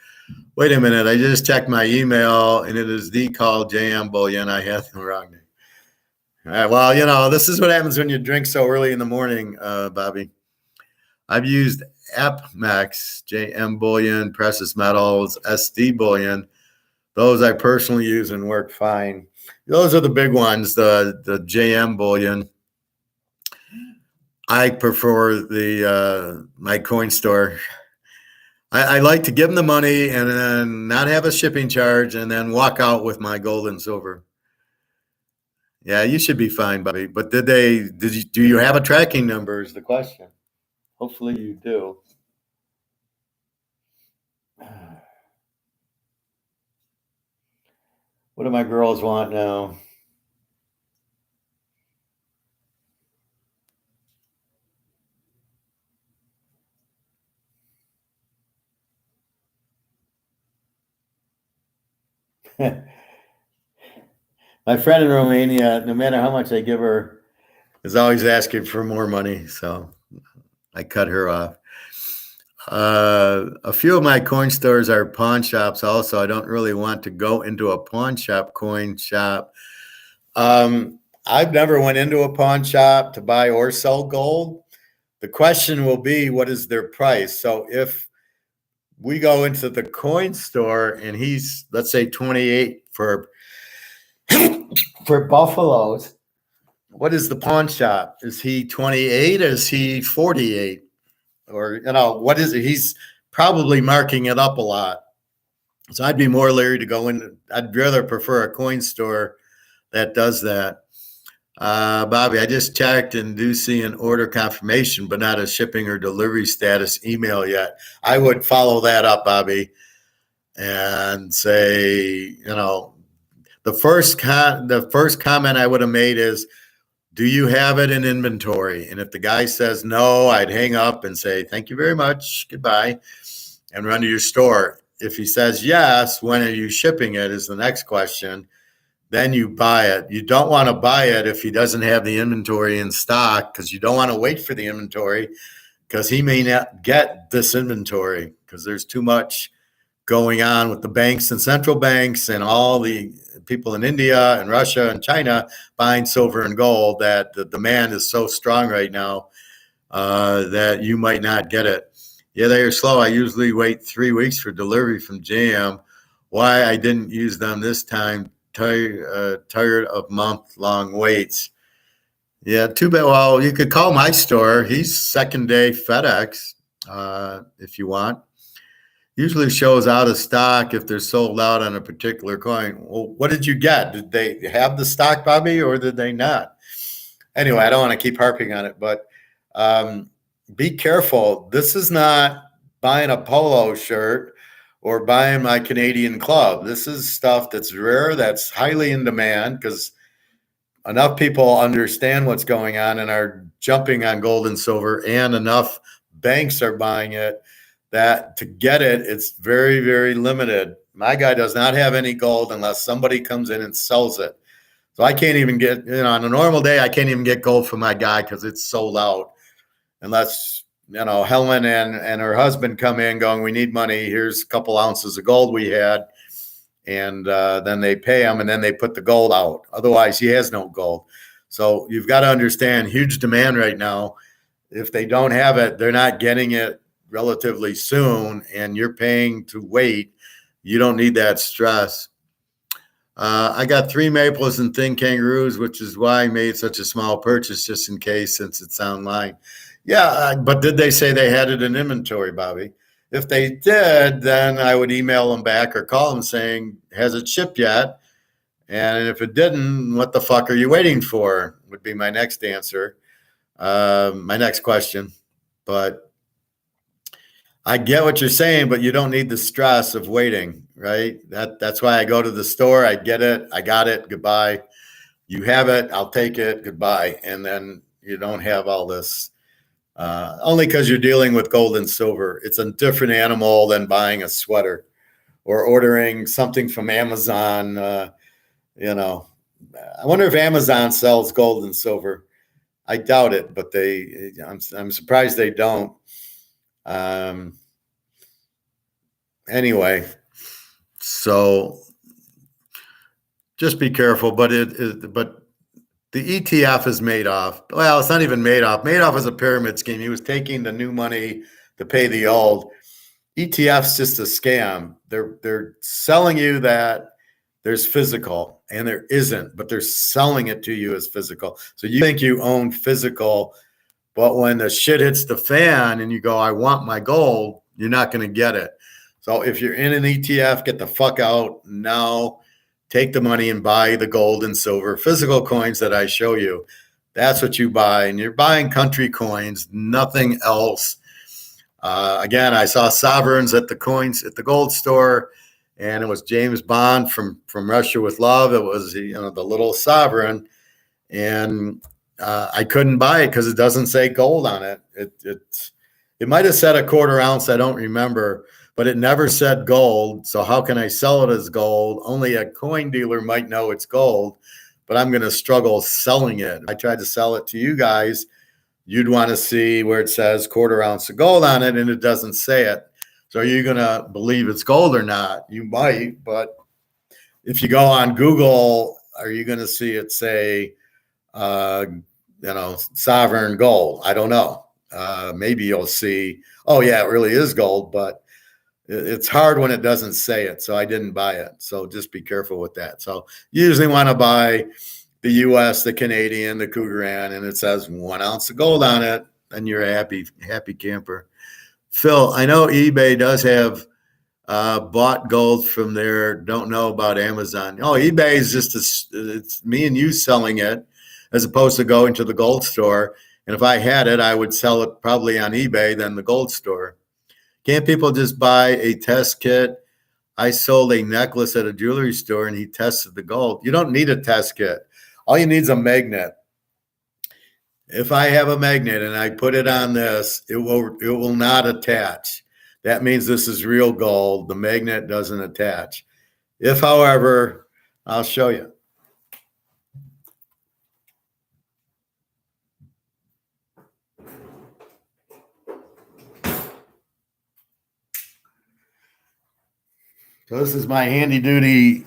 Wait a minute, I just checked my email, and it is the call JM Bullion. I had the wrong name. All right, well, this is what happens when you drink so early in the morning, Bobby. I've used AppMax, JM Bullion, Precious Metals, SD Bullion. Those I personally use and work fine. Those are the big ones, the JM Bullion. I prefer the my coin store. I like to give them the money and then not have a shipping charge and then walk out with my gold and silver. Yeah, you should be fine, Bobby. But do you have a tracking number is the question. Hopefully you do. What do my girls want now? My friend in Romania, no matter how much I give her, is always asking for more money. So I cut her off. A few of my coin stores are pawn shops also. I don't really want to go into a pawn shop, coin shop. I've never went into a pawn shop to buy or sell gold. The question will be, what is their price? So if we go into the coin store and he's, let's say, 28 for buffaloes, what is the pawn shop? Is he 28? Is he 48? Or, what is it? He's probably marking it up a lot. So I'd be more leery to go in. I'd rather prefer a coin store that does that. Bobby, I just checked and do see an order confirmation, but not a shipping or delivery status email yet. I would follow that up, Bobby, and say, the first comment I would have made is, do you have it in inventory? And if the guy says no, I'd hang up and say, thank you very much, goodbye, and run to your store. If he says yes, when are you shipping it is the next question. Then you buy it. You don't want to buy it if he doesn't have the inventory in stock, because you don't want to wait for the inventory, because he may not get this inventory because there's too much going on with the banks and central banks and all the people in India and Russia and China buying silver and gold, that the demand is so strong right now that you might not get it. Yeah, they are slow. I usually wait 3 weeks for delivery from JM. Why I didn't use them this time, tired of month-long waits. Yeah, too bad. Well, you could call my store. He's second day FedEx, if you want. Usually shows out of stock if they're sold out on a particular coin. Well, what did you get? Did they have the stock, Bobby, or did they not? Anyway, I don't want to keep harping on it, but um, be careful. This is not buying a polo shirt or buying my Canadian club. This is stuff that's rare, that's highly in demand because enough people understand what's going on and are jumping on gold and silver, and enough banks are buying it that to get it, it's very, very limited. My guy does not have any gold unless somebody comes in and sells it. So I can't even get, on a normal day, I can't even get gold from my guy because it's sold out. Unless, Helen and her husband come in going, we need money. Here's a couple ounces of gold we had. And then they pay him and then they put the gold out. Otherwise, he has no gold. So you've got to understand huge demand right now. If they don't have it, they're not getting it relatively soon, and you're paying to wait. You don't need that stress. I got 3 maples and thin kangaroos, which is why I made such a small purchase just in case since it's online. Yeah, but did they say they had it in inventory, Bobby? If they did, then I would email them back or call them saying, has it shipped yet? And if it didn't, what the fuck are you waiting for? Would be my next answer, my next question. But I get what you're saying, but you don't need the stress of waiting, right? That's why I go to the store. I get it. I got it. Goodbye. You have it. I'll take it. Goodbye. And then you don't have all this. Only because you're dealing with gold and silver. It's a different animal than buying a sweater or ordering something from Amazon. I wonder if Amazon sells gold and silver. I doubt it, but I'm surprised they don't. Anyway, so just be careful. But the ETF is Madoff. Well, it's not even Madoff. Madoff is a pyramid scheme. He was taking the new money to pay the old. ETF's just a scam. They're selling you that there's physical, and there isn't, but they're selling it to you as physical. So you think you own physical, but when the shit hits the fan and you go, I want my gold, you're not going to get it. So if you're in an ETF, get the fuck out now. Take the money and buy the gold and silver physical coins that I show you. That's what you buy. And you're buying country coins, nothing else. Again, I saw sovereigns at the gold store, and it was James Bond from Russia with Love. It was the little sovereign, and I couldn't buy it because it doesn't say gold on it. It might have said a quarter ounce. I don't remember, but it never said gold. So how can I sell it as gold? Only a coin dealer might know it's gold, but I'm going to struggle selling it. I tried to sell it to you guys. You'd want to see where it says quarter ounce of gold on it, and it doesn't say it. So are you going to believe it's gold or not? You might, but if you go on Google, are you going to see it say, sovereign gold? I don't know. Maybe you'll see, oh yeah, it really is gold, but it's hard when it doesn't say it. So I didn't buy it. So just be careful with that. So you usually want to buy the US, the Canadian, the Cougaran, and it says 1 ounce of gold on it, and you're a happy camper. Phil, I know eBay does have bought gold from there. Don't know about Amazon. Oh, eBay is it's me and you selling it as opposed to going to the gold store. And if I had it, I would sell it probably on eBay than the gold store. Can't people just buy a test kit? I sold a necklace at a jewelry store and he tested the gold. You don't need a test kit. All you need is a magnet. If I have a magnet and I put it on this, it will not attach. That means this is real gold. The magnet doesn't attach. If, however, I'll show you. So this is my handy duty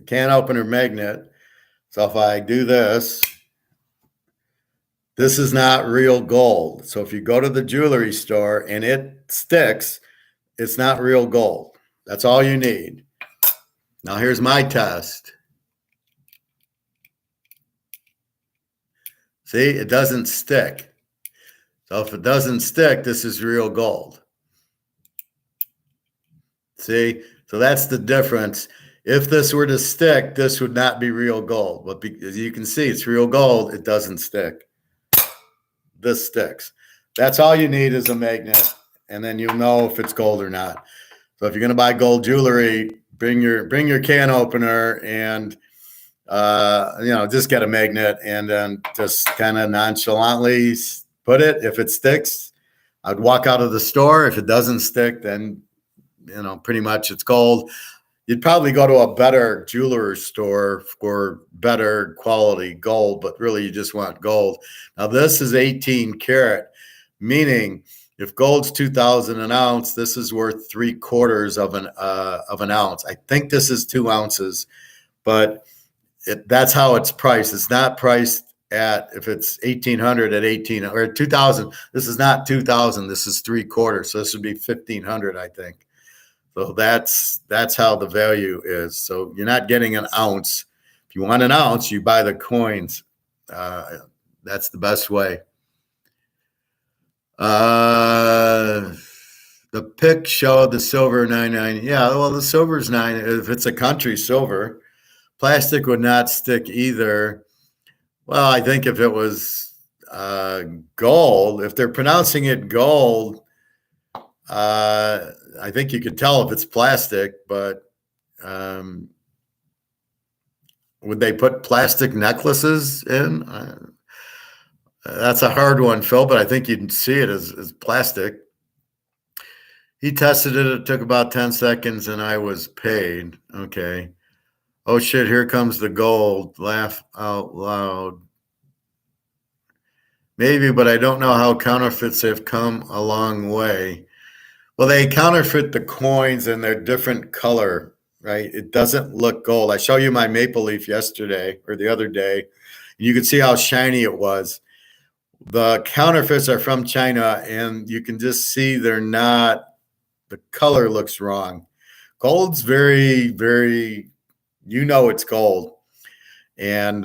can opener magnet. So if I do this is not real gold. So if you go to the jewelry store and it sticks, it's not real gold. That's all you need. Now here's my test. See, it doesn't stick. So if it doesn't stick, this is real gold. See, so that's the difference. If this were to stick, this would not be real gold. But as you can see, it's real gold. It doesn't stick. This sticks. That's all you need is a magnet, and then you'll know if it's gold or not. So if you're going to buy gold jewelry, bring your can opener and just get a magnet and then just kind of nonchalantly put it. If it sticks, I'd walk out of the store. If it doesn't stick, then pretty much it's gold. You'd probably go to a better jeweler's store for better quality gold, but really you just want gold. Now this is 18 karat, meaning if gold's 2,000 an ounce, this is worth 3/4 of an ounce. I think this is 2 ounces, but that's how it's priced. It's not priced at, if it's 1,800 at 18 or 2,000. This is not 2,000. This is 3/4. So this would be 1,500, I think. So that's how the value is. So you're not getting an ounce. If you want an ounce, you buy the coins. That's the best way. The pic showed the silver 99. Yeah, well, the silver's 9. If it's a country silver, plastic would not stick either. Well, I think if it was gold, if they're pronouncing it gold, I think you could tell if it's plastic, but would they put plastic necklaces in? That's a hard one, Phil, but I think you'd see it as plastic. He tested it. It took about 10 seconds, and I was paid. Okay. Oh, shit, here comes the gold. Laugh out loud. Maybe, but I don't know how counterfeits have come a long way. Well, they counterfeit the coins and they're different color, right? It doesn't look gold. I showed you my maple leaf yesterday or the other day. And you can see how shiny it was. The counterfeits are from China, and you can just see they're not, the color looks wrong. Gold's very, very, it's gold. And,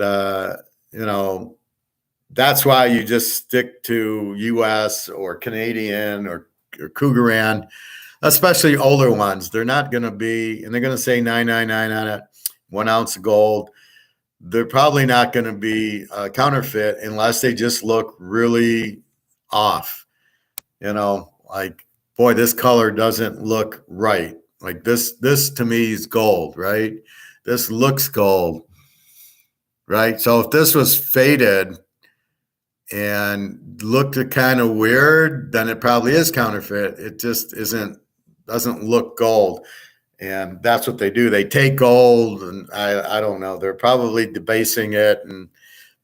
that's why you just stick to US or Canadian or Krugerrand, especially older ones. They're not going to be, and they're going to say 999 on it, 1 ounce of gold. They're probably not going to be counterfeit unless they just look really off. Like, boy, this color doesn't look right. Like this to me is gold, right? This looks gold, right? So if this was faded and looked kind of weird, then it probably is counterfeit. It just doesn't look gold. And that's what they do. They take gold, and I don't know. They're probably debasing it, and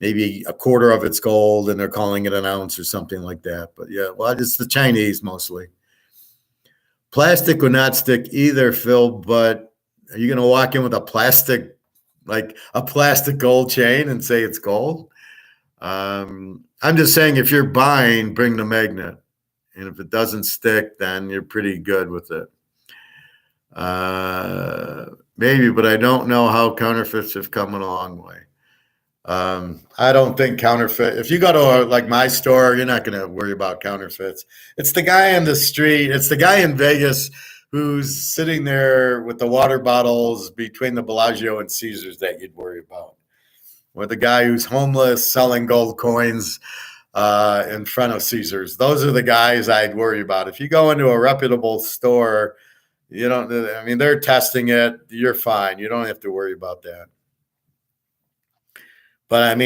maybe 1/4 of it's gold, and they're calling it an ounce or something like that. But yeah, well, it's the Chinese mostly. Plastic would not stick either, Phil, but are you going to walk in with a plastic gold chain and say it's gold? I'm just saying, if you're buying, bring the magnet. And if it doesn't stick, then you're pretty good with it. Maybe, but I don't know how counterfeits have come a long way. I don't think counterfeit. If you go to my store, you're not going to worry about counterfeits. It's the guy in the street. It's the guy in Vegas who's sitting there with the water bottles between the Bellagio and Caesars that you'd worry about. Or the guy who's homeless selling gold coins in front of Caesars. Those are the guys I'd worry about. If you go into a reputable store, they're testing it. You're fine. You don't have to worry about that. But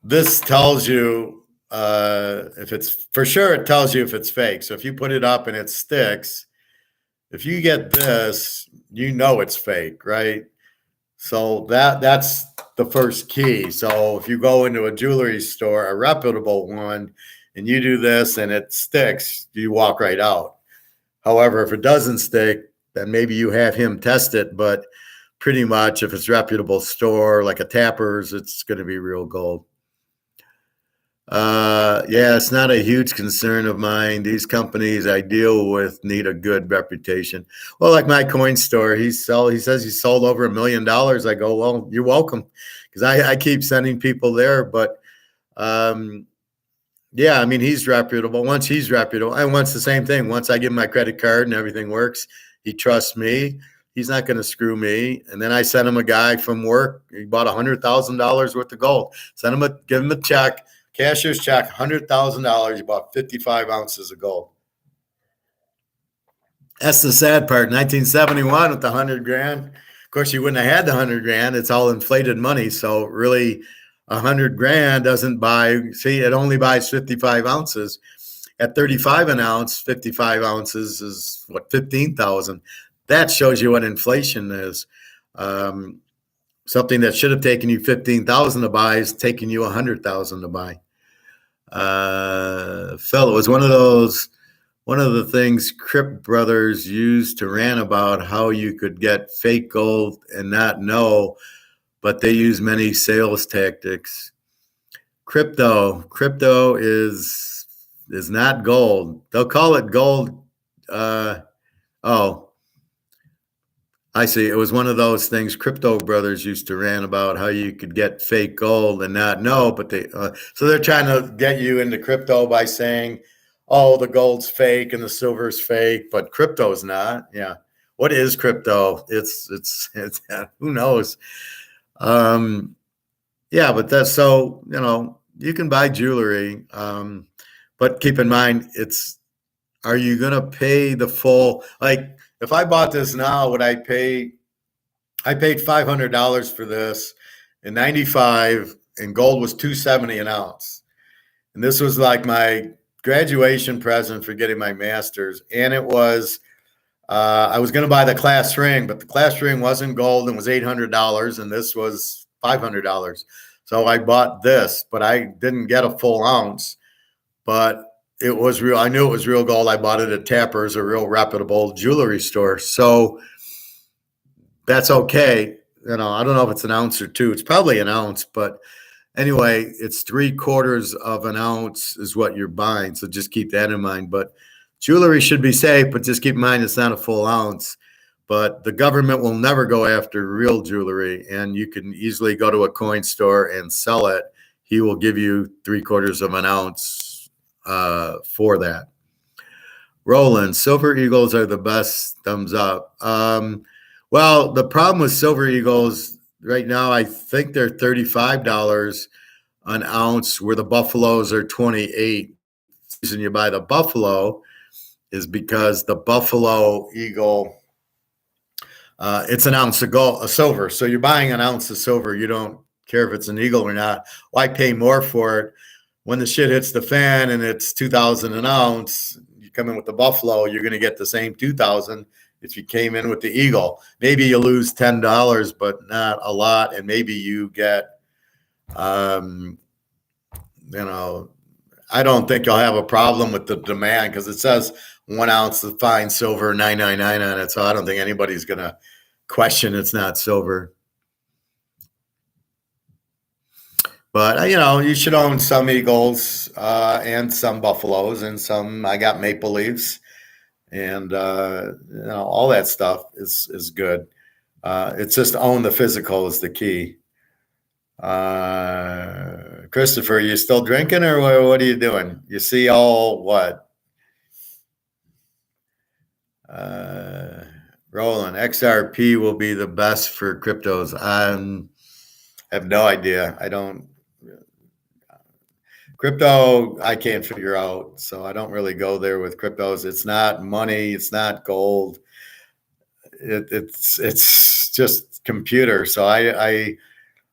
this tells you if it's, for sure, it tells you if it's fake. So if you put it up and it sticks, if you get this, it's fake, right? So that's the first key. So if you go into a jewelry store, a reputable one, and you do this and it sticks, you walk right out. However, if it doesn't stick, then maybe you have him test it. But pretty much, if it's a reputable store like a Tapper's, it's going to be real gold. It's not a huge concern of mine. These companies I deal with need a good reputation. Well, like my coin store, he says he sold over $1 million. I go, well, you're welcome, because I keep sending people there. But Yeah, I mean, he's reputable. Once he's reputable, and once the same thing. Once I give him my credit card and everything works, he trusts me. He's not going to screw me. And then I sent him a guy from work. He bought $100,000 worth of gold. Give him a check, cashier's check, $100,000. He bought 55 ounces of gold. That's the sad part. 1971 with the 100 grand. Of course, you wouldn't have had the 100 grand. It's all inflated money. So really, 100 grand doesn't buy. See, it only buys 55 ounces. At 35 an ounce, 55 ounces is what, 15,000. That shows you what inflation is. Something that should have taken you 15,000 to buy is taking you 100,000 to buy. Phil, it was one of the things Crip brothers used to rant about how you could get fake gold and not know, but they use many sales tactics. Crypto is not gold. They'll call it gold. I see. It was one of those things crypto brothers used to rant about how you could get fake gold and not know, but so they're trying to get you into crypto by saying, oh, the gold's fake and the silver's fake, but crypto's not. Yeah. What is crypto? It's who knows? Yeah, but that's so, you can buy jewelry. But keep in mind, are you going to pay the full, like if I bought this now, would I pay, I paid $500 for this in 95 and gold was $270 an ounce. And this was like my graduation present for getting my master's. And it was, I was going to buy the class ring, but the class ring wasn't gold and was $800 and this was $500. So I bought this, but I didn't get a full ounce, but it was real. I knew it was real gold. I bought it at Tapper's, a real reputable jewelry store. So that's okay. I don't know if it's an ounce or two. It's probably an ounce, but anyway, it's 3/4 of an ounce is what you're buying. So just keep that in mind. But jewelry should be safe, but just keep in mind it's not a full ounce. But the government will never go after real jewelry, and you can easily go to a coin store and sell it. He will give you 3/4 of an ounce for that. Roland, Silver Eagles are the best. Thumbs up. Well, the problem with Silver Eagles right now, I think they're $35 an ounce, where the Buffaloes are 28. The reason you buy the Buffalo is because the Buffalo Eagle, it's an ounce of gold, a silver. So you're buying an ounce of silver. You don't care if it's an eagle or not. Why pay more for it? When the shit hits the fan and it's 2,000 an ounce, you come in with the Buffalo, you're going to get the same 2,000 if you came in with the Eagle. Maybe you lose $10, but not a lot. And maybe you get, I don't think you'll have a problem with the demand because it says 1 ounce of fine silver, $9.99 on it. So I don't think anybody's going to question it's not silver. But, you should own some Eagles and some Buffaloes and some, I got Maple Leafs and, all that stuff is good. It's just own the physical is the key. Christopher, you still drinking or what are you doing? You see all what? Roland, XRP will be the best for cryptos. I have no idea. Crypto, I can't figure out, so I don't really go there with cryptos. It's not money. It's not gold. It's just computer. So I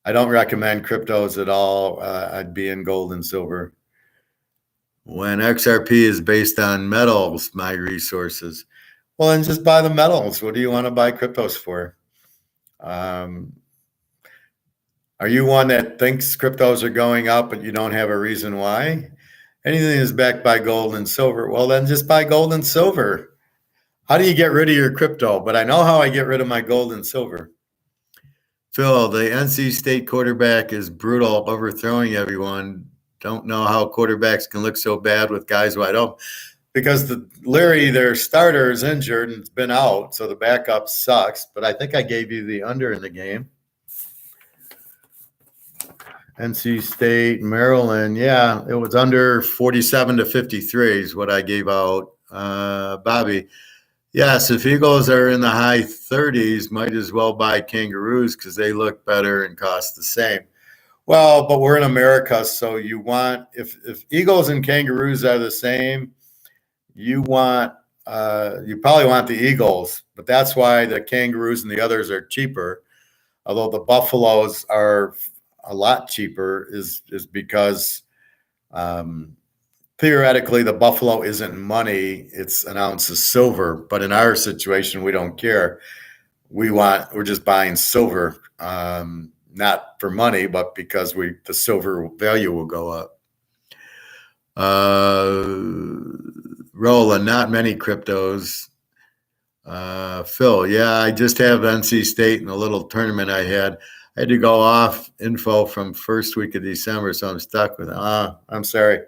don't recommend cryptos at all. I'd be in gold and silver. When XRP is based on metals, my resources. Well, then just buy the metals. What do you want to buy cryptos for? Are you one that thinks cryptos are going up, but you don't have a reason why? Anything is backed by gold and silver. Well, then just buy gold and silver. How do you get rid of your crypto? But I know how I get rid of my gold and silver. Phil, the NC State quarterback is brutal, overthrowing everyone. Don't know how quarterbacks can look so bad with guys wide open. Because Leary, their starter, is injured and it's been out, so the backup sucks. But I think I gave you the under in the game. NC State, Maryland. Yeah, it was under 47 to 53 is what I gave out. Bobby. Yes, if Eagles are in the high 30s, might as well buy Kangaroos because they look better and cost the same. Well, but we're in America, so you want if Eagles and Kangaroos are the same, you probably want the Eagles, but that's why the Kangaroos and the others are cheaper. Although the Buffaloes are a lot cheaper, is because um, theoretically the Buffalo isn't money; it's an ounce of silver. But in our situation, we don't care. We're just buying silver, not for money, but because the silver value will go up. Roland, not many cryptos. Phil, yeah, I just have NC State in a little tournament I had. I had to go off info from first week of December, so I'm stuck with it. I'm sorry.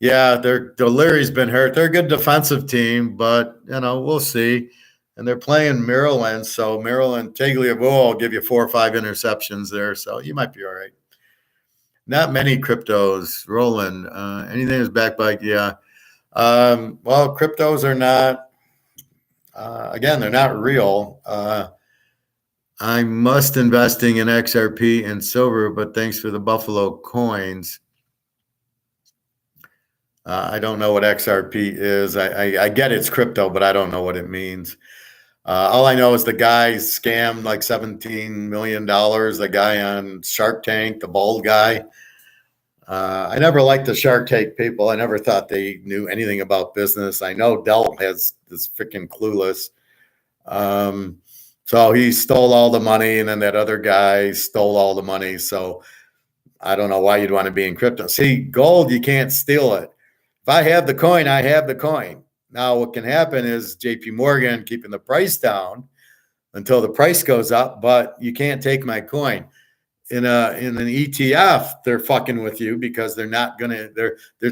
Yeah, Leary's been hurt. They're a good defensive team, but we'll see. And they're playing Maryland, so Maryland Tagliabue will give you 4 or 5 interceptions there, so you might be all right. Not many cryptos, Roland. Anything is backed by yeah. Well, cryptos are not. Again, they're not real. I must investing in XRP and silver, but thanks for the Buffalo coins. I don't know what XRP is. I get it's crypto, but I don't know what it means. All I know is the guy scammed like $17 million. The guy on Shark Tank, the bald guy. I never liked the Shark Tank people. I never thought they knew anything about business. I know Dell has this freaking clueless. So he stole all the money, and then that other guy stole all the money. So I don't know why you'd want to be in crypto. See, gold, you can't steal it. If I have the coin, I have the coin. Now, what can happen is JP Morgan keeping the price down until the price goes up, but you can't take my coin. In an ETF, they're fucking with you because they're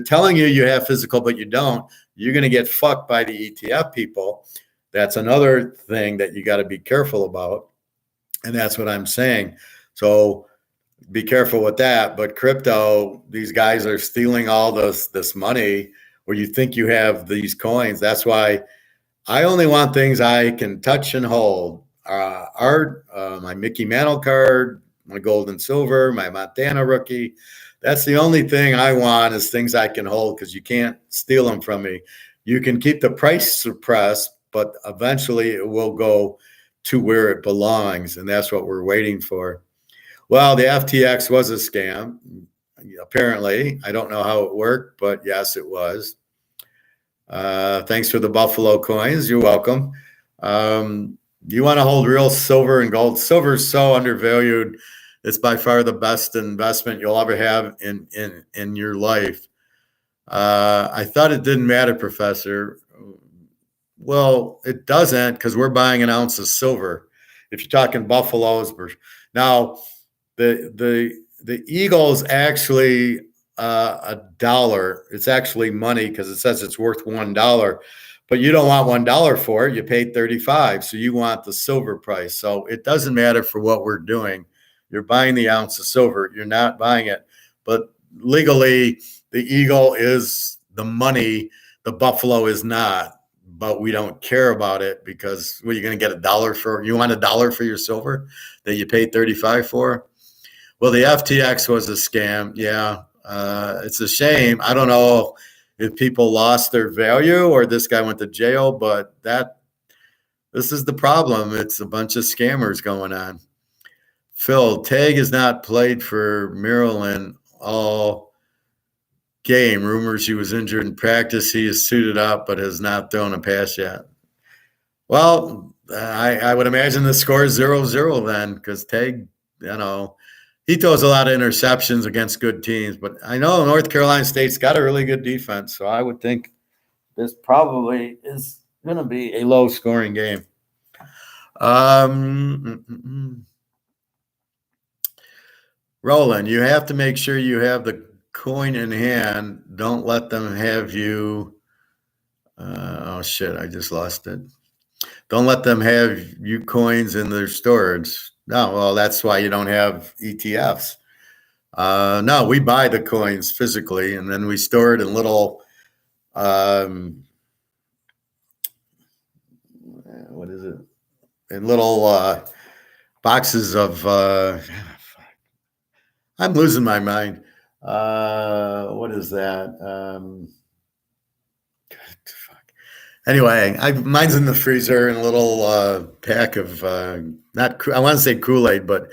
telling you you have physical, but you don't. You're gonna get fucked by the ETF people. That's another thing that you got to be careful about, and that's what I'm saying. So be careful with that. But crypto, these guys are stealing all this money where you think you have these coins. That's why I only want things I can touch and hold. Art, my Mickey Mantle card, my gold and silver, my Montana rookie. That's the only thing I want is things I can hold because you can't steal them from me. You can keep the price suppressed, but eventually it will go to where it belongs. And that's what we're waiting for. Well, the FTX was a scam. Apparently, I don't know how it worked, but yes, it was. Thanks for the Buffalo coins. You're welcome. You want to hold real silver and gold. Silver is so undervalued. It's by far the best investment you'll ever have in your life. I thought it didn't matter, Professor. Well, it doesn't because we're buying an ounce of silver. If you're talking buffaloes, now the Eagles actually $1. It's actually money because it says it's worth $1, but you don't want $1 for it. You paid 35, so you want the silver price. So it doesn't matter for what we're doing. You're buying the ounce of silver. You're not buying it, but legally, the Eagle is the money. The Buffalo is not. But we don't care about it because you're going to get $1 for. You want $1 for your silver that you paid 35 for? Well, the FTX was a scam. Yeah, it's a shame. I don't know if people lost their value or this guy went to jail, but this is the problem. It's a bunch of scammers going on. Phil, Tag has not played for Maryland all game. Rumors he was injured in practice. He is suited up, but has not thrown a pass yet. Well, I would imagine the score is 0-0 then because Tag, he throws a lot of interceptions against good teams, but I know North Carolina State's got a really good defense, so I would think this probably is going to be a low-scoring game. Roland, you have to make sure you have the coin in hand. Don't let them have you. Oh, shit, I just lost it. Don't let them have you coins in their storage. No, well, that's why you don't have ETFs. No, we buy the coins physically, and then we store it in little, what is it? In little boxes of. I'm losing my mind. What is that? Anyway, mine's in the freezer in a little pack of not. I want to say Kool-Aid, but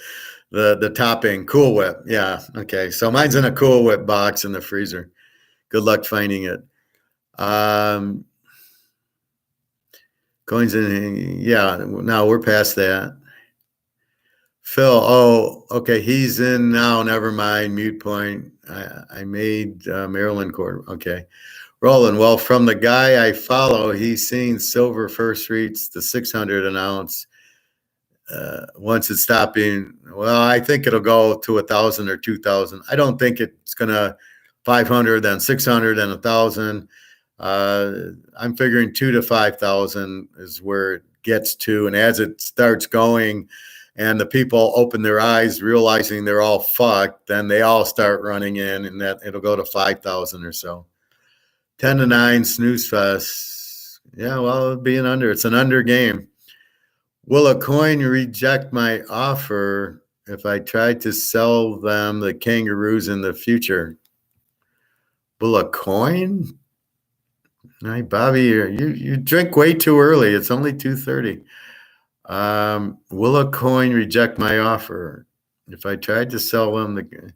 the topping Cool Whip. Yeah, okay. So mine's in a Cool Whip box in the freezer. Good luck finding it. Coins in. Yeah. No, we're past that. Phil. Oh, okay. He's in now. Never mind. Mute point. I made Maryland court. Okay. Roland, well, from the guy I follow, he's seen silver first reach the 600 an ounce. Once it stopped being, well, I think it'll go to 1,000 or 2,000. I don't think it's gonna 500, then 600, then 1,000. I'm figuring 2 to 5,000 is where it gets to, and as it starts going, and the people open their eyes, realizing they're all fucked, then they all start running in, and that it'll go to 5,000 or so. 10 to 9 snooze fest. Yeah, well, it'd be an under. It's an under game. Will a coin reject my offer if I try to sell them the kangaroos in the future? Will a coin? All right, Bobby, you drink way too early. It's only 2:30. Will a coin reject my offer if I tried to sell them the?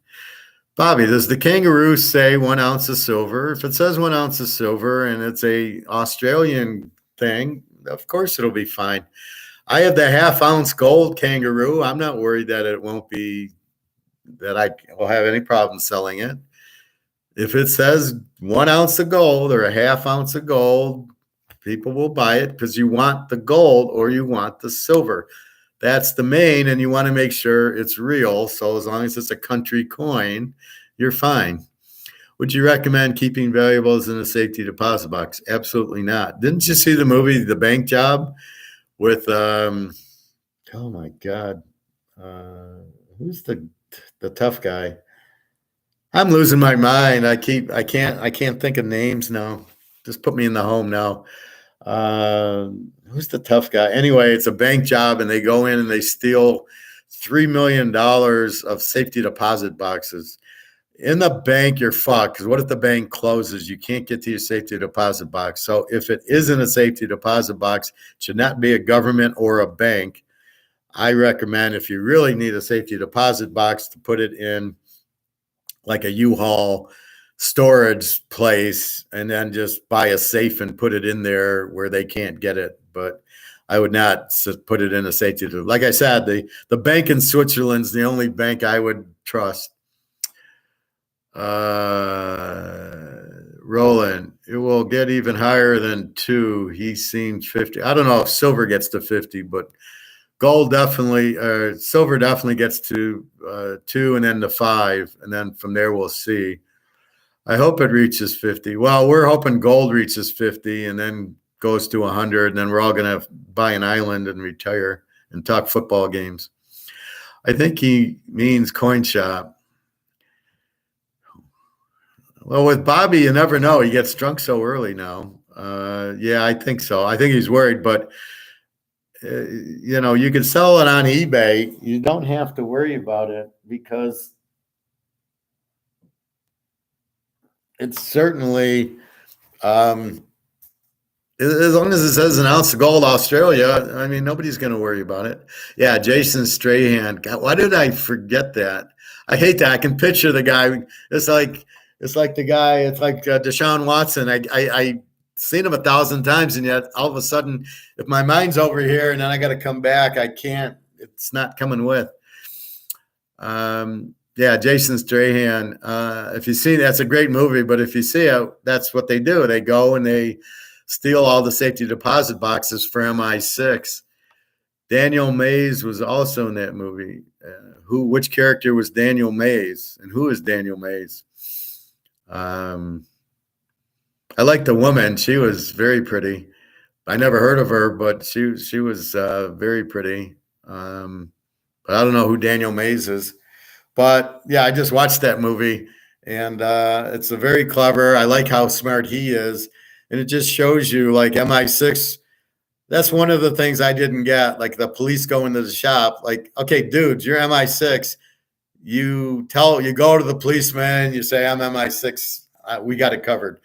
Bobby, does the kangaroo say 1 ounce of silver? If it says 1 ounce of silver and it's a Australian thing, of course it'll be fine. I have the half-ounce gold kangaroo. I'm not worried that it won't be, that I will have any problem selling it. If it says 1 ounce of gold or a half ounce of gold, people will buy it because you want the gold or you want the silver. That's the main, and you want to make sure it's real. So as long as it's a country coin, you're fine. Would you recommend keeping valuables in a safety deposit box? Absolutely not. Didn't you see the movie The Bank Job with oh my God, who's the tough guy? I'm losing my mind. I can't think of names now. Just put me in the home now. Who's the tough guy? Anyway, it's a bank job, and they go in and they steal $3 million of safety deposit boxes. In the bank, you're fucked, because what if the bank closes? You can't get to your safety deposit box. So if it isn't a safety deposit box, it should not be a government or a bank. I recommend, if you really need a safety deposit box, to put it in like a U-Haul storage place, and then just buy a safe and put it in there where they can't get it. But I would not put it in a safety. Like I said, the bank in Switzerland's the only bank I would trust. Roland, it will get even higher than 2. He seems 50. I don't know if silver gets to 50, but gold definitely, silver definitely gets to 2 and then to 5. And then from there, we'll see. I hope it reaches 50. Well, we're hoping gold reaches 50 and then goes to 100. And then we're all going to buy an island and retire and talk football games. I think he means coin shop. Well, with Bobby, you never know. He gets drunk so early now. Yeah, I think so. I think he's worried, but you can sell it on eBay. You don't have to worry about it because it's certainly, as long as it says an ounce of gold, Australia, I mean, nobody's going to worry about it. Yeah, Jason Strahan. God, why did I forget that? I hate that. I can picture the guy. It's like the guy. It's like Deshaun Watson. I seen him 1,000 times, and yet all of a sudden, if my mind's over here and then I got to come back, I can't. It's not coming with. Yeah, Jason Strahan. If you see, that's a great movie. But if you see it, that's what they do. They go and they steal all the safety deposit boxes for MI6. Daniel Mays was also in that movie. Which character was Daniel Mays, and who is Daniel Mays? I like the woman. She was very pretty. I never heard of her, but she was very pretty. But I don't know who Daniel Mays is. But yeah, I just watched that movie, and it's a very clever. I like how smart he is, and it just shows you like MI6. That's one of the things I didn't get. Like the police go into the shop, like, okay, dudes, you're MI6. You go to the policeman, you say, I'm MI6. We got it covered.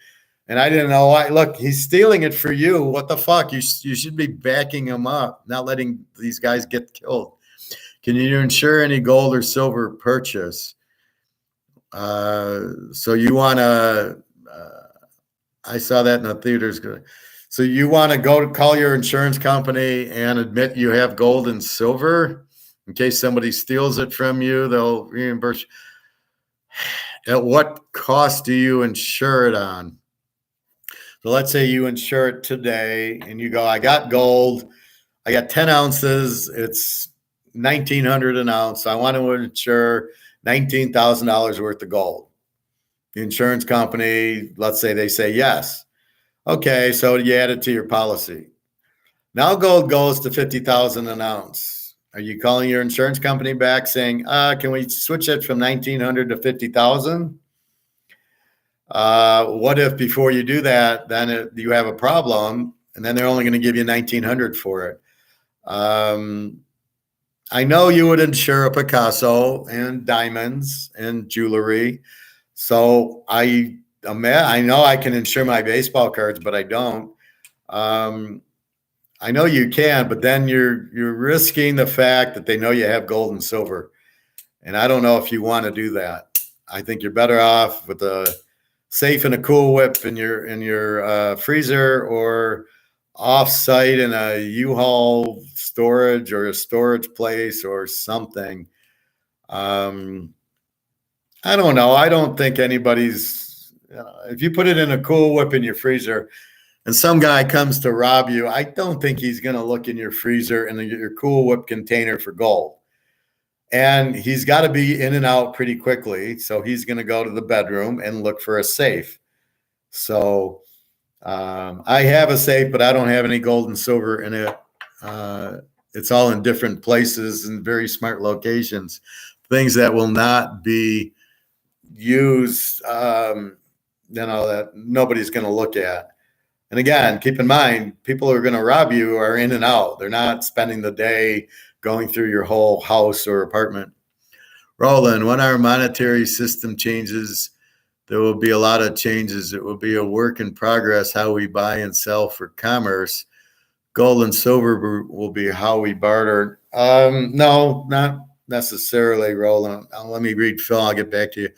And I didn't know why. Look, he's stealing it for you. What the fuck? You should be backing him up, not letting these guys get killed. Can you insure any gold or silver purchase? So you want to, I saw that in the theaters. So you want to go to call your insurance company and admit you have gold and silver in case somebody steals it from you, they'll reimburse. At what cost do you insure it on? So let's say you insure it today and you go, I got gold, I got 10 ounces, it's 1,900 an ounce. I want to insure $19,000 worth of gold. The insurance company, let's say they say yes. Okay, so you add it to your policy. Now gold goes to 50,000 an ounce. Are you calling your insurance company back saying, can we switch it from 1,900 to 50,000? What if before you do that, then you have a problem and then they're only going to give you 1,900 for it? I know you would insure a Picasso and diamonds and jewelry. So I know I can insure my baseball cards, but I don't. I know you can, but then you're risking the fact that they know you have gold and silver. And I don't know if you want to do that. I think you're better off with a safe and a Cool Whip in your freezer, or off-site in a U-Haul storage or a storage place or something. I don't know. I don't think anybody's, if you put it in a Cool Whip in your freezer and some guy comes to rob you, I don't think he's going to look in your freezer and your Cool Whip container for gold. And he's got to be in and out pretty quickly. So he's going to go to the bedroom and look for a safe. So I have a safe, but I don't have any gold and silver in it. It's all in different places and very smart locations, things that will not be used, that nobody's going to look at. And again, keep in mind, people who are going to rob you are in and out. They're not spending the day going through your whole house or apartment. Roland, when our monetary system changes, there will be a lot of changes. It will be a work in progress, how we buy and sell for commerce. Gold and silver will be how we barter. No, not necessarily, Roland. Let me read Phil. I'll get back to you.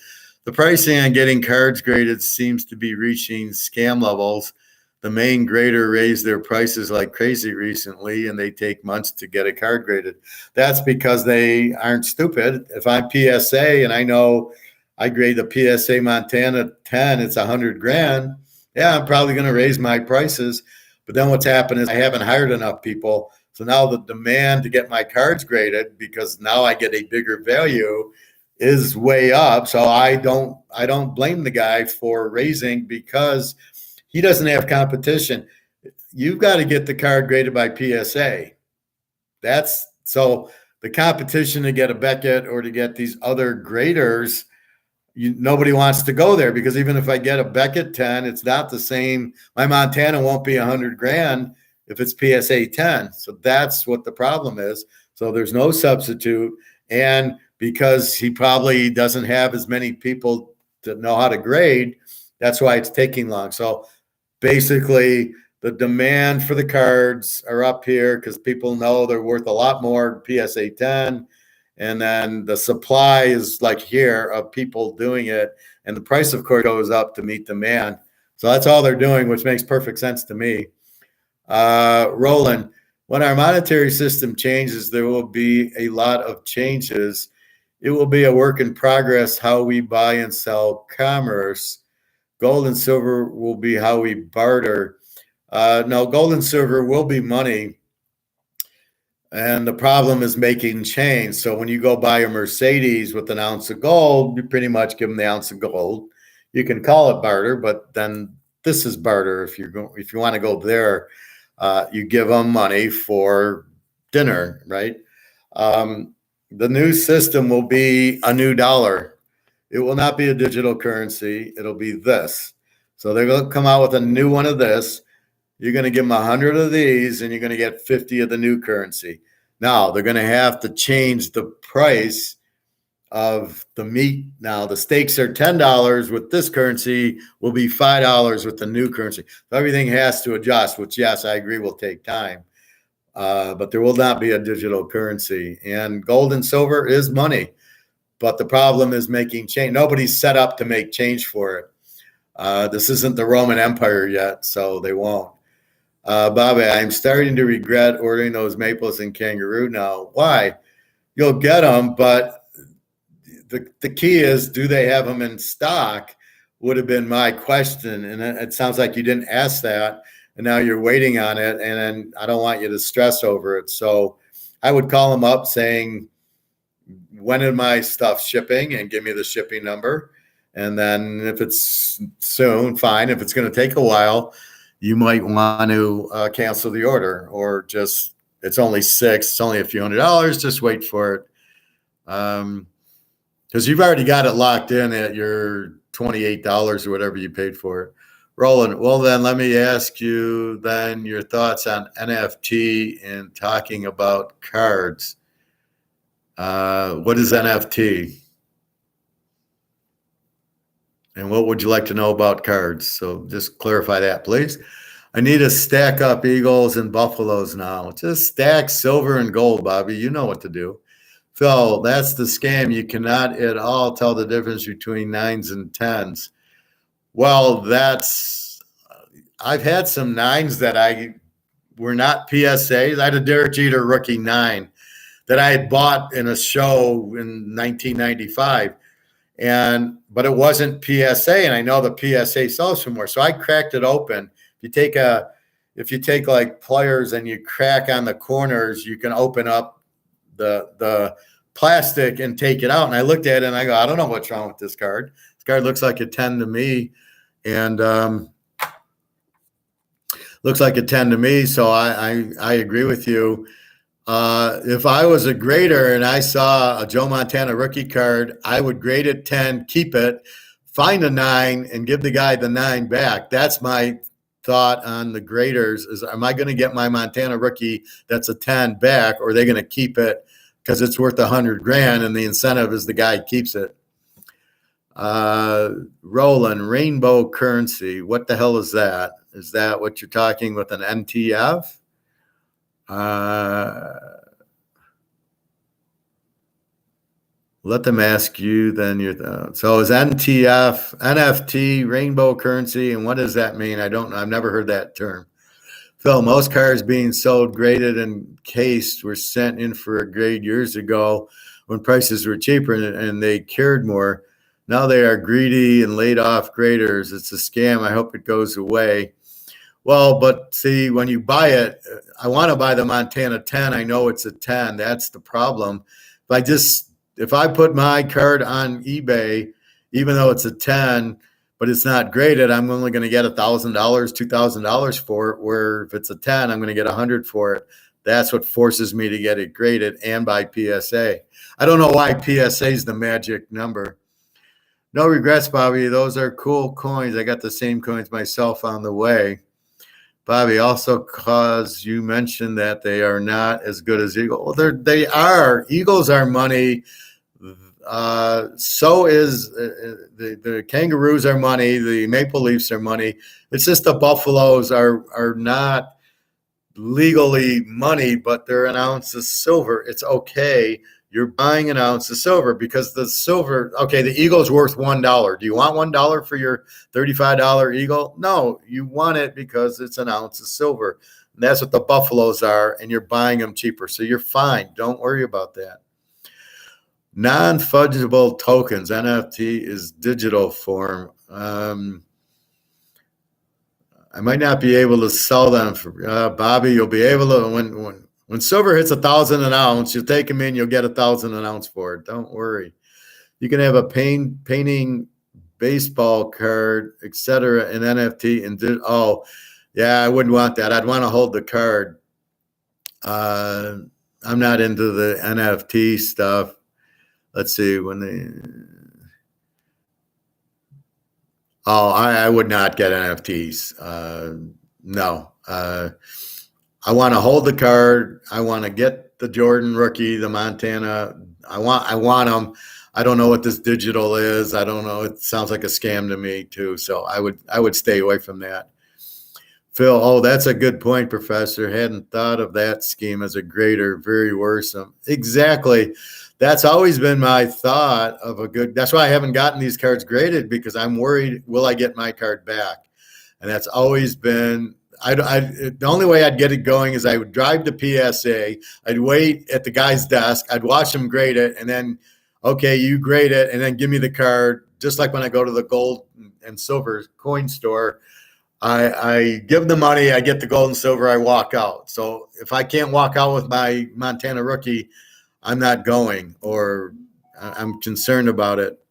The pricing on getting cards graded seems to be reaching scam levels. The main grader raised their prices like crazy recently, and they take months to get a card graded. That's because they aren't stupid. If I'm PSA and I know I grade the PSA Montana 10, it's 100 grand. Yeah, I'm probably going to raise my prices. But then what's happened is I haven't hired enough people. So now the demand to get my cards graded, because now I get a bigger value, is way up. So I don't blame the guy for raising, because he doesn't have competition. You've got to get the card graded by PSA. That's so the competition to get a Beckett or to get these other graders, nobody wants to go there, because even if I get a Beckett 10, it's not the same. My Montana won't be 100 grand if it's PSA 10. So that's what the problem is. So there's no substitute. And because he probably doesn't have as many people to know how to grade, that's why it's taking long. So basically, the demand for the cards are up here because people know they're worth a lot more PSA 10. And then the supply is like here of people doing it. And the price, of course, goes up to meet demand. So that's all they're doing, which makes perfect sense to me. Roland, when our monetary system changes, there will be a lot of changes. It will be a work in progress, how we buy and sell commerce. Gold and silver will be how we barter. No, gold and silver will be money. And the problem is making change. So when you go buy a Mercedes with an ounce of gold, you pretty much give them the ounce of gold. You can call it barter, but then this is barter. If you want to go there, you give them money for dinner, right? the new system will be a new dollar. It will not be a digital currency. It'll be this. So they're going to come out with a new one of this. You're going to give them 100 of these, and you're going to get 50 of the new currency. Now they're going to have to change the price of the meat. Now the steaks are $10 with this currency, will be $5 with the new currency. So everything has to adjust, which, yes, I agree, will take time. But there will not be a digital currency. And gold and silver is money. But the problem is making change. Nobody's set up to make change for it. This isn't the Roman Empire yet, so they won't. Bobby, I'm starting to regret ordering those maples and kangaroo now. Why? You'll get them, but the key is, do they have them in stock? Would have been my question. And it sounds like you didn't ask that. And now you're waiting on it. And I don't want you to stress over it. So I would call them up saying, when is my stuff shipping, and give me the shipping number. And then if it's soon, fine. If it's going to take a while, you might want to cancel the order, or just, it's only it's only a few $100s. Just wait for it. Because you've already got it locked in at your $28 or whatever you paid for it. Roland, well, then let me ask you then your thoughts on NFT and talking about cards. What is NFT? And what would you like to know about cards? So just clarify that, please. I need to stack up Eagles and Buffaloes now. Just stack silver and gold, Bobby. You know what to do. Phil, that's the scam. You cannot at all tell the difference between 9s and 10s. Well, I've had some 9s that were not PSAs. I had a Derek Jeter rookie 9 that I had bought in a show in 1995. But it wasn't PSA, and I know the PSA sells for more. So I cracked it open. If you take like players and you crack on the corners, you can open up the plastic and take it out. And I looked at it and I go, I don't know what's wrong with this card. This card looks like a 10 to me, and looks like a 10 to me. So I agree with you. If I was a grader and I saw a Joe Montana rookie card, I would grade it 10, keep it, find a 9, and give the guy the 9 back. That's my thought on the graders is, am I going to get my Montana rookie that's a 10 back, or are they going to keep it because it's worth $100,000 and the incentive is the guy keeps it? Roland, rainbow currency. What the hell is that? Is that what you're talking with an NTF? Let them ask you then your thoughts. So is NTF, NFT, rainbow currency, and what does that mean? I've never heard that term. Phil, most cars being sold graded and cased were sent in for a grade years ago when prices were cheaper and they cured more. Now they are greedy and laid off graders. It's a scam. I hope it goes away. Well, but see, when you buy it, I want to buy the Montana 10. I know it's a 10. That's the problem. If I put my card on eBay, even though it's a 10, but it's not graded, I'm only going to get $1,000, $2,000 for it. Where if it's a 10, I'm going to get $100 for it. That's what forces me to get it graded and buy PSA. I don't know why PSA is the magic number. No regrets, Bobby. Those are cool coins. I got the same coins myself on the way. Bobby, also because you mentioned that they are not as good as Eagles. Well, they are. Eagles are money. So is the Kangaroos are money. The Maple Leafs are money. It's just the Buffaloes are not legally money, but they're an ounce of silver. It's okay. You're buying an ounce of silver because the silver, okay, the Eagle's worth $1. Do you want $1 for your $35 Eagle? No, you want it because it's an ounce of silver. And that's what the Buffaloes are, and you're buying them cheaper. So you're fine. Don't worry about that. Non-fungible tokens, NFT is digital form. I might not be able to sell them for Bobby. You'll be able to when silver hits 1,000 an ounce. You take them in, you'll get 1,000 an ounce for it. Don't worry. You can have a painting baseball card, etc. in NFT and I wouldn't want that. I'd want to hold the card. I'm not into the NFT stuff. Let's see when I would not get NFTs. No. I want to hold the card. I want to get the Jordan rookie, the Montana. I want them. I don't know what this digital is. I don't know. It sounds like a scam to me too. So I would stay away from that. Phil, oh, that's a good point, Professor. Hadn't thought of that scheme as a grader. Very worrisome. Exactly. That's always been my thought of a good. That's why I haven't gotten these cards graded, because I'm worried, will I get my card back? And that's always been. The only way I'd get it going is I would drive to PSA. I'd wait at the guy's desk. I'd watch him grade it, and then, okay, you grade it, and then give me the card. Just like when I go to the gold and silver coin store, I give the money, I get the gold and silver, I walk out. So if I can't walk out with my Montana rookie, I'm not going, or I'm concerned about it.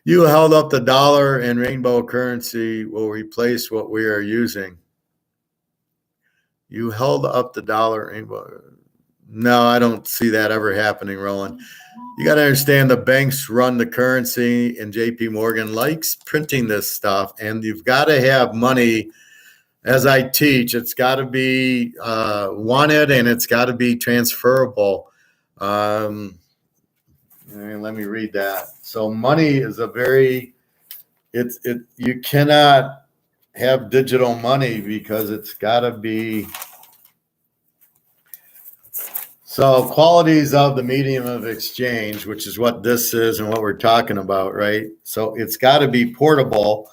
You held up the dollar and rainbow currency will replace what we are using. You held up the dollar rainbow. No, I don't see that ever happening, Roland. You got to understand the banks run the currency, and JP Morgan likes printing this stuff, and you've got to have money. As I teach, it's got to be wanted, and it's got to be transferable. Let me read that. So money is you cannot have digital money because it's got to be. So qualities of the medium of exchange, which is what this is and what we're talking about, right? So it's got to be portable.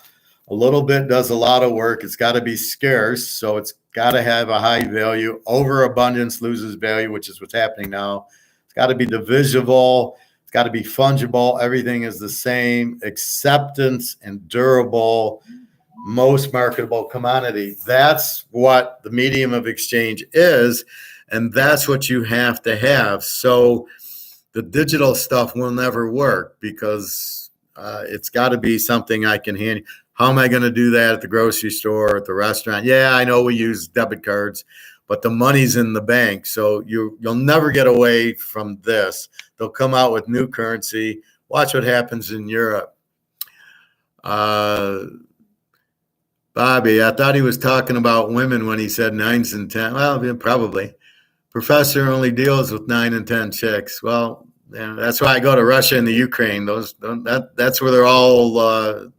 A little bit does a lot of work. It's got to be scarce. So it's got to have a high value. Overabundance loses value, which is what's happening now. It's got to be divisible. It's got to be fungible. Everything is the same. Acceptance and durable, most marketable commodity. That's what the medium of exchange is. And that's what you have to have. So the digital stuff will never work because it's got to be something I can hand. How am I going to do that at the grocery store, at the restaurant? Yeah, I know we use debit cards, but the money's in the bank. So you'll never get away from this. They'll come out with new currency. Watch what happens in Europe. Bobby, I thought he was talking about women when he said 9s and 10. Well, probably. Professor only deals with 9 and 10 chicks. Well, that's why I go to Russia and the Ukraine. That's where they're all,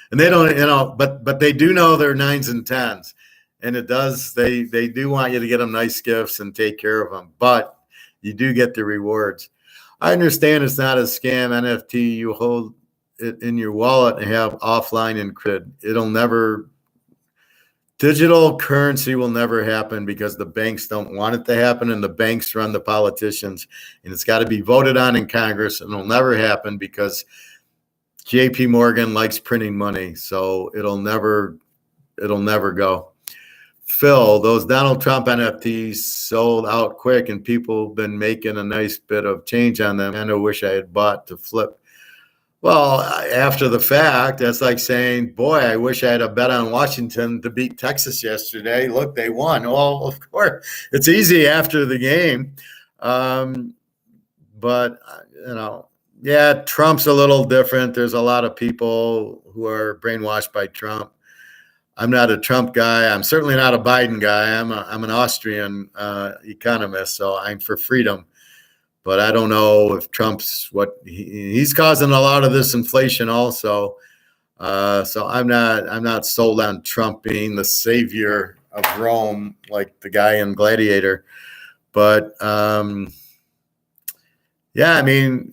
and they don't, but they do know they're 9s and 10s, and it does. They do want you to get them nice gifts and take care of them, but you do get the rewards. I understand it's not a scam. NFT, you hold it in your wallet and have offline encrypted. It'll never. Digital currency will never happen because the banks don't want it to happen, and the banks run the politicians, and it's got to be voted on in Congress, and it'll never happen because JP Morgan likes printing money, so it'll never go. Phil, those Donald Trump NFTs sold out quick, and people have been making a nice bit of change on them. I wish I had bought to flip. Well, after the fact, that's like saying, boy, I wish I had a bet on Washington to beat Texas yesterday. Look, they won. Well, of course, it's easy after the game. But, yeah, Trump's a little different. There's a lot of people who are brainwashed by Trump. I'm not a Trump guy. I'm certainly not a Biden guy. I'm an Austrian economist, so I'm for freedom. But I don't know if Trump's he's causing a lot of this inflation also. So I'm not sold on Trump being the savior of Rome like the guy in Gladiator. But yeah, I mean,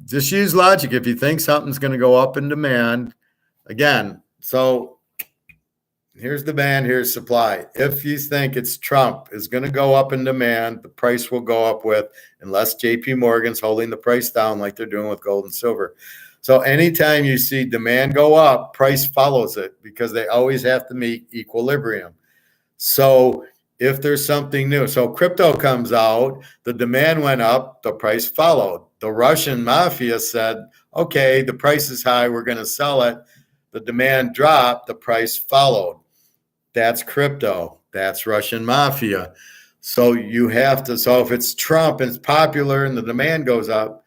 just use logic. If you think something's going to go up in demand, again, so here's demand, here's supply. If you think it's Trump is going to go up in demand, the price will go up with, unless JP Morgan's holding the price down like they're doing with gold and silver. So anytime you see demand go up, price follows it because they always have to meet equilibrium. So if there's something new, so crypto comes out, the demand went up, the price followed. The Russian mafia said, okay, the price is high, we're going to sell it. The demand dropped, the price followed. That's crypto. That's Russian mafia. So you have to, so if it's Trump and it's popular and the demand goes up,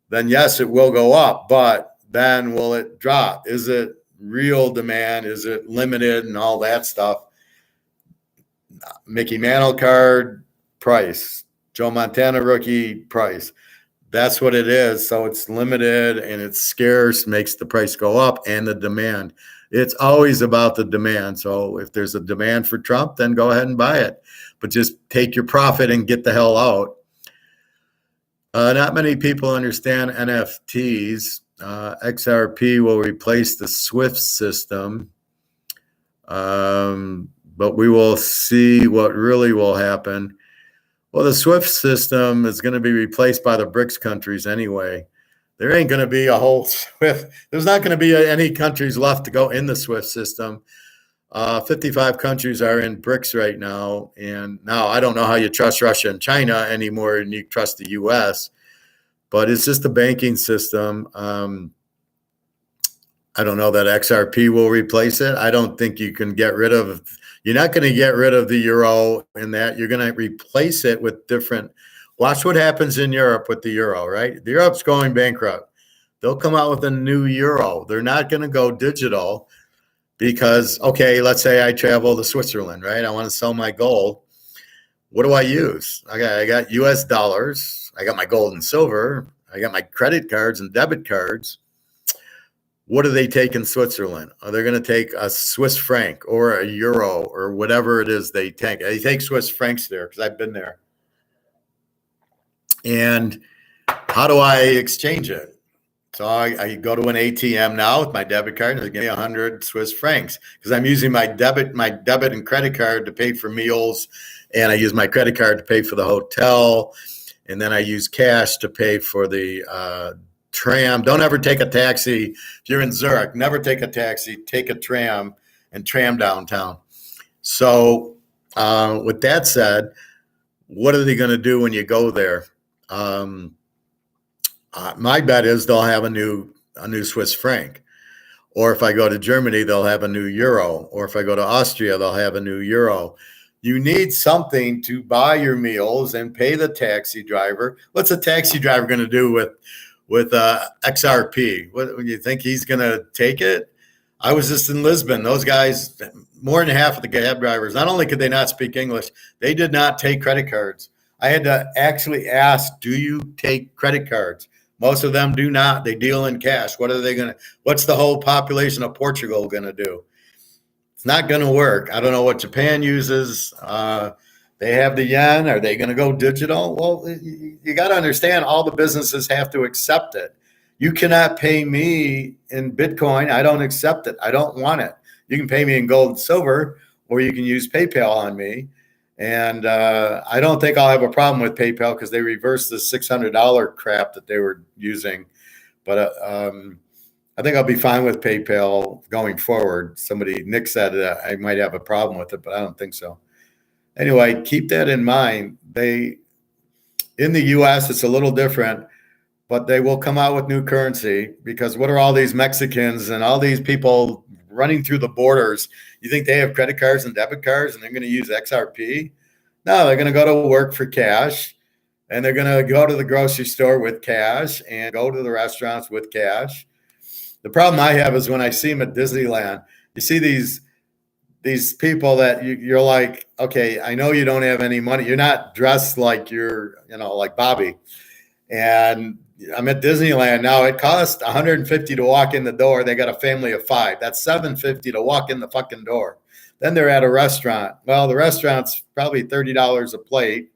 then yes, it will go up, but then will it drop? Is it real demand? Is it limited and all that stuff? Mickey Mantle card, price. Joe Montana rookie, price. That's what it is. So it's limited and it's scarce, makes the price go up, and the demand. It's always about the demand. So if there's a demand for Trump, then go ahead and buy it. But just take your profit and get the hell out. Not many people understand NFTs. XRP will replace the SWIFT system. But we will see what really will happen. Well, the SWIFT system is going to be replaced by the BRICS countries anyway. There ain't going to be a whole SWIFT. There's not going to be any countries left to go in the SWIFT system. 55 countries are in BRICS right now. And now I don't know how you trust Russia and China anymore and you trust the U.S., but it's just a banking system. I don't know that XRP will replace it. I don't think you can get rid of, you're not going to get rid of the euro in that. You're going to replace it with different, watch what happens in Europe with the euro, right? Europe's going bankrupt. They'll come out with a new euro. They're not going to go digital because, okay, let's say I travel to Switzerland, right? I want to sell my gold. What do I use? I got US dollars. I got my gold and silver. I got my credit cards and debit cards. What do they take in Switzerland? Are they going to take a Swiss franc or a euro or whatever it is they take? They take Swiss francs there because I've been there. And how do I exchange it? So I go to an ATM now with my debit card and they give me 100 Swiss francs because I'm using my debit and credit card to pay for meals, and I use my credit card to pay for the hotel, and then I use cash to pay for the tram. Don't ever take a taxi. If you're in Zurich, never take a taxi. Take a tram and tram downtown. So with that said, what are they going to do when you go there? My bet is they'll have a new Swiss franc. Or if I go to Germany, they'll have a new euro. Or if I go to Austria, they'll have a new euro. You need something to buy your meals and pay the taxi driver. What's a taxi driver going to do with XRP? What do you think he's going to take it? I was just in Lisbon. Those guys, more than half of the cab drivers, not only could they not speak English, they did not take credit cards. I had to actually ask, do you take credit cards? Most of them do not. They deal in cash. What's the whole population of Portugal going to do? It's not going to work. I don't know what Japan uses. They have the yen. Are they going to go digital? Well, you got to understand all the businesses have to accept it. You cannot pay me in Bitcoin. I don't accept it. I don't want it. You can pay me in gold and silver, or you can use PayPal on me. And I don't think I'll have a problem with PayPal because they reversed the $600 crap that they were using. But I think I'll be fine with PayPal going forward. Nick said I might have a problem with it, but I don't think so. Anyway, keep that in mind. In the U.S., it's a little different, but they will come out with new currency because what are all these Mexicans and all these people running through the borders? You think they have credit cards and debit cards and they're going to use XRP? No, they're going to go to work for cash, and they're going to go to the grocery store with cash and go to the restaurants with cash. The problem I have is when I see them at Disneyland, you see these people that you're like, okay, I know you don't have any money. You're not dressed like like Bobby. And I'm at Disneyland now. It costs $150 to walk in the door. They got a family of 5. That's $750 to walk in the fucking door. Then they're at a restaurant. Well, the restaurant's probably $30 a plate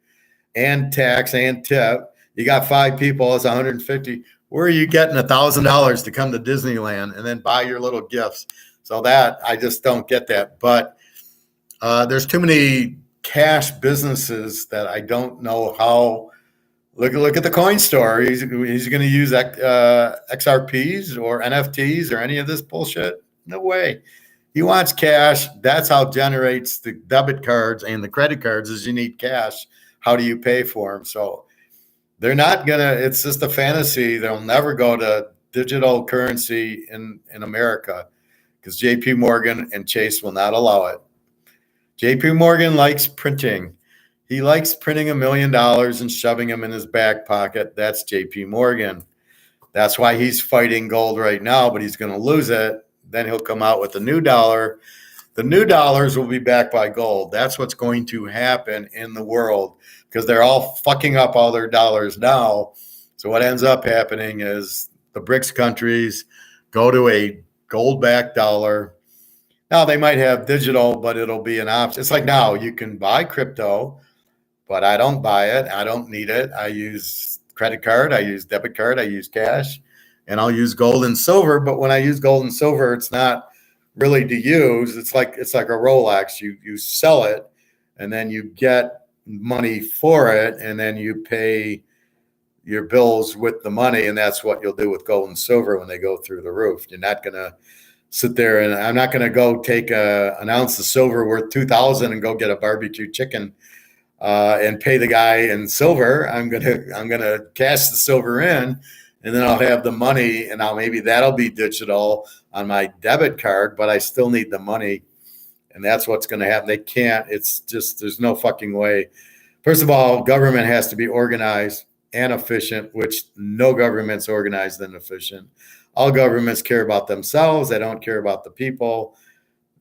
and tax and tip. You got 5 people. It's $150. Where are you getting $1,000 to come to Disneyland and then buy your little gifts? So that I just don't get that. But there's too many cash businesses that I don't know how. Look at the coin store. He's going to use XRPs or NFTs or any of this bullshit. No way. He wants cash. That's how generates the debit cards and the credit cards is you need cash. How do you pay for them? So they're not going to, it's just a fantasy. They'll never go to digital currency in America because JP Morgan and Chase will not allow it. JP Morgan likes printing. He likes printing $1 million and shoving them in his back pocket. That's JP Morgan. That's why he's fighting gold right now, but he's going to lose it. Then he'll come out with a new dollar. The new dollars will be backed by gold. That's what's going to happen in the world because they're all fucking up all their dollars now. So what ends up happening is the BRICS countries go to a gold-backed dollar. Now they might have digital, but it'll be an option. It's like now you can buy crypto, but I don't buy it. I don't need it. I use credit card. I use debit card. I use cash, and I'll use gold and silver. But when I use gold and silver, it's not really to use. It's like a Rolex. You sell it, and then you get money for it, and then you pay your bills with the money, and that's what you'll do with gold and silver when they go through the roof. You're not gonna sit there, and I'm not gonna go take an ounce of silver worth $2,000 and go get a barbecue chicken and pay the guy in silver. I'm gonna cash the silver in, and then I'll have the money, and maybe that'll be digital on my debit card, but I still need the money, and that's what's going to happen. They can't. It's just there's no fucking way. First of all, government has to be organized and efficient, which no government's organized and efficient. All governments care about themselves. They don't care about the people.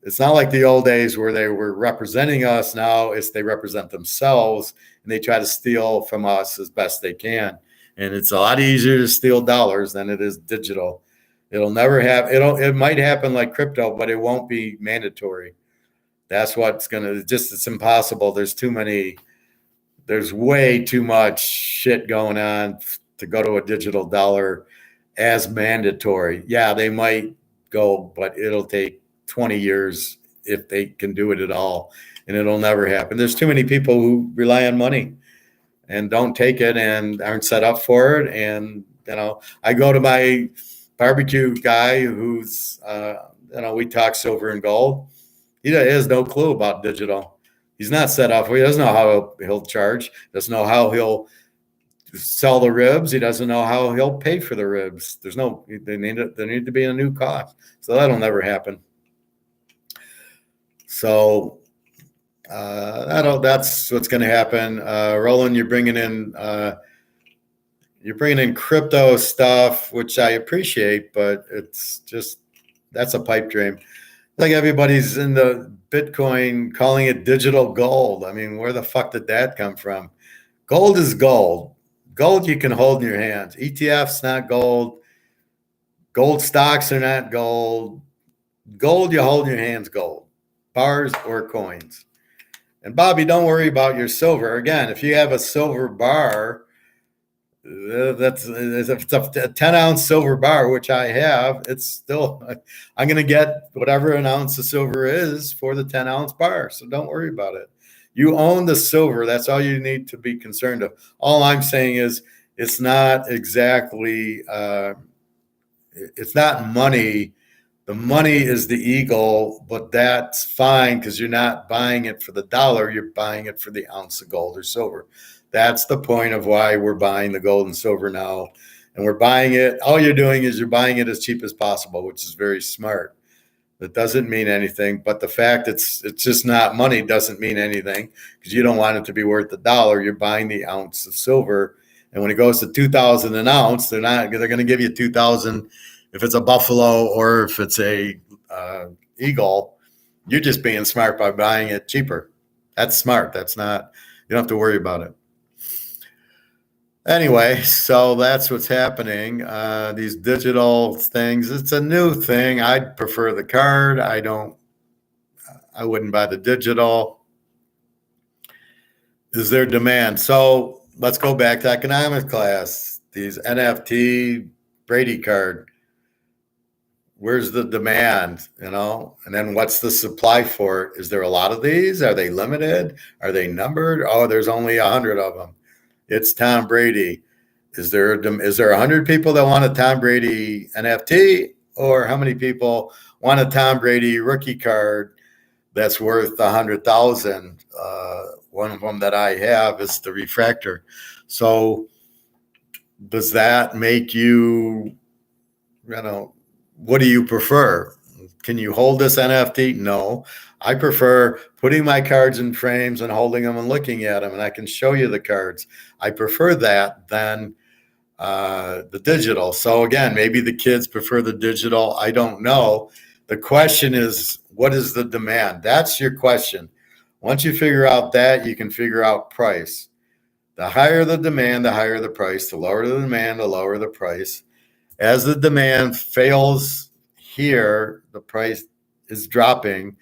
It's not like the old days where they were representing us. Now they represent themselves, and they try to steal from us as best they can. And it's a lot easier to steal dollars than it is digital. It'll never have, it might happen like crypto, but it won't be mandatory. That's what's it's impossible. There's way too much shit going on to go to a digital dollar as mandatory. Yeah, they might go, but it'll take 20 years if they can do it at all, and it'll never happen. There's too many people who rely on money and don't take it and aren't set up for it. And, I go to my barbecue guy who's, we talk silver and gold. He has no clue about digital. He's not set up. He doesn't know how he'll charge. Doesn't know how he'll sell the ribs. He doesn't know how he'll pay for the ribs. There need to be a new cost. So that'll never happen. So that's what's going to happen. Roland, you're bringing in crypto stuff, which I appreciate, but it's just, that's a pipe dream. Like everybody's in the Bitcoin calling it digital gold. I mean, where the fuck did that come from? Gold is gold. Gold you can hold in your hands. ETFs, not gold. Gold stocks are not gold. Gold you hold in your hands, gold. Bars or coins. And Bobby, don't worry about your silver. Again, if you have a silver bar, if it's a 10-ounce silver bar, which I have, it's still, I'm going to get whatever an ounce of silver is for the 10-ounce bar. So don't worry about it. You own the silver. That's all you need to be concerned of. All I'm saying is it's not exactly, it's not money. The money is the eagle, but that's fine because you're not buying it for the dollar. You're buying it for the ounce of gold or silver. That's the point of why we're buying the gold and silver now. And we're buying it. All you're doing is you're buying it as cheap as possible, which is very smart. That doesn't mean anything. But the fact it's just not money doesn't mean anything because you don't want it to be worth $1. You're buying the ounce of silver. And when it goes to 2,000 an ounce, they're going to give you 2,000 if it's a buffalo or if it's a eagle. You're just being smart by buying it cheaper. That's smart. That's not, you don't have to worry about it. Anyway, so that's what's happening. These digital things, it's a new thing. I'd prefer the card. I wouldn't buy the digital. Is there demand? So let's go back to economics class. These NFT Brady card. Where's the demand, and then what's the supply for it? Is there a lot of these? Are they limited? Are they numbered? Oh, there's only 100 of them. It's Tom Brady. Is there 100 people that want a Tom Brady NFT, or how many people want a Tom Brady rookie card that's worth 100,000? One of them that I have is the refractor. So does that make you, what do you prefer? Can you hold this NFT? No. I prefer putting my cards in frames and holding them and looking at them, and I can show you the cards. I prefer that than the digital. So again, maybe the kids prefer the digital. I don't know. The question is, what is the demand? That's your question. Once you figure out that, you can figure out price. The higher the demand, the higher the price. The lower the demand, the lower the price. As the demand fails here, the price is dropping.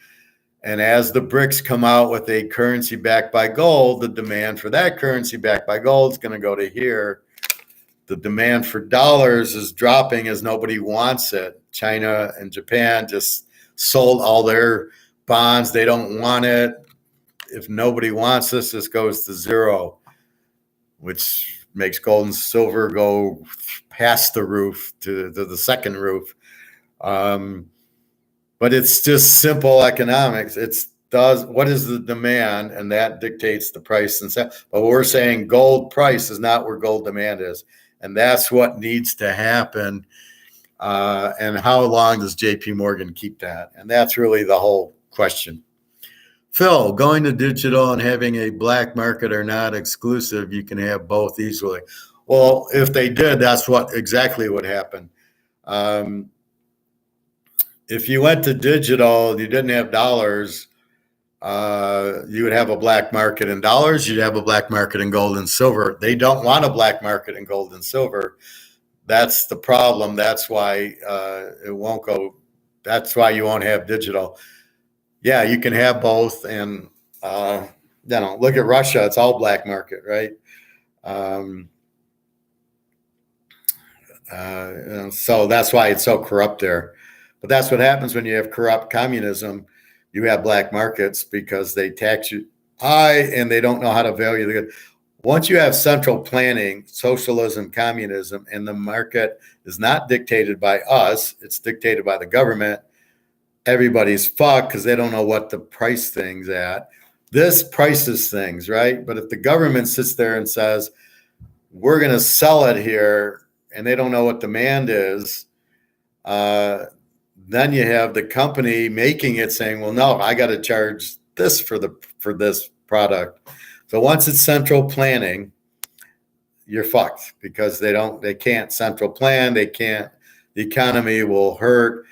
And as the BRICS come out with a currency backed by gold, the demand for that currency backed by gold is going to go to here. The demand for dollars is dropping as nobody wants it. China and Japan just sold all their bonds. They don't want it. If nobody wants this goes to zero, which makes gold and silver go past the roof to the second roof. But it's just simple economics. What is the demand, and that dictates the price. But we're saying gold price is not where gold demand is, and that's what needs to happen. And how long does J.P. Morgan keep that? And that's really the whole question. Phil, going to digital and having a black market are not exclusive. You can have both easily. Well, if they did, that's exactly what happened. If you went to digital, you didn't have dollars, you would have a black market in dollars, you'd have a black market in gold and silver. They don't want a black market in gold and silver. That's the problem. That's why it won't go. That's why you won't have digital. Yeah, you can have both. And, look at Russia. It's all black market, right? So that's why it's so corrupt there. But that's what happens when you have corrupt communism. You have black markets because they tax you high and they don't know how to value the good. Once you have central planning, socialism, communism, and the market is not dictated by us, it's dictated by the government, everybody's fucked because they don't know what to price things at. This prices things, right? But if the government sits there and says, we're going to sell it here, and they don't know what demand is, then you have the company making it saying, well, no, I got to charge this for this product. So once it's central planning, you're fucked because they can't central plan. They can't, the economy will hurt.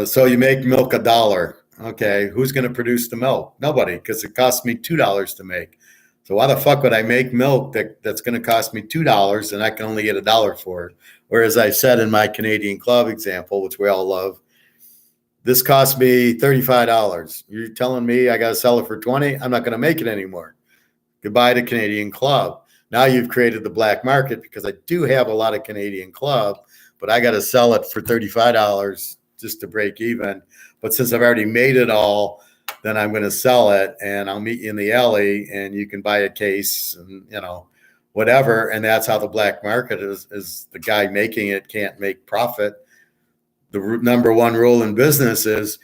So you make milk $1. Okay. Who's going to produce the milk? Nobody, because it costs me $2 to make. So why the fuck would I make milk that's going to cost me $2 and I can only get $1 for it? Whereas I said in my Canadian Club example, which we all love, this cost me $35. You're telling me I got to sell it for $20? I'm not going to make it anymore. Goodbye to Canadian Club. Now you've created the black market because I do have a lot of Canadian Club, but I got to sell it for $35 just to break even. But since I've already made it all, then I'm going to sell it and I'll meet you in the alley and you can buy a case and, whatever. And that's how the black market is the guy making it can't make profit. The number one rule in business is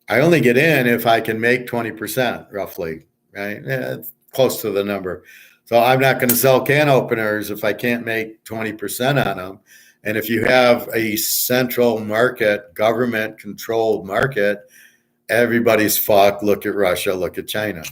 I only get in if I can make 20% roughly, right? Yeah, it's close to the number. So I'm not going to sell can openers if I can't make 20% on them. And if you have a central market, government controlled market, everybody's fucked. Look at Russia, look at China.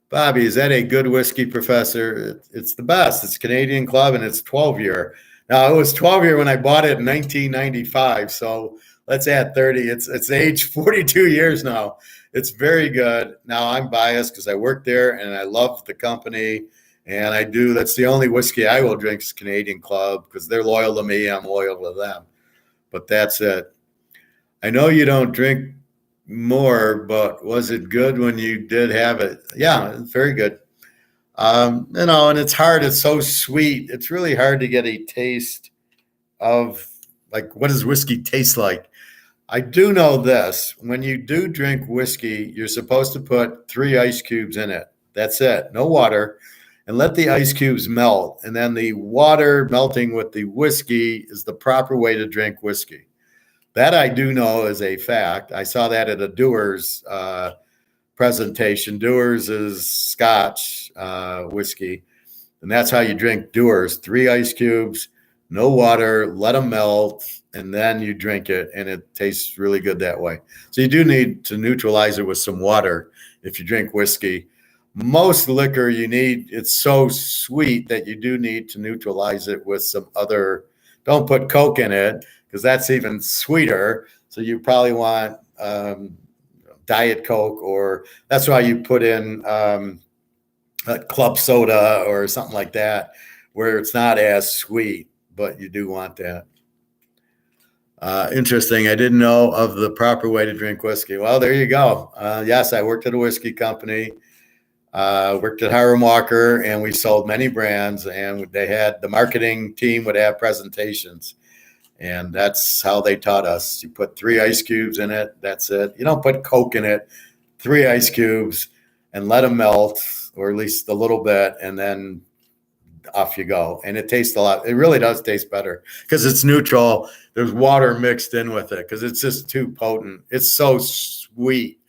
Bobby, is that a good whiskey, Professor? It's the best. It's Canadian Club and it's 12-year. Now, it was 12-year when I bought it in 1995. So let's add 30. It's aged 42 years now. It's very good. Now, I'm biased because I work there and I love the company. And that's the only whiskey I will drink is Canadian Club because they're loyal to me. I'm loyal to them. But that's it. I know you don't drink more, but was it good when you did have it? Yeah, it's very good. And it's hard. It's so sweet. It's really hard to get a taste of like, what does whiskey taste like? I do know this. When you do drink whiskey, you're supposed to put 3 ice cubes in it. That's it. No water. And let the ice cubes melt. And then the water melting with the whiskey is the proper way to drink whiskey. That I do know is a fact. I saw that at a Dewar's presentation. Dewar's is Scotch whiskey. And that's how you drink Dewar's. 3 ice cubes, no water, let them melt, and then you drink it, and it tastes really good that way. So you do need to neutralize it with some water if you drink whiskey. Most liquor you need, it's so sweet that you do need to neutralize it with some other. Don't put Coke in it because that's even sweeter. So you probably want Diet Coke, or that's why you put in club soda or something like that, where it's not as sweet, but you do want that. Interesting. I didn't know of the proper way to drink whiskey. Well, there you go. Yes, I worked at a whiskey company. Worked at Hiram Walker, and we sold many brands. And they had the marketing team would have presentations, and that's how they taught us. You put 3 ice cubes in it. That's it. You don't put Coke in it. 3 ice cubes, and let them melt, or at least a little bit, and then off you go. And it tastes a lot. It really does taste better because it's neutral. There's water mixed in with it because it's just too potent. It's so sweet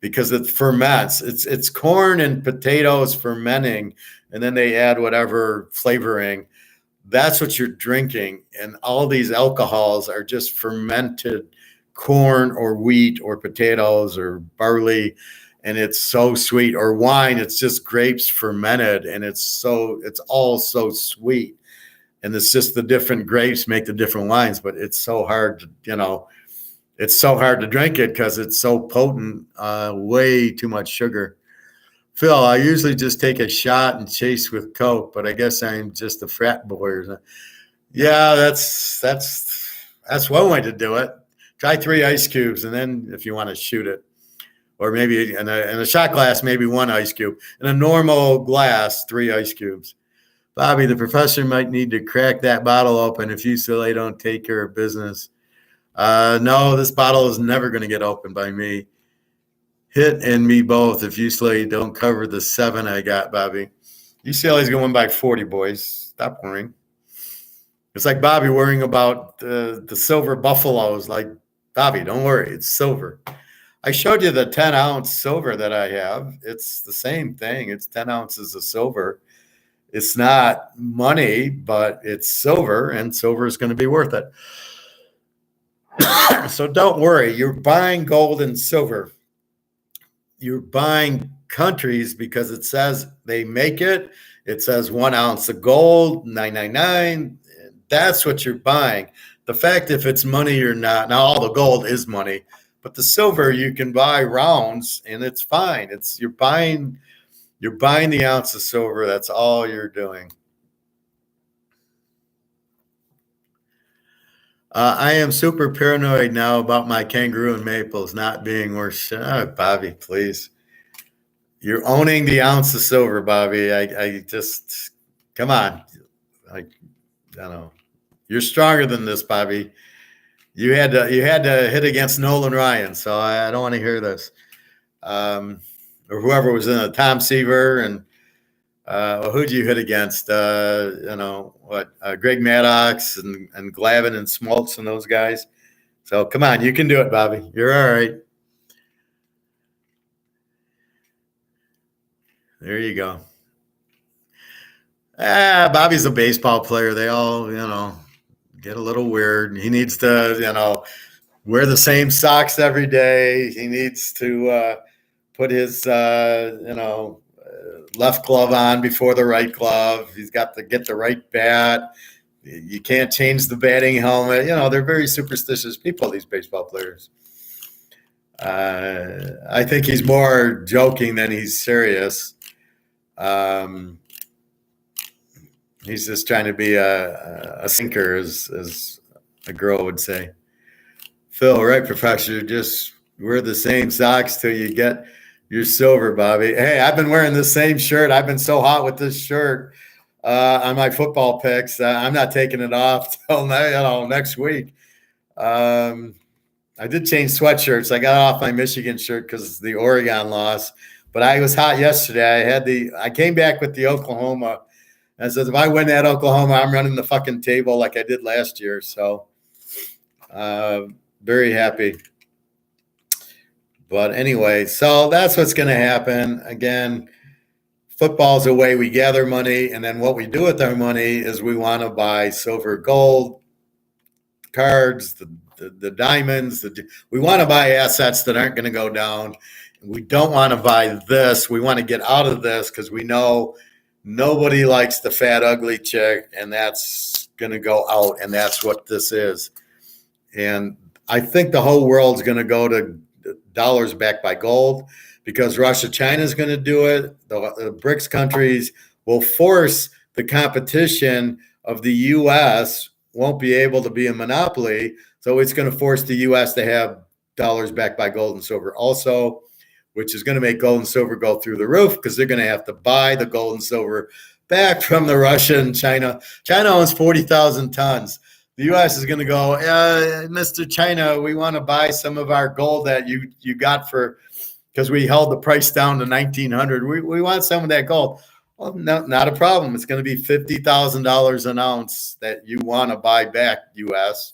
because it ferments. It's corn and potatoes fermenting, and then they add whatever flavoring. That's what you're drinking. And all these alcohols are just fermented corn or wheat or potatoes or barley, and it's so sweet. Or wine, it's just grapes fermented, and it's all so sweet. And it's just the different grapes make the different wines, but it's so hard to, it's so hard to drink it because it's so potent, way too much sugar. Phil, I usually just take a shot and chase with Coke, but I guess I'm just a frat boy or something. Yeah, that's one way to do it. Try 3 ice cubes, and then if you want to shoot it, or maybe in a shot glass, maybe 1 ice cube. In a normal glass, 3 ice cubes. Bobby, the professor might need to crack that bottle open if you silly don't take care of business. No, this bottle is never going to get opened by me. Hit and me both if UCLA don't cover the 7 I got, Bobby. UCLA's going to win by 40, boys. Stop worrying. It's like Bobby worrying about the silver buffaloes. Like, Bobby, don't worry. It's silver. I showed you the 10-ounce silver that I have. It's the same thing. It's 10 ounces of silver. It's not money, but it's silver, and silver is going to be worth it. So don't worry. You're buying gold and silver. You're buying countries because it says they make it. It says 1 ounce of gold, $9.99. That's what you're buying. The fact if it's money or not, now all the gold is money, but the silver you can buy rounds and it's fine. You're buying the ounce of silver. That's all you're doing. I am super paranoid now about my kangaroo and maples not being worth. Bobby, please. You're owning the ounce of silver, Bobby. I just come on. I don't know. You're stronger than this, Bobby. You had to hit against Nolan Ryan, so I don't want to hear this. Or whoever was in it, Tom Seaver, and who'd you hit against? Greg Maddox and Glavin and Smoltz and those guys. So come on, you can do it, Bobby. You're all right. There you go. Bobby's a baseball player. They all, get a little weird. He needs to, wear the same socks every day. He needs to put his, left glove on before the right glove. He's got to get the right bat. You can't change the batting helmet. They're very superstitious people, these baseball players. I think he's more joking than he's serious. He's just trying to be a sinker, as a girl would say. Phil, right, Professor? Just wear the same socks till you get your silver, Bobby. Hey, I've been wearing the same shirt. I've been so hot with this shirt on my football picks. I'm not taking it off till next week. I did change sweatshirts. I got off my Michigan shirt because the Oregon loss, but I was hot yesterday. I came back with the Oklahoma. I said, if I win that Oklahoma, I'm running the fucking table like I did last year. So very happy. But anyway, so that's what's going to happen. Again, football's the way we gather money, and then what we do with our money is we want to buy silver, gold, cards, the diamonds. We want to buy assets that aren't going to go down. We don't want to buy this. We want to get out of this because we know nobody likes the fat, ugly chick, and that's going to go out, and that's what this is. And I think the whole world's going to go to dollars backed by gold because Russia, China is going to do it. The BRICS countries will force the competition of the U.S. won't be able to be a monopoly. So it's going to force the U.S. to have dollars backed by gold and silver also, which is going to make gold and silver go through the roof because they're going to have to buy the gold and silver back from the Russia and China. China owns 40,000 tons. The U.S. is going to go, Mr. China, we want to buy some of our gold that you got for, because we held the price down to 1,900. We want some of that gold. Well, no, not a problem. It's going to be $50,000 an ounce that you want to buy back, U.S.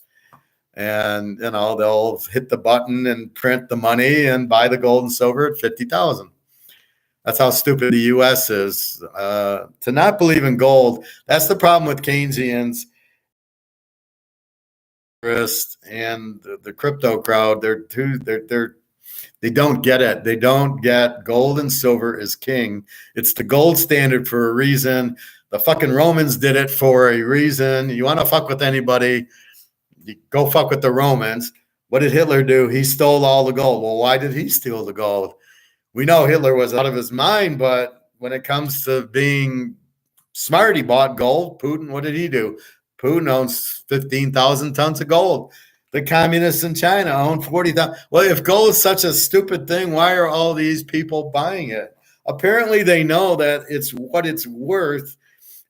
And, they'll hit the button and print the money and buy the gold and silver at 50,000. That's how stupid the U.S. is. To not believe in gold, that's the problem with Keynesians and the crypto crowd. They don't get it. They don't get gold and silver is king. It's the gold standard for a reason. The fucking Romans did it for a reason. You want to fuck with anybody, you go fuck with the Romans. What did Hitler do? He stole all the gold. Well, why did he steal the gold? We know Hitler was out of his mind, but when it comes to being smart, he bought gold. Putin, what did he do? Putin owns 15,000 tons of gold. The communists in China own 40,000. Well, if gold is such a stupid thing, why are all these people buying it? Apparently, they know that it's what it's worth,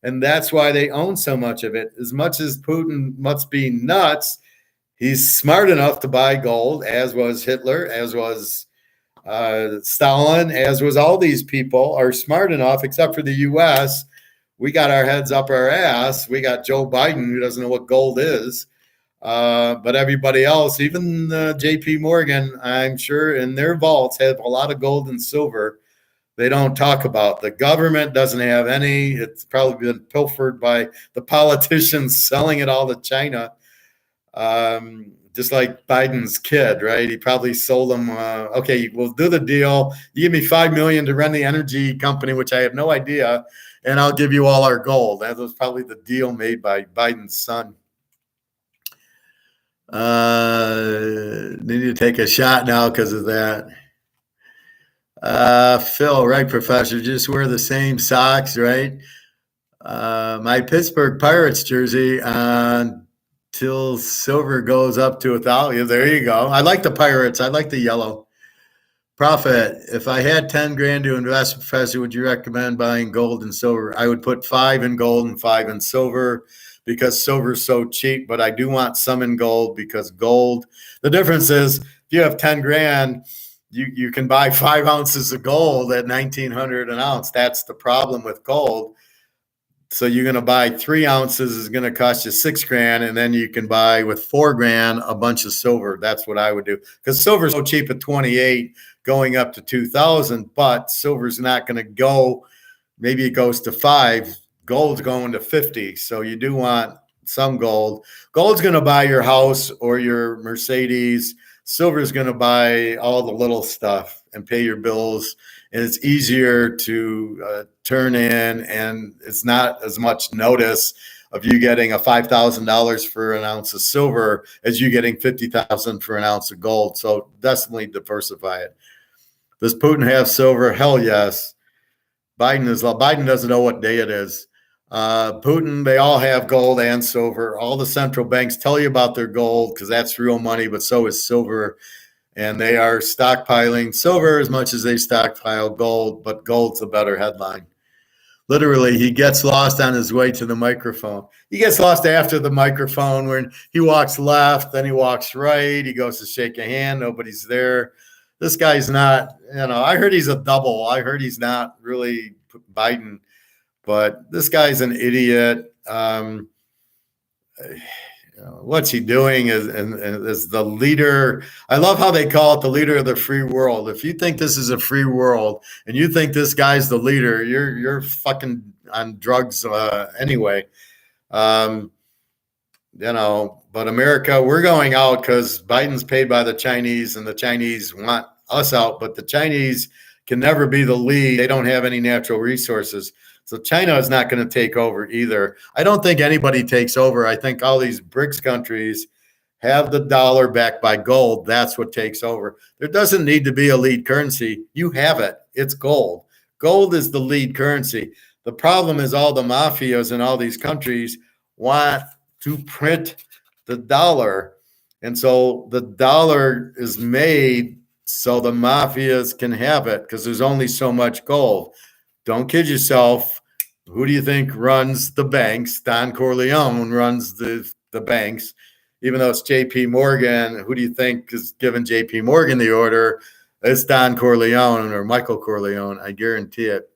and that's why they own so much of it. As much as Putin must be nuts, he's smart enough to buy gold, as was Hitler, as was Stalin, as was all these people are smart enough, except for the U.S. We got our heads up our ass. We got Joe Biden, who doesn't know what gold is. But everybody else, even J.P. Morgan, I'm sure in their vaults have a lot of gold and silver they don't talk about. The government doesn't have any. It's probably been pilfered by the politicians selling it all to China. Just like Biden's kid, right? He probably sold them, okay, we'll do the deal. You give me $5 million to run the energy company, which I have no idea, and I'll give you all our gold. That was probably the deal made by Biden's son. Need to take a shot now because of that. Phil, right, Professor? Just wear the same socks, right? My Pittsburgh Pirates jersey till silver goes up to 1,000. There you go. I like the Pirates. I like the yellow. Profit. If I had 10 grand to invest, Professor, would you recommend buying gold and silver? I would put 5 in gold and 5 in silver because silver is so cheap, but I do want some in gold because gold, the difference is if you have 10 grand, you can buy 5 ounces of gold at 1,900 an ounce. That's the problem with gold. So you're going to buy 3 ounces is going to cost you 6 grand. And then you can buy with 4 grand a bunch of silver. That's what I would do. Because silver's so cheap at 28 going up to 2,000, but silver's not going to go. Maybe it goes to 5. Gold's going to 50. So you do want some gold. Gold's going to buy your house or your Mercedes. Silver's going to buy all the little stuff and pay your bills. And it's easier to turn in, and it's not as much notice of you getting a $5,000 for an ounce of silver as you getting $50,000 for an ounce of gold. So definitely diversify it. Does Putin have silver? Hell yes. Biden doesn't know what day it is. Putin, they all have gold and silver. All the central banks tell you about their gold because that's real money, but so is silver. And they are stockpiling silver as much as they stockpile gold, but gold's a better headline. Literally, he gets lost on his way to the microphone. He gets lost after the microphone when he walks left, then he walks right. He goes to shake a hand. Nobody's there. This guy's not, I heard he's a double. I heard he's not really Biden, but this guy's an idiot. what's he doing as the leader. I love how they call it the leader of the free world. If you think this is a free world and you think this guy's the leader, you're fucking on drugs anyway. But America, we're going out because Biden's paid by the Chinese and the Chinese want us out, but the Chinese can never be the lead. They don't have any natural resources. So China is not going to take over either. I don't think anybody takes over. I think all these BRICS countries have the dollar backed by gold. That's what takes over. There doesn't need to be a lead currency. You have it. It's gold. Gold is the lead currency. The problem is all the mafias in all these countries want to print the dollar. And so the dollar is made so the mafias can have it because there's only so much gold. Don't kid yourself. Who do you think runs the banks? Don Corleone runs the banks. Even though it's JP Morgan, who do you think is giving JP Morgan the order? It's Don Corleone or Michael Corleone. I guarantee it.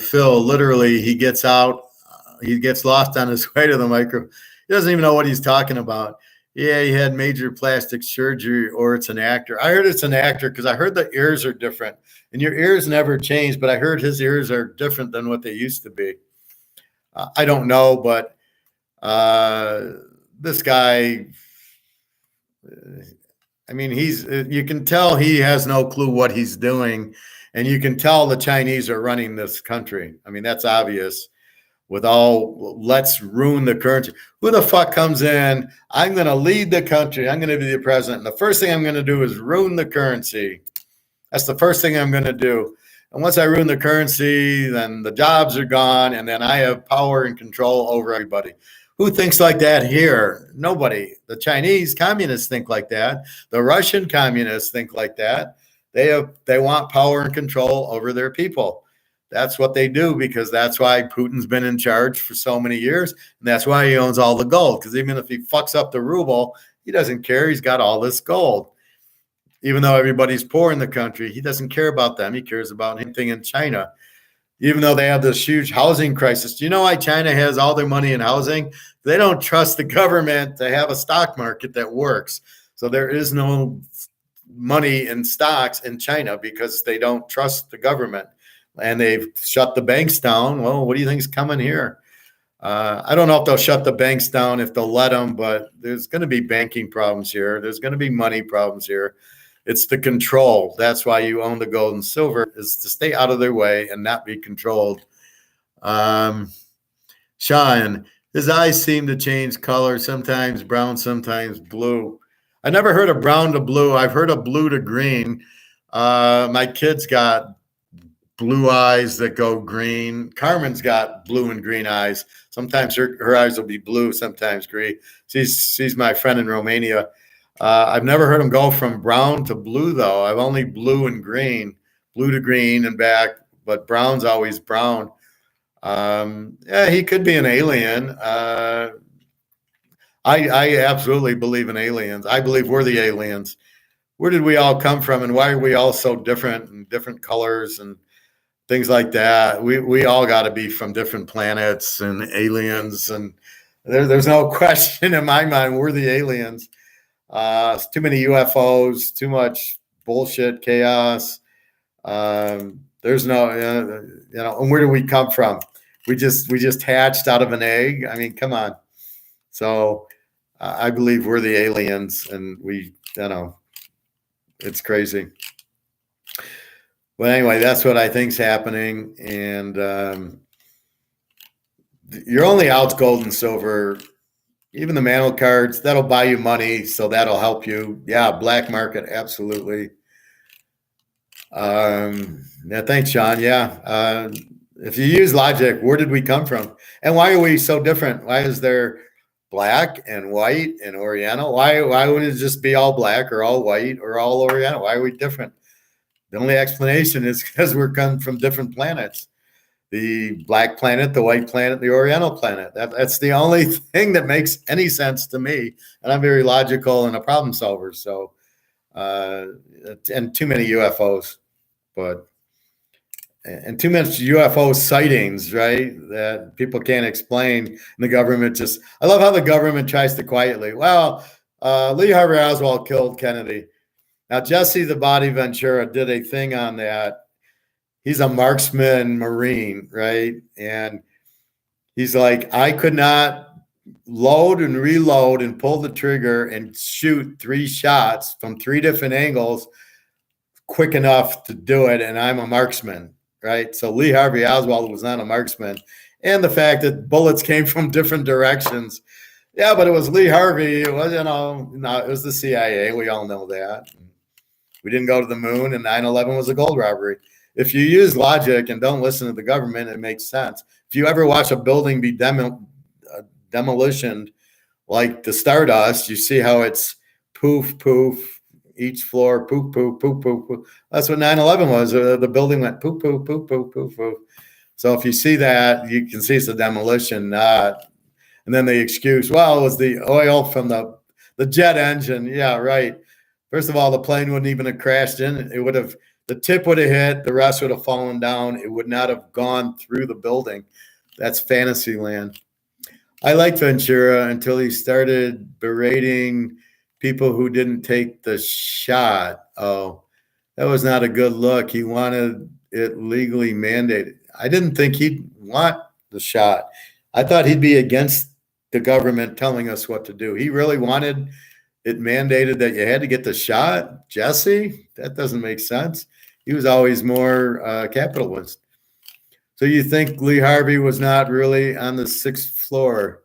Phil, literally, he gets out. He gets lost on his way to the micro. He doesn't even know what he's talking about. Yeah, he had major plastic surgery, or it's an actor. I heard it's an actor because I heard the ears are different. And your ears never change, but I heard his ears are different than what they used to be. I don't know, but this guy, I mean, you can tell he has no clue what he's doing. And you can tell the Chinese are running this country. I mean, that's obvious. With all, let's ruin the currency. Who the fuck comes in? I'm going to lead the country. I'm going to be the president. And the first thing I'm going to do is ruin the currency. That's the first thing I'm going to do. And once I ruin the currency, then the jobs are gone. And then I have power and control over everybody. Who thinks like that here? Nobody. The Chinese communists think like that. The Russian communists think like that. They want power and control over their people. That's what they do because that's why Putin's been in charge for so many years. And that's why he owns all the gold. Because even if he fucks up the ruble, he doesn't care. He's got all this gold. Even though everybody's poor in the country, he doesn't care about them. He cares about anything in China. Even though they have this huge housing crisis. Do you know why China has all their money in housing? They don't trust the government to have a stock market that works. So there is no money in stocks in China because they don't trust the government. And they've shut the banks down. Well, what do you think is coming here? I don't know if they'll shut the banks down, if they'll let them, but there's going to be banking problems here. There's going to be money problems here. It's the control. That's why you own the gold and silver, is to stay out of their way and not be controlled. Sean, his eyes seem to change color, sometimes brown, sometimes blue. I never heard of brown to blue. I've heard of blue to green. My kid's got blue eyes that go green. Carmen's got blue and green eyes. Sometimes her eyes will be blue, sometimes green. She's my friend in Romania. I've never heard him go from brown to blue, though. I've only blue and green, blue to green and back, but brown's always brown. Yeah, he could be an alien. I absolutely believe in aliens. I believe we're the aliens. Where did we all come from, and why are we all so different and different colors and things like that? We all got to be from different planets and aliens, and there's no question in my mind we're the aliens. It's too many UFOs, too much bullshit, chaos. There's no, and where do we come from? We just hatched out of an egg. I mean, come on. So I believe we're the aliens, and it's crazy. But anyway, that's what I think's happening. And you're only out gold and silver. Even the mantle cards, that'll buy you money, so that'll help you. Yeah, black market, absolutely. Yeah, thanks, Sean. Yeah. If you use logic, where did we come from? And why are we so different? Why is there black and white and Oriental? Why wouldn't it just be all black or all white or all Oriental? Why are we different? The only explanation is because we're come from different planets. The black planet, the white planet, the Oriental planet. That's the only thing that makes any sense to me. And I'm very logical and a problem solver. So, and too many UFOs. But and too much UFO sightings, right? That people can't explain. And the government just, I love how the government tries to quietly, well, Lee Harvey Oswald killed Kennedy. Now, Jesse the Body Ventura did a thing on that. He's a marksman Marine, right? And he's like, I could not load and reload and pull the trigger and shoot 3 shots from 3 different angles quick enough to do it. And I'm a marksman, right? So Lee Harvey Oswald was not a marksman. And the fact that bullets came from different directions. Yeah, but it was Lee Harvey. It was, no, it was the CIA. We all know that. We didn't go to the moon, and 9/11 was a gold robbery. If you use logic and don't listen to the government, it makes sense. If you ever watch a building be demolitioned like the Stardust, you see how it's poof, poof, each floor, poof, poof, poof, poof, poof. That's what 9/11 was. The building went poof, poof, poof, poof, poof, poof. So if you see that, you can see it's a demolition. And then the excuse, well, it was the oil from the jet engine. Yeah, right. First of all, the plane wouldn't even have crashed in. It would have, the tip would have hit, the rest would have fallen down. It would not have gone through the building. That's fantasy land. I liked Ventura until he started berating people who didn't take the shot. Oh, that was not a good look. He wanted it legally mandated. I didn't think he'd want the shot. I thought he'd be against the government telling us what to do. He really wanted it mandated that you had to get the shot. Jesse, that doesn't make sense. He was always more capitalist. So you think Lee Harvey was not really on the 6th floor,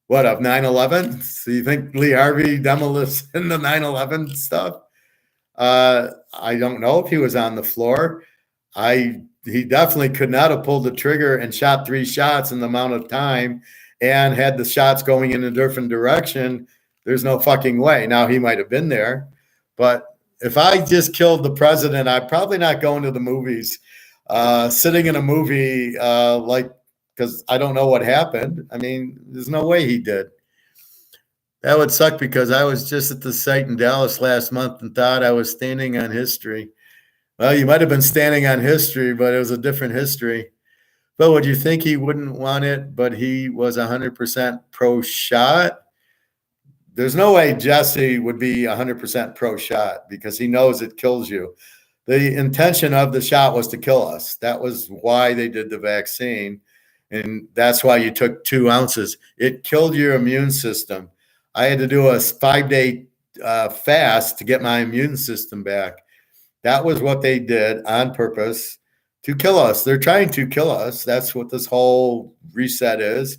what, of 9/11? So you think Lee Harvey demolished in the 9/11 stuff? I don't know if he was on the floor. He definitely could not have pulled the trigger and shot 3 shots in the amount of time and had the shots going in a different direction. There's no fucking way. Now, he might have been there, but if I just killed the president, I'm probably not going to the movies, sitting in a movie because I don't know what happened. I mean, there's no way he did. That would suck because I was just at the site in Dallas last month and thought I was standing on history. Well, you might have been standing on history, but it was a different history. But would you think he wouldn't want it, but he was 100% pro-shot? There's no way Jesse would be 100% pro-shot because he knows it kills you. The intention of the shot was to kill us. That was why they did the vaccine, and that's why you took 2 ounces. It killed your immune system. I had to do a 5-day fast to get my immune system back. That was what they did on purpose to kill us. They're trying to kill us. That's what this whole reset is.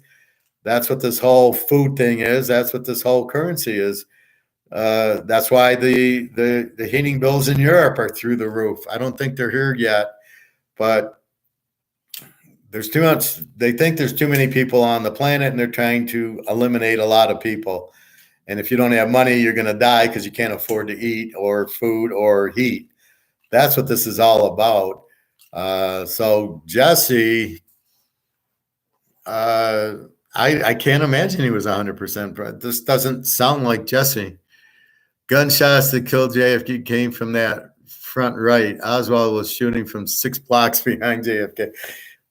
That's what this whole food thing is. That's what this whole currency is. That's why the heating bills in Europe are through the roof. I don't think they're here yet, but there's too much. They think there's too many people on the planet, and they're trying to eliminate a lot of people. And if you don't have money, you're going to die because you can't afford to eat or food or heat. That's what this is all about. So Jesse, I can't imagine he was 100%. This doesn't sound like Jesse. Gunshots that killed JFK came from that front right. Oswald was shooting from 6 blocks behind JFK.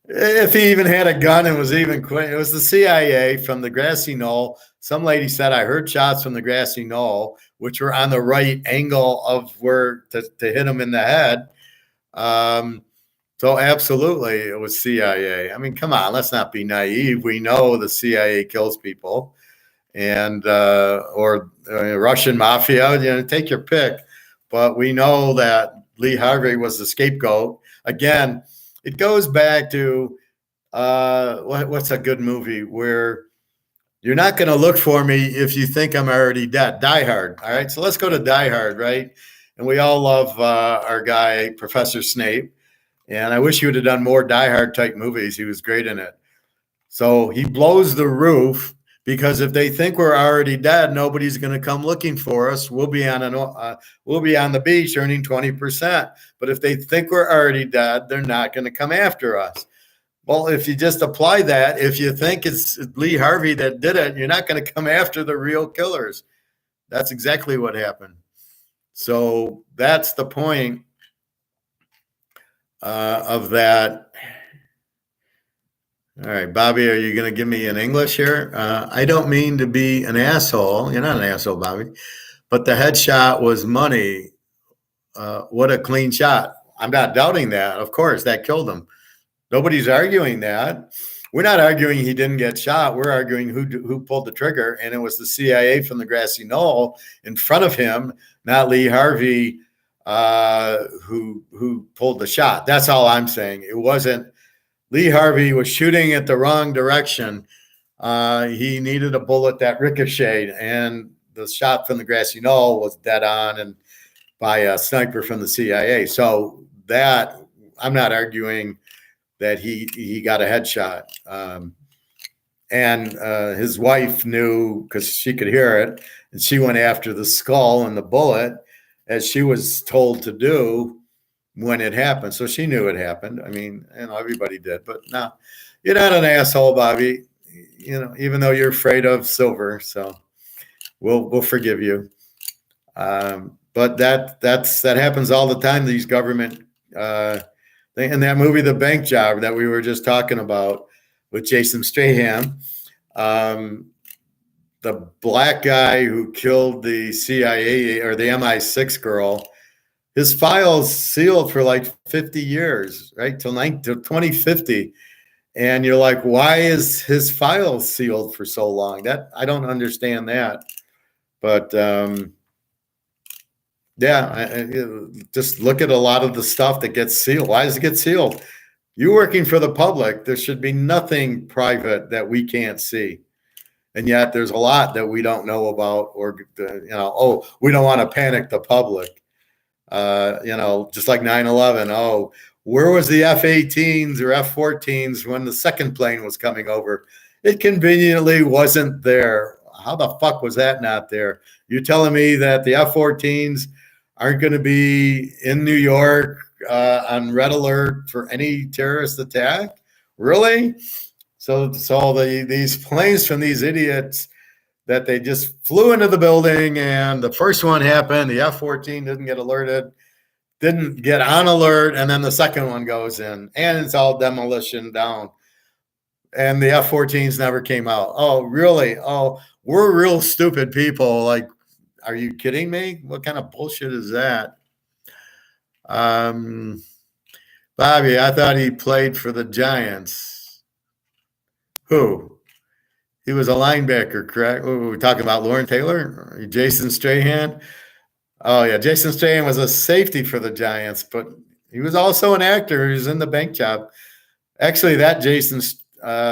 If he even had a gun and was even quick, it was the CIA from the grassy knoll. Some lady said, I heard shots from the grassy knoll, which were on the right angle of where to hit him in the head. So absolutely, it was CIA. I mean, come on, let's not be naive. We know the CIA kills people, and or Russian mafia. Take your pick. But we know that Lee Harvey was the scapegoat. Again, it goes back to what's a good movie where you're not going to look for me if you think I'm already dead. Die Hard. All right, so let's go to Die Hard, right? And we all love our guy, Professor Snape. And I wish he would have done more Die Hard type movies. He was great in it. So he blows the roof because if they think we're already dead, nobody's going to come looking for us. We'll be on the beach earning 20%. But if they think we're already dead, they're not going to come after us. Well, if you just apply that, if you think it's Lee Harvey that did it, you're not going to come after the real killers. That's exactly what happened. So that's the point. of that. All right, Bobby, are you going to give me in English here? I don't mean to be an asshole. You're not an asshole, Bobby. But the headshot was money. What a clean shot. I'm not doubting that. Of course, that killed him. Nobody's arguing that. We're not arguing he didn't get shot. We're arguing who pulled the trigger, and it was the CIA from the grassy knoll in front of him, not Lee Harvey, who pulled the shot. That's all I'm saying. It wasn't Lee Harvey was shooting at the wrong direction. He needed a bullet that ricocheted, and the shot from the grassy knoll was dead on and by a sniper from the CIA. So that I'm not arguing that he got a headshot. And his wife knew because she could hear it, and she went after the skull and the bullet as she was told to do when it happened. So she knew it happened. I mean, everybody did. But no, you're not an asshole, Bobby. Even though you're afraid of silver. So we'll forgive you. But that happens all the time. These government in that movie, The Bank Job, that we were just talking about with Jason Strahan, the black guy who killed the CIA or the MI6 girl, his files sealed for like 50 years, right? Till 2050. And you're like, why is his file sealed for so long? That I don't understand that. But just look at a lot of the stuff that gets sealed. Why does it get sealed? You're working for the public. There should be nothing private that we can't see. And yet there's a lot that we don't know about, or, we don't want to panic the public. Just like 9/11. Oh, where was the F-18s or F-14s when the second plane was coming over? It conveniently wasn't there. How the fuck was that not there? You're telling me that the F-14s aren't going to be in New York on red alert for any terrorist attack? Really? So these planes from these idiots that they just flew into the building, and the first one happened. The F-14 didn't get alerted, didn't get on alert, and then the second one goes in, and it's all demolition down. And the F-14s never came out. Oh, really? Oh, we're real stupid people. Like, are you kidding me? What kind of bullshit is that? Bobby, I thought he played for the Giants. Who? He was a linebacker, correct? What were we talking about? Lauren Taylor? Jason Strahan? Oh, yeah. Jason Strahan was a safety for the Giants, but he was also an actor. He was in The Bank Job. Actually, that Jason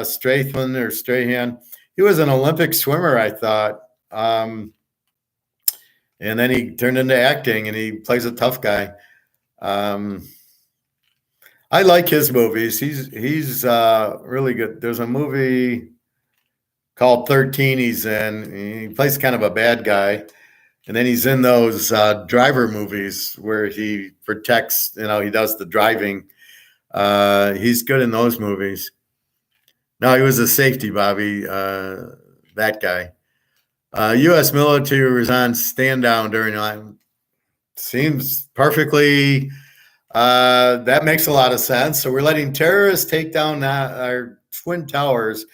Strahan, he was an Olympic swimmer, I thought. And then he turned into acting, and he plays a tough guy. I like his movies. He's really good. There's a movie called 13 he's in. He plays kind of a bad guy. And then he's in those driver movies where he protects, he does the driving. He's good in those movies. No, he was a safety, Bobby, that guy. U.S. military was on stand down during time. Seems perfectly, that makes a lot of sense. So we're letting terrorists take down our Twin Towers,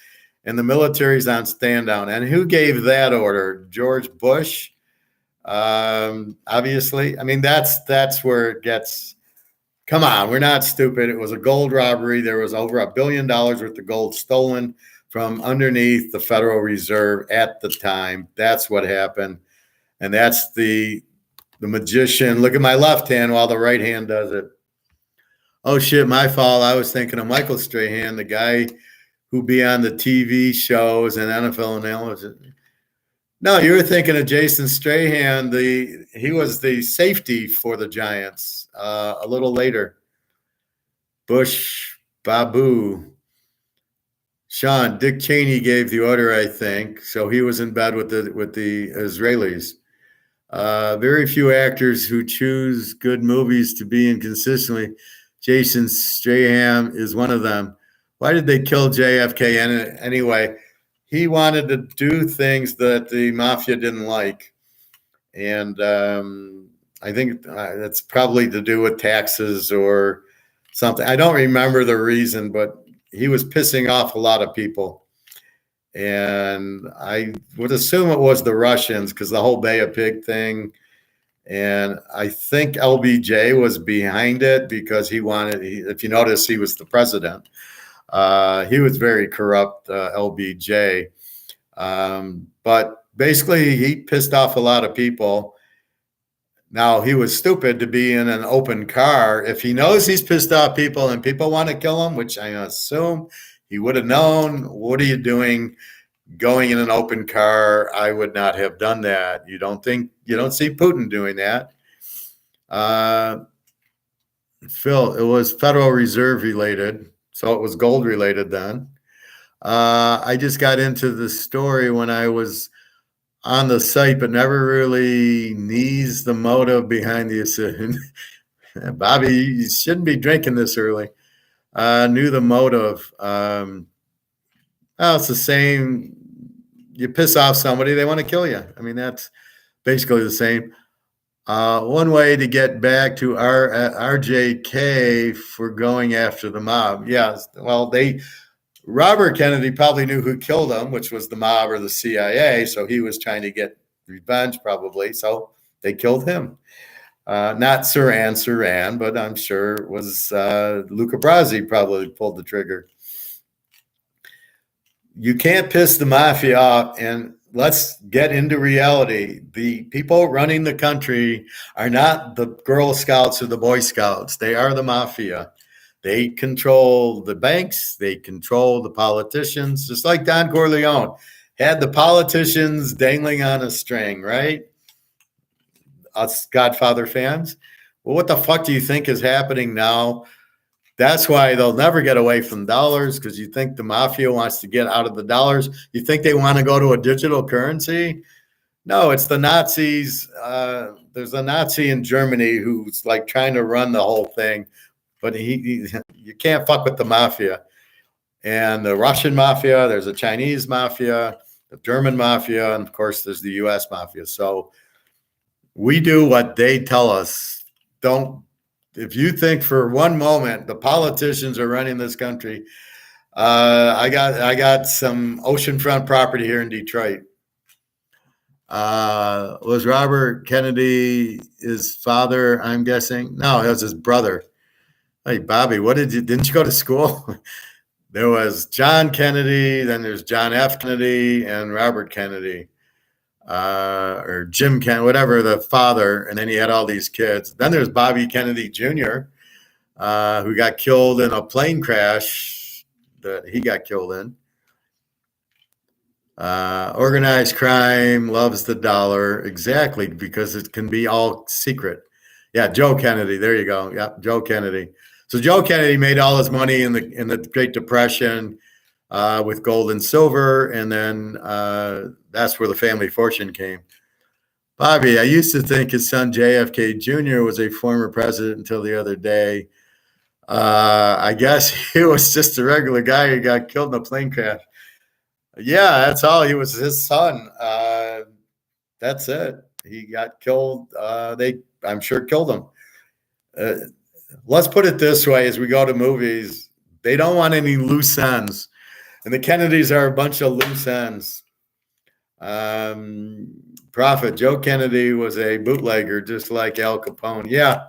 and the military's on stand down. And who gave that order? George Bush? Obviously. I mean, that's where it gets, come on, we're not stupid. It was a gold robbery. There was over $1 billion worth of gold stolen from underneath the Federal Reserve at the time. That's what happened. And that's the magician. Look at my left hand while the right hand does it. Oh, shit, my fault. I was thinking of Michael Strahan, the guy who be on the TV shows and NFL analysis. No, you were thinking of Jason Strahan. He was the safety for the Giants a little later. Bush, Babu. Sean, Dick Cheney gave the order, I think. So he was in bed with the Israelis. Very few actors who choose good movies to be in consistently. Jason Strahan is one of them. Why did they kill JFK anyway? He wanted to do things that the mafia didn't like. And I think that's probably to do with taxes or something. I don't remember the reason, but he was pissing off a lot of people. And I would assume it was the Russians because the whole Bay of Pig thing. And I think LBJ was behind it because he wanted, if you notice, he was the president. He was very corrupt, LBJ. But basically, he pissed off a lot of people. Now, he was stupid to be in an open car. If he knows he's pissed off people and people want to kill him, which I assume he would have known, what are you doing going in an open car? I would not have done that. You don't see Putin doing that. Phil, it was Federal Reserve related, so it was gold related then. I just got into the story when I was on the site, but never really knees the motive behind the Bobby, you shouldn't be drinking this early. Knew the motive. Well, it's the same. You piss off somebody, they want to kill you. I mean, that's basically the same. One way to get back to RJK for going after the mob. Yeah, well, Robert Kennedy probably knew who killed him, which was the mob or the CIA. So he was trying to get revenge, probably. So they killed him. Not Saran, but I'm sure it was Luca Brasi probably pulled the trigger. You can't piss the mafia off, and let's get into reality. The people running the country are not the Girl Scouts or the Boy Scouts. They are the mafia. They control the banks. They control the politicians, just like Don Corleone had the politicians dangling on a string, right? Us Godfather fans. Well, what the fuck do you think is happening now? That's why they'll never get away from dollars, because you think the mafia wants to get out of the dollars. You think they want to go to a digital currency? No, it's the Nazis. There's a Nazi in Germany who's like trying to run the whole thing, but you can't fuck with the mafia. And the Russian mafia, there's a Chinese mafia, the German mafia, and of course there's the US mafia. So we do what they tell us. If you think for one moment the politicians are running this country, I got some oceanfront property here in Detroit. Was Robert Kennedy his father, I'm guessing? No, it was his brother. Hey, Bobby, didn't you go to school? There was John Kennedy, then there's John F. Kennedy and Robert Kennedy. Or Jim Kennedy, whatever, the father, and then he had all these kids. Then there's Bobby Kennedy Jr., who got killed in a plane crash that he got killed in. Organized crime loves the dollar, exactly, because it can be all secret. Yeah, Joe Kennedy, there you go. Yeah, Joe Kennedy. So Joe Kennedy made all his money in the Great Depression with gold and silver, and then that's where the family fortune came. Bobby, I used to think his son JFK Jr. was a former president until the other day. I guess he was just a regular guy who got killed in a plane crash. Yeah, that's all. He was his son. That's it. He got killed. I'm sure, killed him. Let's put it this way: as we go to movies, they don't want any loose ends. And the Kennedys are a bunch of loose ends. Prophet Joe Kennedy was a bootlegger, just like Al Capone. Yeah,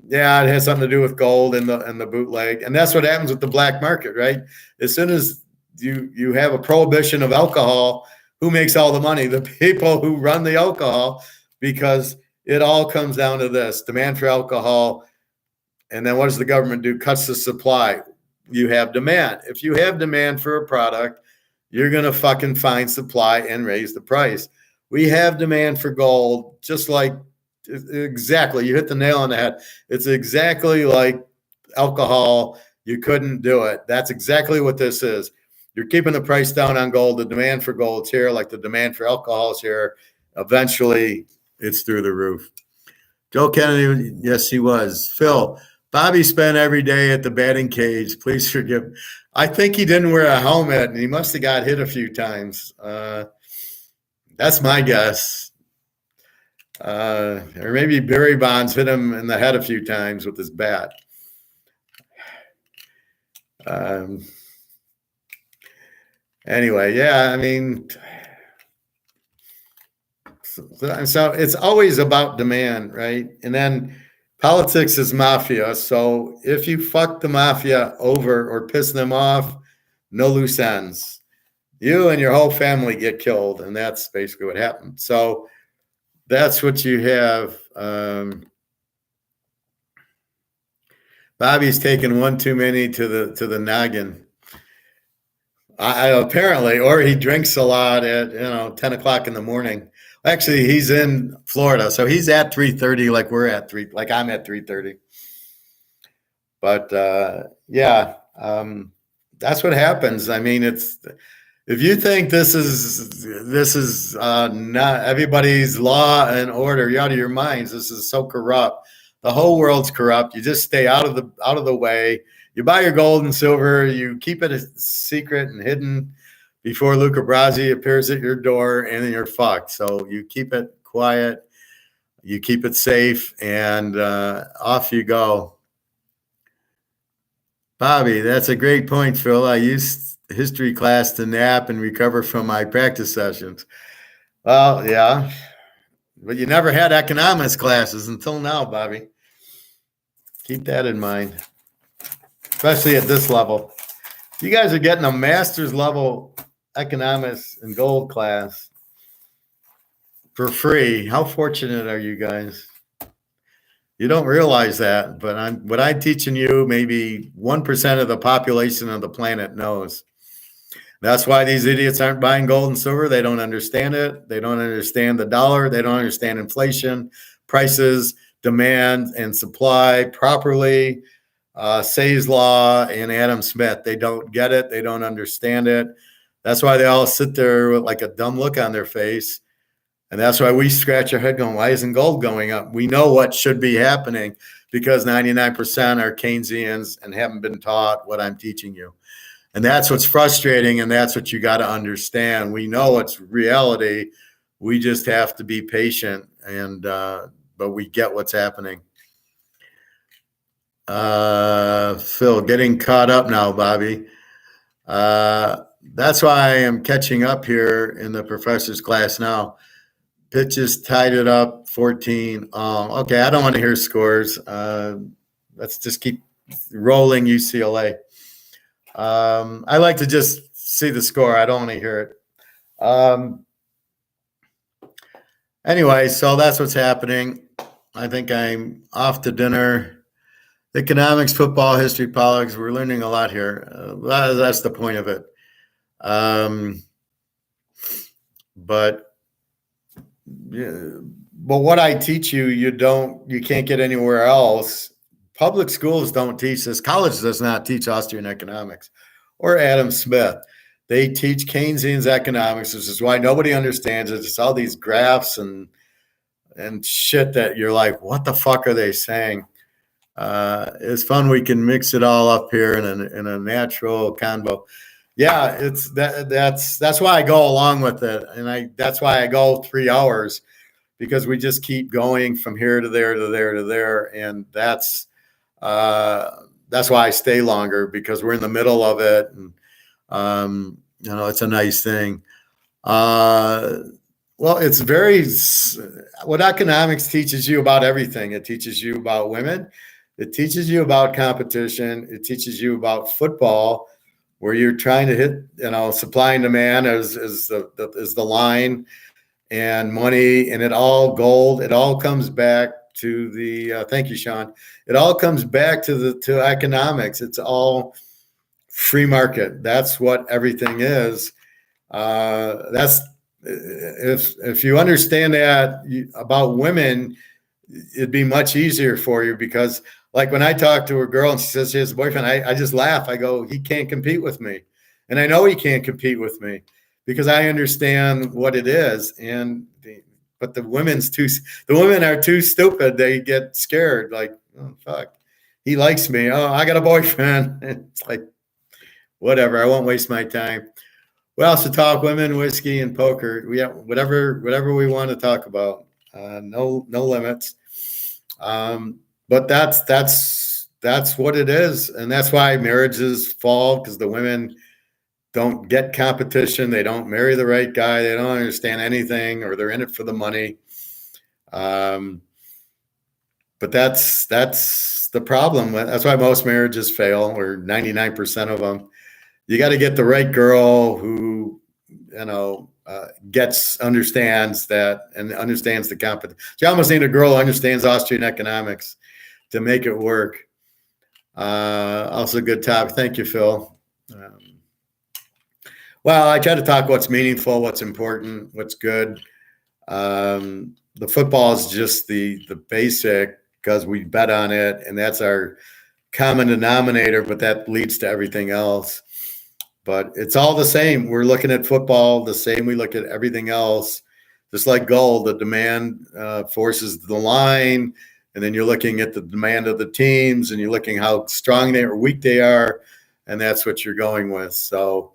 it has something to do with gold and the bootleg, and that's what happens with the black market, right? As soon as you have a prohibition of alcohol, who makes all the money? The people who run the alcohol, because it all comes down to this: demand for alcohol, and then what does the government do? Cuts the supply. You have demand. If you have demand for a product, you're going to fucking find supply and raise the price. We have demand for gold, just like, exactly, you hit the nail on the head. It's exactly like alcohol. You couldn't do it. That's exactly what this is. You're keeping the price down on gold. The demand for gold's here, like the demand for alcohol is here. Eventually, it's through the roof. Joe Kennedy, yes, he was. Phil, Bobby spent every day at the batting cage. Please forgive. I think he didn't wear a helmet, and he must have got hit a few times. That's my guess. Or maybe Barry Bonds hit him in the head a few times with his bat. Um, anyway, yeah, I mean, so it's always about demand, right? And then politics is mafia. So if you fuck the mafia over or piss them off, no loose ends. You and your whole family get killed, and that's basically what happened. So that's what you have. Bobby's taken one too many to the noggin. I apparently, or he drinks a lot at 10 o'clock in the morning. Actually, he's in Florida, so he's at 3:30, like we're at like I'm at 3:30. But yeah, that's what happens. I mean, it's if you think this is not everybody's law and order, you're out of your minds. This is so corrupt. The whole world's corrupt. You just stay out of the way. You buy your gold and silver. You keep it a secret and hidden before Luca Brasi appears at your door, and then you're fucked. So you keep it quiet. You keep it safe, and off you go. Bobby, that's a great point, Phil. I used history class to nap and recover from my practice sessions. Well, yeah, but you never had economics classes until now, Bobby. Keep that in mind, especially at this level. You guys are getting a master's level economics and gold class for free. How fortunate are you guys? You don't realize that, but what I'm teaching you, maybe 1% of the population of the planet knows. That's why these idiots aren't buying gold and silver. They don't understand it. They don't understand the dollar. They don't understand inflation, prices, demand, and supply properly. Say's Law and Adam Smith. They don't get it. They don't understand it. That's why they all sit there with like a dumb look on their face. And that's why we scratch our head going, why isn't gold going up? We know what should be happening because 99% are Keynesians and haven't been taught what I'm teaching you. And that's what's frustrating, and that's what you got to understand. We know it's reality. We just have to be patient, and but we get what's happening. Phil, getting caught up now, Bobby. That's why I am catching up here in the professor's class now. Pitches tied it up 14. Okay, I don't want to hear scores. Let's just keep rolling UCLA. I like to just see the score. I don't want to hear it. Anyway, so that's what's happening. I think I'm off to dinner. Economics, football, history, politics. We're learning a lot here. That's the point of it. But what I teach you, you can't get anywhere else. Public schools don't teach this. College does not teach Austrian economics or Adam Smith. They teach Keynesian economics, which is why nobody understands it. It's all these graphs and shit that you're like, what the fuck are they saying? It's fun. We can mix it all up here in a natural convo. Yeah, that's why I go along with it, and that's why I go 3 hours, because we just keep going from here to there to there to there, and that's why I stay longer, because we're in the middle of it, and it's a nice thing. Well, it's what economics teaches you about everything. It teaches you about women. It teaches you about competition. It teaches you about football, where you're trying to hit, supply and demand is the line, and money, and it all comes back to the, thank you, Sean. It all comes back to economics. It's all free market. That's what everything is. If you understand that about women, it'd be much easier for you, because like when I talk to a girl and she says she has a boyfriend, I just laugh. I go, he can't compete with me. And I know he can't compete with me because I understand what it is. But the women are too stupid. They get scared. Like, oh, fuck, he likes me. Oh, I got a boyfriend. It's like, whatever. I won't waste my time. We also talk women, whiskey, and poker. We have whatever we want to talk about. No limits. But that's that's what it is. And that's why marriages fall, because the women don't get competition. They don't marry the right guy. They don't understand anything, or they're in it for the money. But that's the problem. That's why most marriages fail, or 99% of them. You got to get the right girl who, understands that and understands the competition. You almost need a girl who understands Austrian economics to make it work. Also, good topic. Thank you, Phil. Well, I try to talk what's meaningful, what's important, what's good. The football is just the basic, because we bet on it, and that's our common denominator, but that leads to everything else. But it's all the same. We're looking at football the same we look at everything else. Just like gold, the demand forces the line, and then you're looking at the demand of the teams, and you're looking how strong they or weak they are, and that's what you're going with. So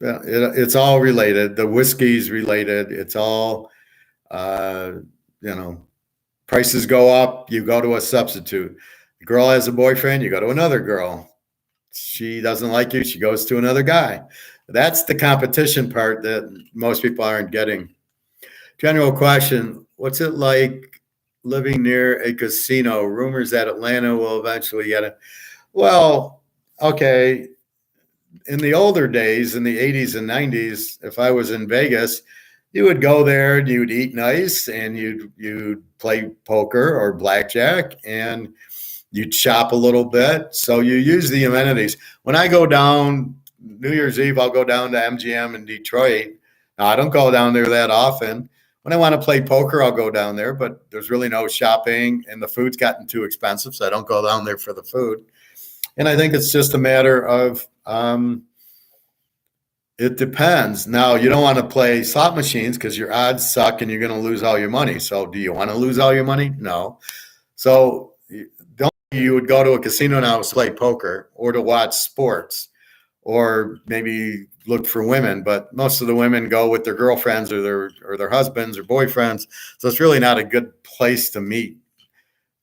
it's all related. The whiskey's related. It's all, prices go up, you go to a substitute. The girl has a boyfriend, you go to another girl. She doesn't like you, she goes to another guy. That's the competition part that most people aren't getting. General question, what's it like living near a casino? Rumors that Atlanta will eventually get it. Well, okay. In the older days, in the 80s and 90s, if I was in Vegas, you would go there and you'd eat nice, and you'd play poker or blackjack, and you'd shop a little bit. So you use the amenities. When I go down New Year's Eve, I'll go down to MGM in Detroit. Now, I don't go down there that often. When I want to play poker, I'll go down there, but there's really no shopping, and the food's gotten too expensive, so I don't go down there for the food. And I think it's just a matter of it depends. Now, you don't want to play slot machines because your odds suck and you're going to lose all your money. So do you want to lose all your money? No. So you would go to a casino now to play poker or to watch sports or maybe look for women. But most of the women go with their girlfriends or their husbands or boyfriends. So it's really not a good place to meet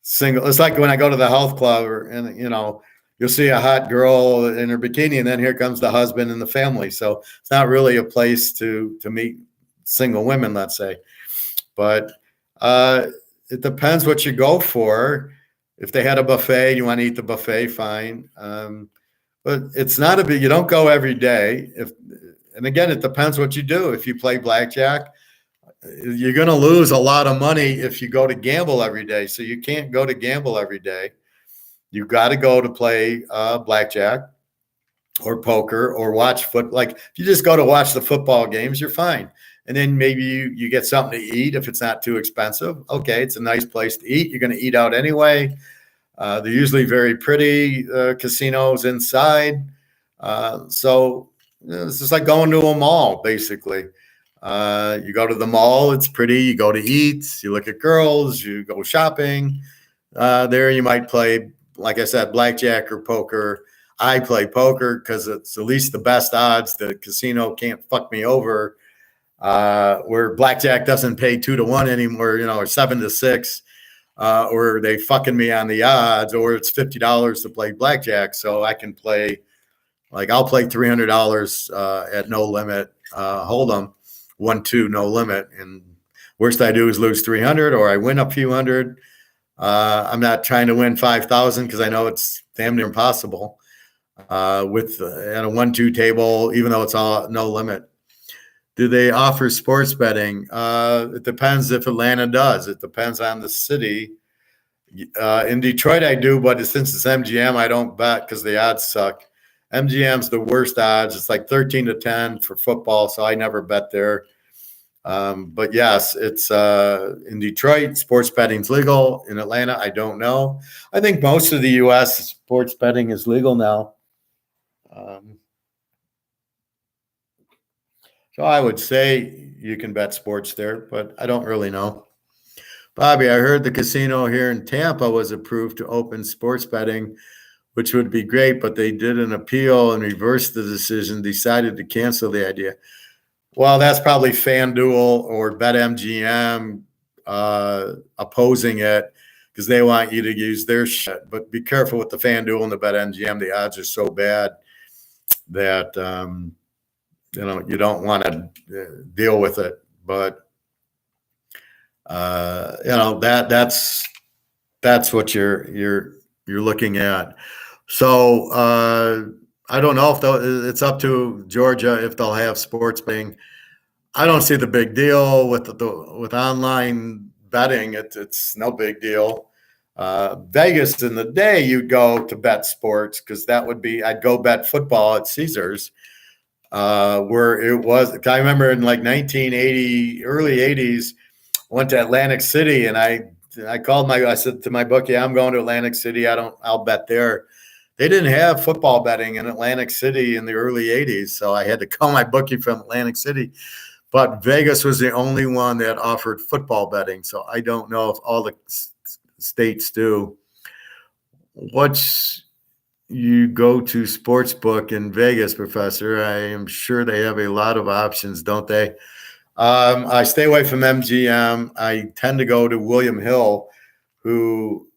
single. It's like when I go to the health club you'll see a hot girl in her bikini, and then here comes the husband and the family. So it's not really a place to meet single women, let's say. But it depends what you go for. If they had a buffet, you want to eat the buffet, fine. But it's not you don't go every day. And again, it depends what you do. If you play blackjack, you're going to lose a lot of money if you go to gamble every day. So you can't go to gamble every day. You got to go to play blackjack or poker or watch foot. Like if you just go to watch the football games, you're fine. And then maybe you get something to eat if it's not too expensive. Okay, it's a nice place to eat. You're going to eat out anyway. They're usually very pretty casinos inside. So it's just like going to a mall, basically. You go to the mall, it's pretty. You go to eat, you look at girls, you go shopping. There you might play, like I said, blackjack or poker. I play poker because it's at least the best odds. The casino can't fuck me over. Where blackjack doesn't pay 2-1 anymore, or 7-6, or they fucking me on the odds, or it's $50 to play blackjack. So I can play, like I'll play $300 at no limit, hold 'em 1-2, no limit. And worst I do is lose 300, or I win a few hundred. I'm not trying to win 5,000 because I know it's damn near impossible with at a 1-2 table, even though it's all no limit. Do they offer sports betting? It depends if Atlanta does. It depends on the city. In Detroit, I do, but since it's MGM, I don't bet because the odds suck. MGM's the worst odds. It's like 13-10 for football, so I never bet there. But yes, it's in Detroit, sports betting's legal. In Atlanta, I don't know. I think most of the U.S. sports betting is legal now. So I would say you can bet sports there, but I don't really know. Bobby, I heard the casino here in Tampa was approved to open sports betting, which would be great, but they did an appeal and reversed the decision, decided to cancel the idea. Well, that's probably FanDuel or BetMGM opposing it because they want you to use their shit. But be careful with the FanDuel and the BetMGM. The odds are so bad that you don't want to deal with it. But that's what you're looking at. So I don't know if it's up to Georgia if they'll have sports betting. I don't see the big deal with with online betting. It's no big deal. Vegas in the day, you'd go to bet sports because I'd go bet football at Caesars, where it was. I remember in like 1980, early 80s, went to Atlantic City and I called I said to my bookie, I'm going to Atlantic City. I'll bet there. They didn't have football betting in Atlantic City in the early 80s. So I had to call my bookie from Atlantic City. But Vegas was the only one that offered football betting. So I don't know if all the states do. You go to sportsbook in Vegas, Professor? I am sure they have a lot of options, don't they? I stay away from MGM. I tend to go to William Hill, who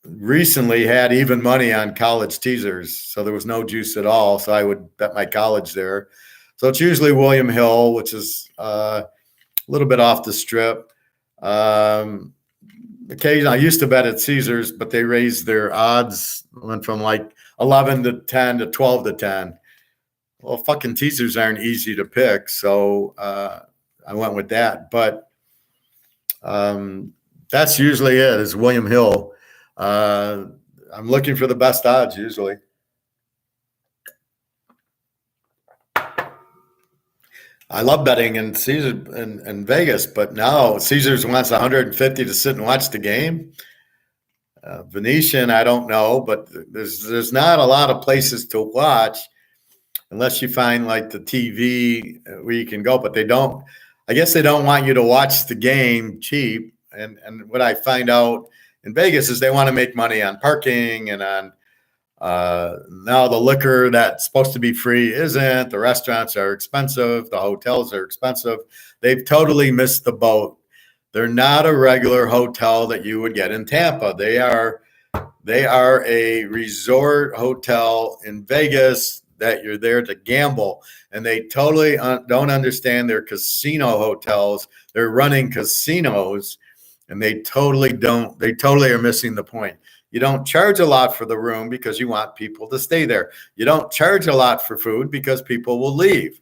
recently had even money on college teasers. So there was no juice at all. So I would bet my college there. So it's usually William Hill, which is a little bit off the strip. Occasionally, I used to bet at Caesars, but they raised their odds, went from like 11 to 10 to 12 to 10. Well, fucking teasers aren't easy to pick, so I went with that. But that's usually it, is William Hill. I'm looking for the best odds usually. I love betting in Caesars in Vegas, but now Caesars wants 150 to sit and watch the game. Venetian, I don't know, but there's not a lot of places to watch unless you find like the TV where you can go. But they don't. I guess they don't want you to watch the game cheap. And what I find out in Vegas is they want to make money on parking and on now the liquor that's supposed to be free isn't. The restaurants are expensive. The hotels are expensive. They've totally missed the boat. They're not a regular hotel that you would get in Tampa. They are a resort hotel in Vegas that you're there to gamble. And they totally don't understand their casino hotels. They're running casinos, and they totally are missing the point. You don't charge a lot for the room because you want people to stay there. You don't charge a lot for food because people will leave.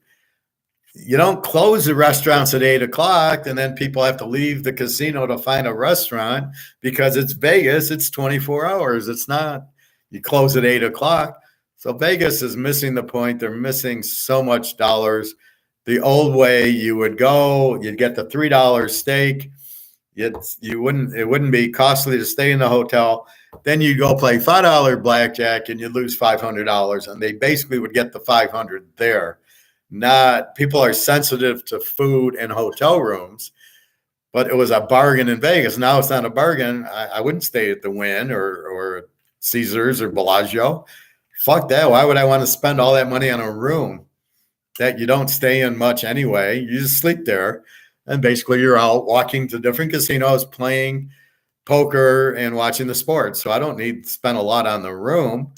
You don't close the restaurants at 8:00 and then people have to leave the casino to find a restaurant because it's Vegas. It's 24 hours. It's not, you close at 8:00. So Vegas is missing the point. They're missing so much dollars. The old way you would go, you'd get the $3 steak. It wouldn't be costly to stay in the hotel. Then you go play $5 blackjack and you lose $500, and they basically would get the 500 there. Not people are sensitive to food and hotel rooms, but it was a bargain in Vegas. Now it's not a bargain. I wouldn't stay at the Wynn or Caesars or Bellagio. Fuck that. Why would I want to spend all that money on a room that you don't stay in much anyway? You just sleep there, and basically you're out walking to different casinos, playing poker and watching the sports. So I don't need to spend a lot on the room.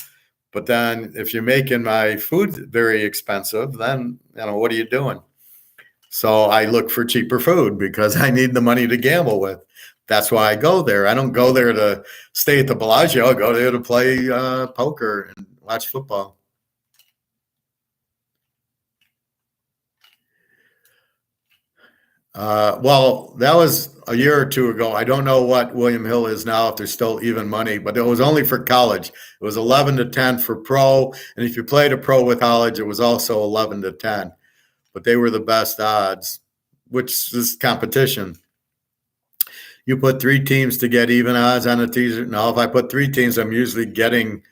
But then if you're making my food very expensive, then, what are you doing? So I look for cheaper food because I need the money to gamble with. That's why I go there. I don't go there to stay at the Bellagio. I go there to play poker and watch football. Well, that was a year or two ago. I don't know what William Hill is now, if there's still even money, but it was only for college. It was 11 to 10 for pro. And if you played a pro with college, it was also 11 to 10. But they were the best odds, which is competition. You put 3 teams to get even odds on a teaser. Now, if I put 3 teams, I'm usually getting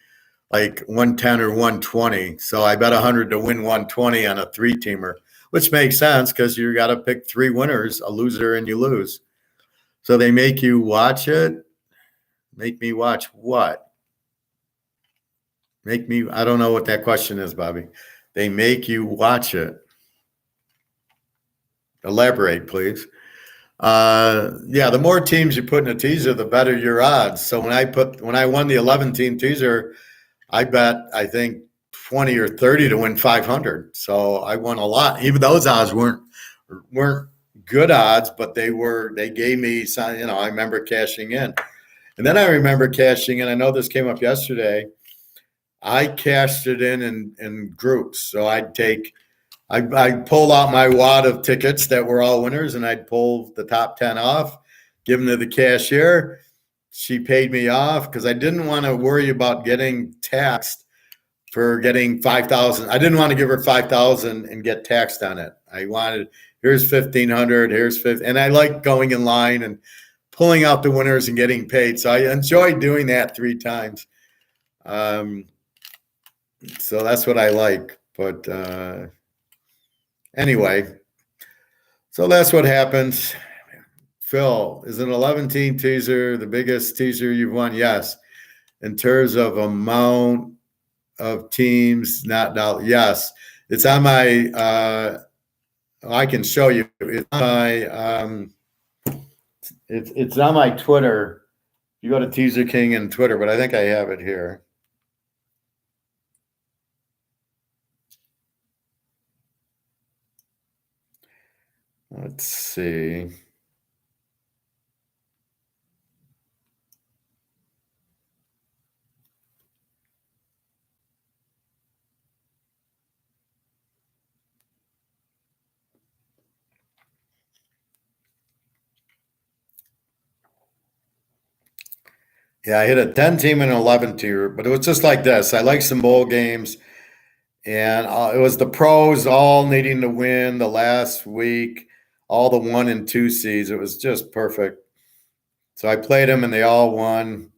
like 110 or 120. So I bet 100 to win 120 on a 3-teamer. Which makes sense because you got to pick 3 winners, a loser, and you lose. So they make you watch it. Make me watch what? I don't know what that question is, Bobby. They make you watch it. Elaborate, please. Yeah, the more teams you put in a teaser, the better your odds. So when I won the 11 team teaser, I bet I think 20 or 30 to win 500. So I won a lot. Even those odds weren't good odds, but they gave me some, I remember cashing in. And then I remember cashing in. I know this came up yesterday. I cashed it in groups. So I pulled out my wad of tickets that were all winners, and I'd pull the top 10 off, give them to the cashier. She paid me off because I didn't want to worry about getting taxed for getting 5,000. I didn't want to give her 5,000 and get taxed on it. I wanted, here's 1,500, here's 50. And I like going in line and pulling out the winners and getting paid. So I enjoyed doing that 3 times. So that's what I like. But anyway, so that's what happens. Phil, is an 11 team teaser the biggest teaser you've won? Yes. In terms of amount of teams, not now. Yes. It's on my, I can show you. It's on my, it's on my Twitter. You go to Teaserking and Twitter, but I think I have it here. Let's see. Yeah, I hit a 10 team and an 11 tier, but it was just like this. I like some bowl games, and it was the pros all needing to win the last week, all the 1 and 2 seeds. It was just perfect. So I played them, and they all won.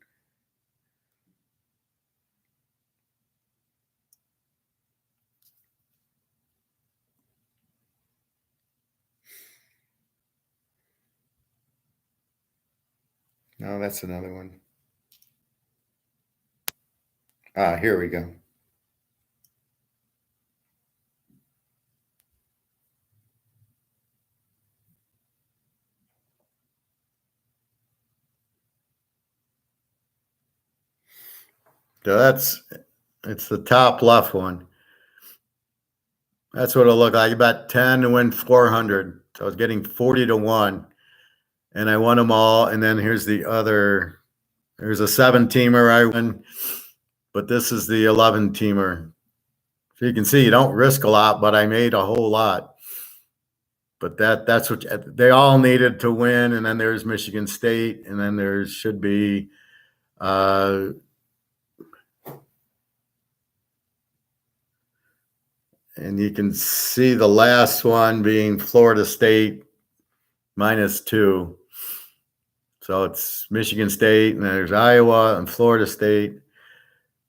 No, that's another one. Here we go. So it's the top left one. That's what it'll look like. About 10 to win 400. So I was getting 40 to 1, and I won them all. And then here's the other. There's a 7-teamer I win, but this is the 11-teamer. So you can see you don't risk a lot, but I made a whole lot. But that's what they all needed to win. And then there's Michigan State, and then there should be and you can see the last one being Florida State -2. So it's Michigan State, and there's Iowa and Florida State.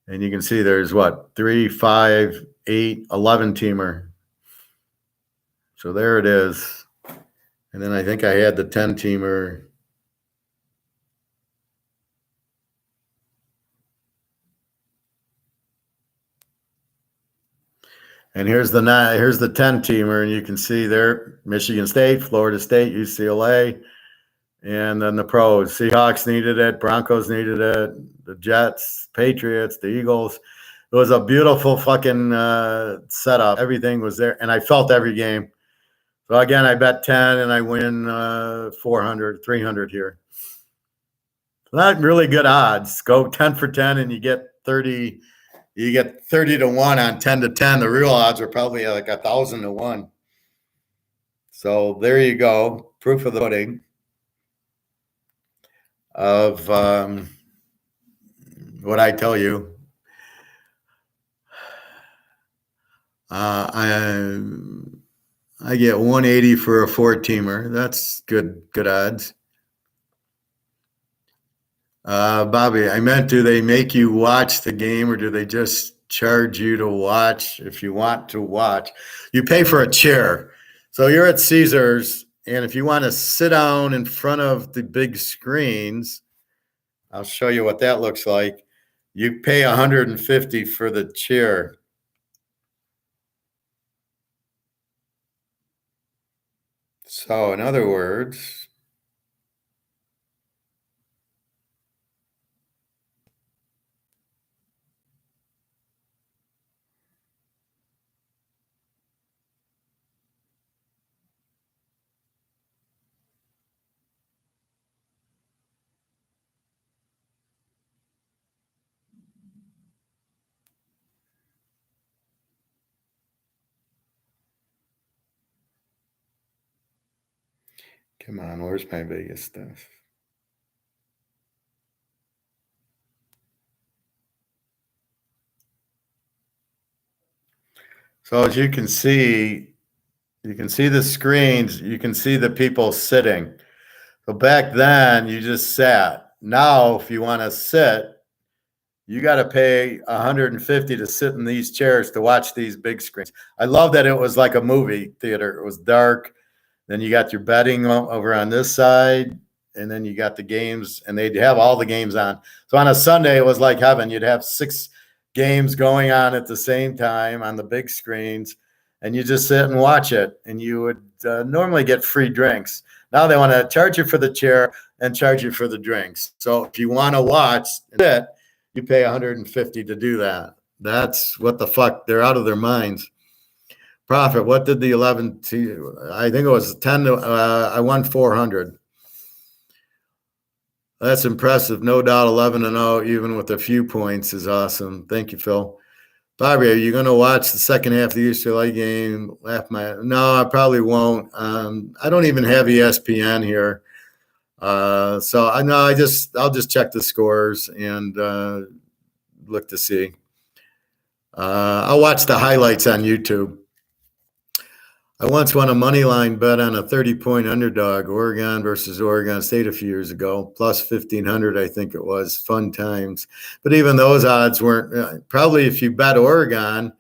And you can see there's what, 3, 5, 8, 11-teamer. So there it is. And then I think I had the 10-teamer. And here's the 10-teamer, and you can see there Michigan State, Florida State, UCLA, and then the pros. Seahawks needed it, Broncos needed it, the Jets, Patriots, the Eagles. It was a beautiful fucking setup. Everything was there, and I felt every game. So again, I bet 10 and I win 400, 300 here. Not really good odds. Go 10 for 10 and you get 30. You get 30 to 1 on 10 to 10. The real odds are probably like 1,000 to 1. So there you go. Proof of the pudding of what I tell you. I get 180 for a 4-teamer. That's good odds. Bobby, I meant, do they make you watch the game, or do they just charge you to watch if you want to watch? You pay for a chair. So you're at Caesars, and if you want to sit down in front of the big screens, I'll show you what that looks like. You pay 150 for the chair. So in other words, Come on, where's my Vegas stuff? So as you can see the screens, you can see the people sitting. So back then, you just sat. Now, if you want to sit, you got to pay 150 to sit in these chairs to watch these big screens. I love that it was like a movie theater. It was dark. Then you got your betting over on this side, and then you got the games, and they'd have all the games on. So on a Sunday, it was like heaven. You'd have 6 games going on at the same time on the big screens, and you just sit and watch it. And you would normally get free drinks. Now they want to charge you for the chair and charge you for the drinks. So if you want to watch it, you pay 150 to do that. That's what the fuck. They're out of their minds. Profit. What did the 11? I think it was 10. I won 400. That's impressive. No doubt 11-0, even with a few points, is awesome. Thank you, Phil. Bobby, are you going to watch the second half of the UCLA game? No, I probably won't. I don't even have ESPN here. So I know I'll just check the scores and look to see. I'll watch the highlights on YouTube. I once won a money line bet on a 30-point underdog, Oregon versus Oregon State a few years ago, plus 1,500, I think it was. Fun times. But even those odds weren't probably if you bet Oregon,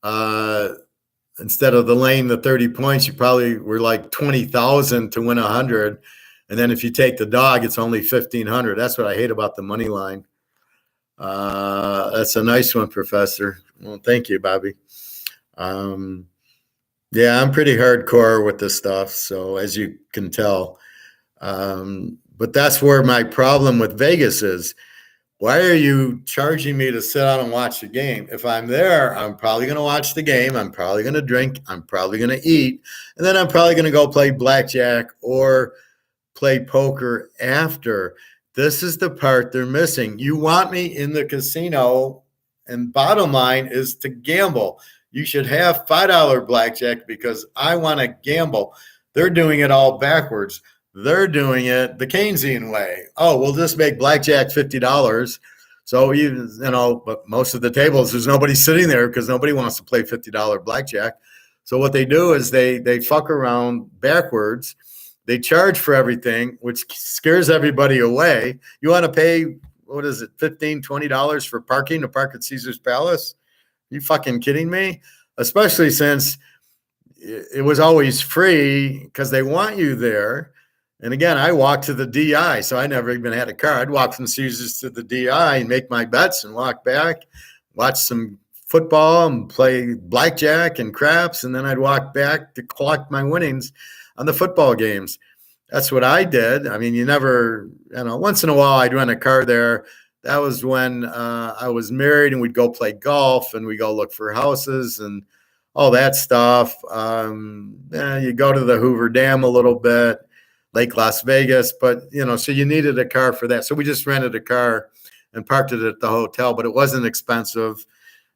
instead of laying the 30 points, you probably were like 20,000 to win 100. And then if you take the dog, it's only 1,500. That's what I hate about the money line. That's a nice one, Professor. Well, thank you, Bobby. Yeah, I'm pretty hardcore with this stuff, so as you can tell. But that's where my problem with Vegas is. Why are you charging me to sit down and watch the game? If I'm there, I'm probably going to watch the game. I'm probably going to drink. I'm probably going to eat. And then I'm probably going to go play blackjack or play poker after. This is the part they're missing. You want me in the casino, and bottom line is to gamble. You should have $5 blackjack because I want to gamble. They're doing it all backwards. They're doing it the Keynesian way. Oh, we'll just make blackjack $50. So but most of the tables, there's nobody sitting there because nobody wants to play $50 blackjack. So what they do is they fuck around backwards. They charge for everything, which scares everybody away. You want to pay, what is it, $15, $20 for parking to park at Caesar's Palace? You fucking kidding me? Especially since it was always free because they want you there. And again, I walked to the DI, so I never even had a car. I'd walk from Caesars to the DI and make my bets and walk back, watch some football and play blackjack and craps, and then I'd walk back to collect my winnings on the football games. That's what I did. I mean, once in a while I'd rent a car there. That was when I was married, and we'd go play golf, and we go look for houses and all that stuff. You go to the Hoover Dam a little bit, Lake Las Vegas, but so you needed a car for that. So we just rented a car and parked it at the hotel, but it wasn't expensive.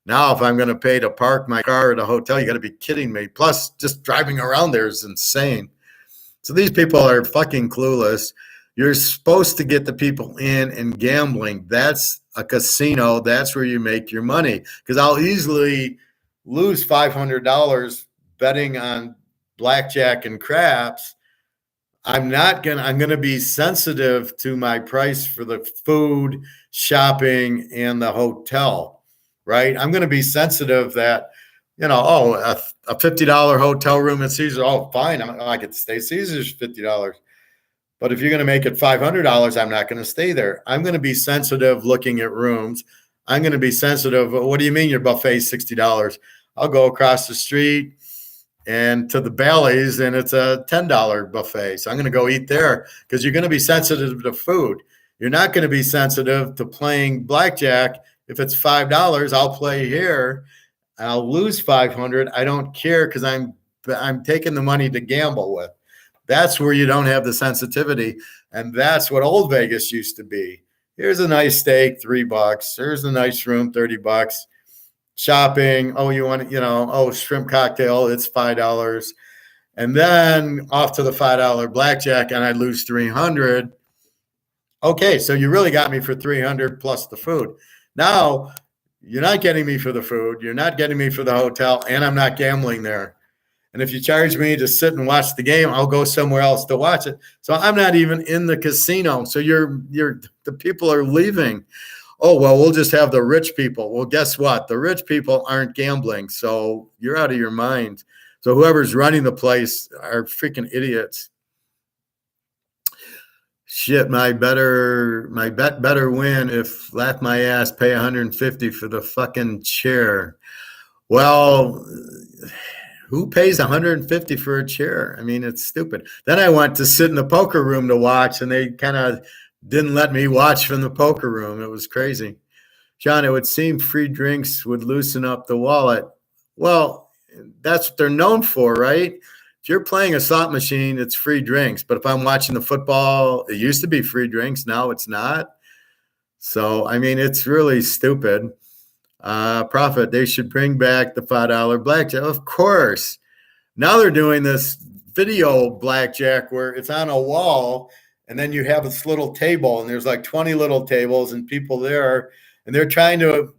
Now, if I'm going to pay to park my car at a hotel, you got to be kidding me. Plus, just driving around there is insane. So these people are fucking clueless. You're supposed to get the people in and gambling. That's a casino. That's where you make your money. Because I'll easily lose $500 betting on blackjack and craps. I'm going to be sensitive to my price for the food, shopping, and the hotel, right? I'm going to be sensitive that, a $50 hotel room at Caesars. Oh, fine. I get to stay at Caesars $50. But if you're going to make it $500, I'm not going to stay there. I'm going to be sensitive looking at rooms. I'm going to be sensitive. What do you mean your buffet is $60? I'll go across the street and to the Bally's, and it's a $10 buffet. So I'm going to go eat there because you're going to be sensitive to food. You're not going to be sensitive to playing blackjack. If it's $5, I'll play here. I'll lose $500. I don't care because I'm taking the money to gamble with. That's where you don't have the sensitivity. And that's what old Vegas used to be. Here's a nice steak, $3. Here's a nice room, $30. Shopping. Oh, you want, shrimp cocktail, it's $5. and then off to the $5 blackjack, and I'd lose 300. Okay, so you really got me for 300 plus the food. Now you're not getting me for the food, you're not getting me for the hotel, and I'm not gambling there. And if you charge me to sit and watch the game, I'll go somewhere else to watch it. So I'm not even in the casino. So the people are leaving. Oh, well, we'll just have the rich people. Well, guess what? The rich people aren't gambling. So you're out of your mind. So whoever's running the place are freaking idiots. Shit, my bet better win if laugh my ass, pay 150 for the fucking chair. Well, who pays 150 for a chair? I mean, it's stupid. Then I went to sit in the poker room to watch, and they kind of didn't let me watch from the poker room. It was crazy. John, it would seem free drinks would loosen up the wallet. Well, that's what they're known for, right? If you're playing a slot machine, it's free drinks. But if I'm watching the football, it used to be free drinks. Now it's not. So, I mean, it's really stupid. Profit, they should bring back the $5 blackjack. Of course. Now they're doing this video blackjack where it's on a wall, and then you have this little table, and there's like 20 little tables and people there, and they're trying to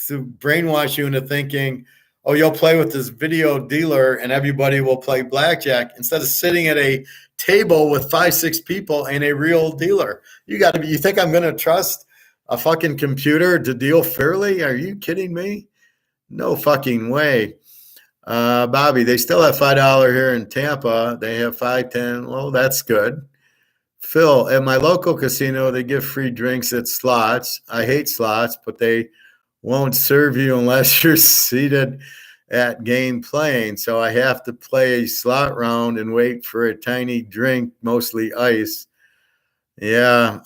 brainwash you into thinking, oh, you'll play with this video dealer and everybody will play blackjack instead of sitting at a table with 5-6 people and a real dealer. You think I'm going to trust a fucking computer to deal fairly? Are you kidding me? No fucking way. Bobby, they still have $5 here in Tampa. They have 5-10. Well, that's good. Phil, at my local casino, they give free drinks at slots. I hate slots, but they won't serve you unless you're seated at game playing. So I have to play a slot round and wait for a tiny drink, mostly ice. Yeah,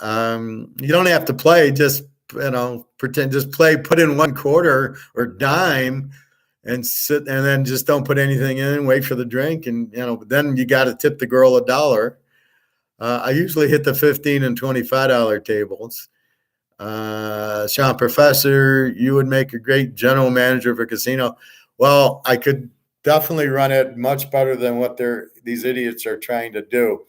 you don't have to play. Just pretend. Just play. Put in 1 quarter or dime, and sit, and then just don't put anything in. Wait for the drink, and then you got to tip the girl $1. I usually hit the $15 and $25 tables. Sean, Professor, you would make a great general manager of a casino. Well, I could definitely run it much better than what these idiots are trying to do.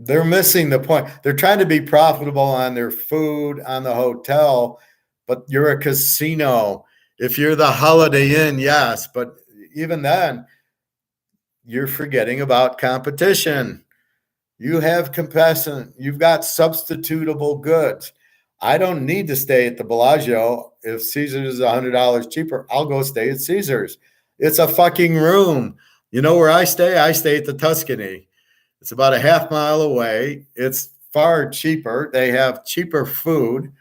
They're missing the point. They're trying to be profitable on their food, on the hotel, but you're a casino. If you're the Holiday Inn, yes, but even then, you're forgetting about competition. You have compassion. You've got substitutable goods. I don't need to stay at the Bellagio. If Caesars is $100 cheaper, I'll go stay at Caesars. It's a fucking room. You know where I stay? I stay at the Tuscany. It's about a half mile away. It's far cheaper. They have cheaper food.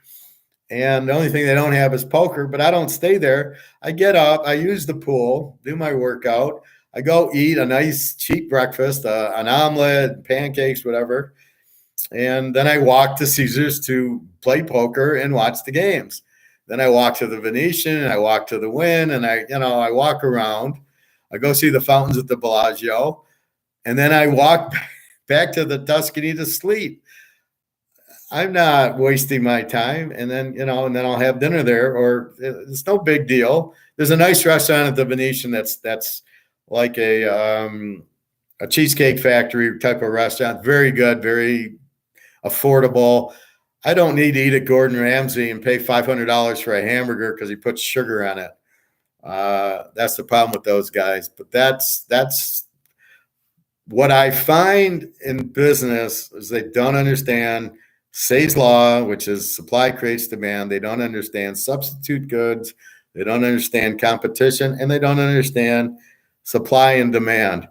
And the only thing they don't have is poker, but I don't stay there. I get up, I use the pool, do my workout. I go eat a nice cheap breakfast, an omelet, pancakes, whatever. And then I walk to Caesars to play poker and watch the games. Then I walk to the Venetian, and I walk to the Wynn, and I walk around. I go see the fountains at the Bellagio, and then I walk back to the Tuscany to sleep. I'm not wasting my time, and then I'll have dinner there, or it's no big deal. There's a nice restaurant at the Venetian that's like a Cheesecake Factory type of restaurant. Very good, very affordable. I don't need to eat at Gordon Ramsay and pay $500 for a hamburger because he puts sugar on it. That's the problem with those guys. But that's what I find in business is they don't understand Say's law, which is supply creates demand. They don't understand substitute goods. They don't understand competition, and they don't understand supply and demand.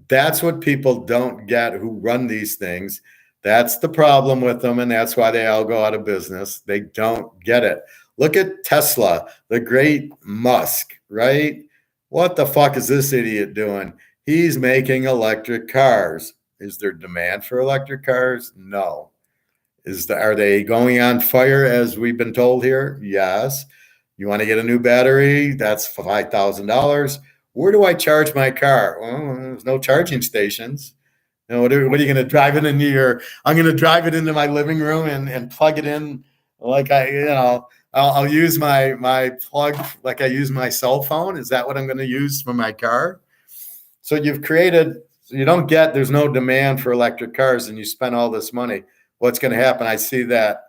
That's what people don't get who run these things. That's the problem with them, and that's why they all go out of business. They don't get it. Look at Tesla, the great Musk, right? What the fuck is this idiot doing? He's making electric cars. Is there demand for electric cars? No. Are they going on fire as we've been told here? Yes. You want to get a new battery? That's $5,000. Where do I charge my car? Well, there's no charging stations. What are you going to drive it into I'm going to drive it into my living room and plug it in like I'll use my plug like I use my cell phone. Is that what I'm going to use for my car? So you don't get, there's no demand for electric cars and you spend all this money. What's going to happen? I see that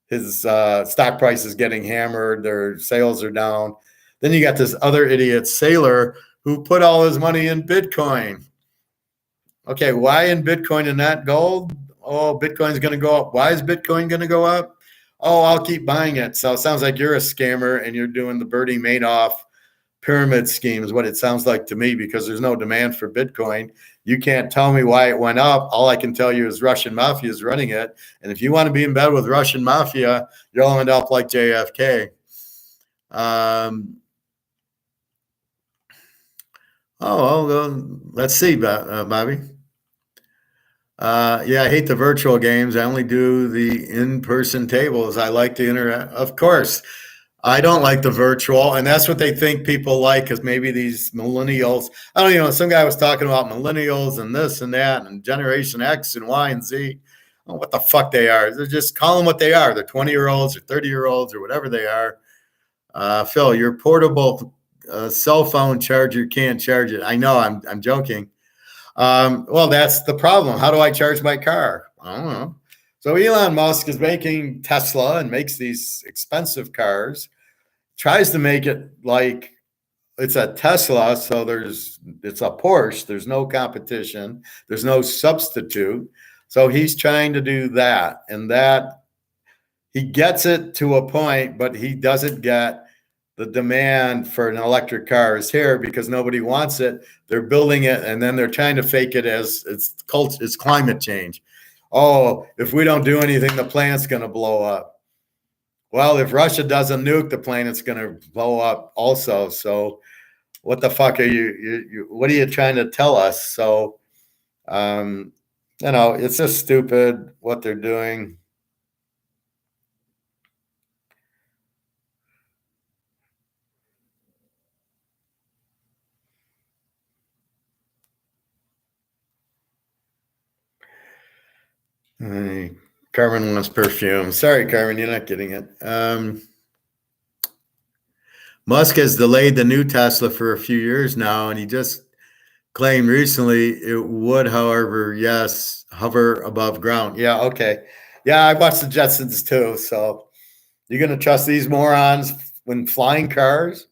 his stock price is getting hammered. Their sales are down. Then you got this other idiot sailor who put all his money in Bitcoin. Okay, why in Bitcoin and not gold? Oh, Bitcoin's going to go up. Why is Bitcoin going to go up? Oh, I'll keep buying it. So it sounds like you're a scammer and you're doing the Bernie Madoff pyramid scheme is what it sounds like to me, because there's no demand for Bitcoin. You can't tell me why it went up. All I can tell you is Russian mafia is running it. And if you want to be in bed with Russian mafia, you'll end up like JFK. Let's see, Bobby. Yeah, I hate the virtual games. I only do the in-person tables. I like the internet. Of course, I don't like the virtual, and that's what they think people like, because maybe these millennials, I don't know, some guy was talking about millennials and this and that and Generation X and Y and Z. I don't know what the fuck they are. They're just call them what they are. They're 20-year-olds or 30-year-olds or whatever they are. Phil, your portable cell phone charger can't charge it. I know, I'm joking. Well, that's the problem. How do I charge my car? I don't know. So Elon Musk is making Tesla and makes these expensive cars, tries to make it like it's a Tesla. So it's a Porsche. There's no competition. There's no substitute. So he's trying to do that, and that he gets it to a point, but he doesn't get the demand for an electric car is here because nobody wants it. They're building it, and then they're trying to fake it as it's climate change. Oh, if we don't do anything, the planet's going to blow up. Well, if Russia doesn't nuke, the planet's going to blow up also. So what the fuck are you what are you trying to tell us? So, it's just stupid what they're doing. Carmen wants perfume. Sorry, Carmen, you're not getting it. Musk has delayed the new Tesla for a few years now, and he just claimed recently it would, however, yes, hover above ground. Yeah, okay. Yeah, I watched the Jetsons too. So you're going to trust these morons when flying cars?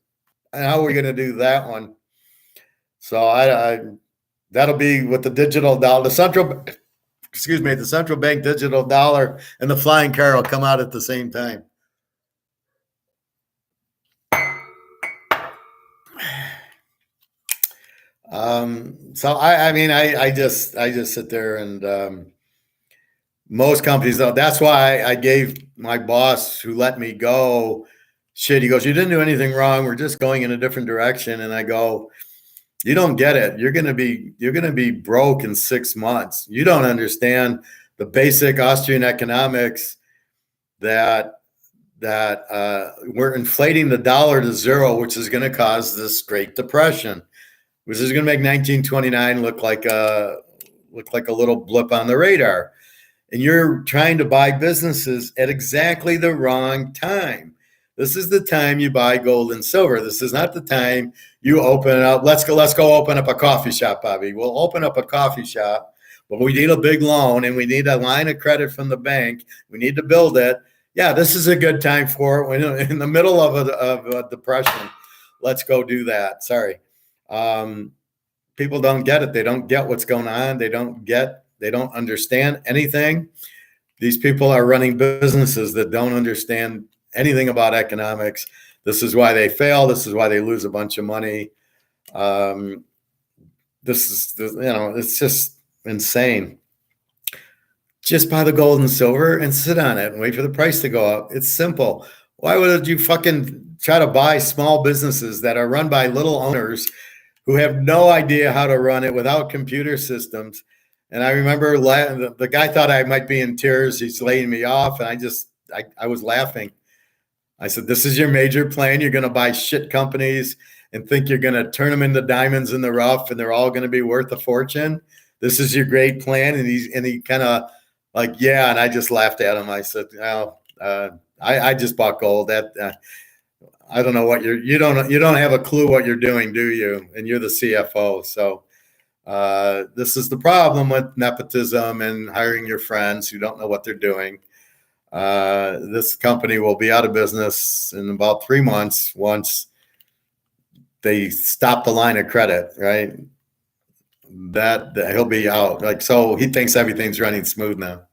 And how are we going to do that one? So I that'll be with the digital dollar, the central bank digital dollar and the flying car will come out at the same time. So I just sit there and most companies though. That's why I gave my boss who let me go shit. He goes, "You didn't do anything wrong. We're just going in a different direction." And I go, "You don't get it. You're gonna be broke in 6 months. You don't understand the basic Austrian economics that we're inflating the dollar to zero, which is going to cause this Great Depression, which is going to make 1929 look like a little blip on the radar. And you're trying to buy businesses at exactly the wrong time. This is the time you buy gold and silver. This is not the time you open it up. Let's go open up a coffee shop, Bobby. We'll open up a coffee shop, but we need a big loan and we need a line of credit from the bank. We need to build it. Yeah, this is a good time for it. When in the middle of a depression, let's go do that. Sorry. People don't get it. They don't get what's going on. They don't understand anything. These people are running businesses that don't understand anything about economics. This is why they fail. This is why they lose a bunch of money. It's just insane. Just buy the gold and silver and sit on it and wait for the price to go up. It's simple. Why would you fucking try to buy small businesses that are run by little owners who have no idea how to run it without computer systems? And I remember the guy thought I might be in tears. He's laying me off. And I was laughing. I said, "This is your major plan. You're going to buy shit companies and think you're going to turn them into diamonds in the rough and they're all going to be worth a fortune. This is your great plan." And he kind of like, yeah. And I just laughed at him. I said, "Well, I just bought gold. I don't know what you don't have a clue what you're doing, do you? And you're the CFO. So This is the problem with nepotism and hiring your friends who don't know what they're doing. This company will be out of business in about 3 months once they stop the line of credit, right? That he'll be out. Like, so he thinks everything's running smooth now.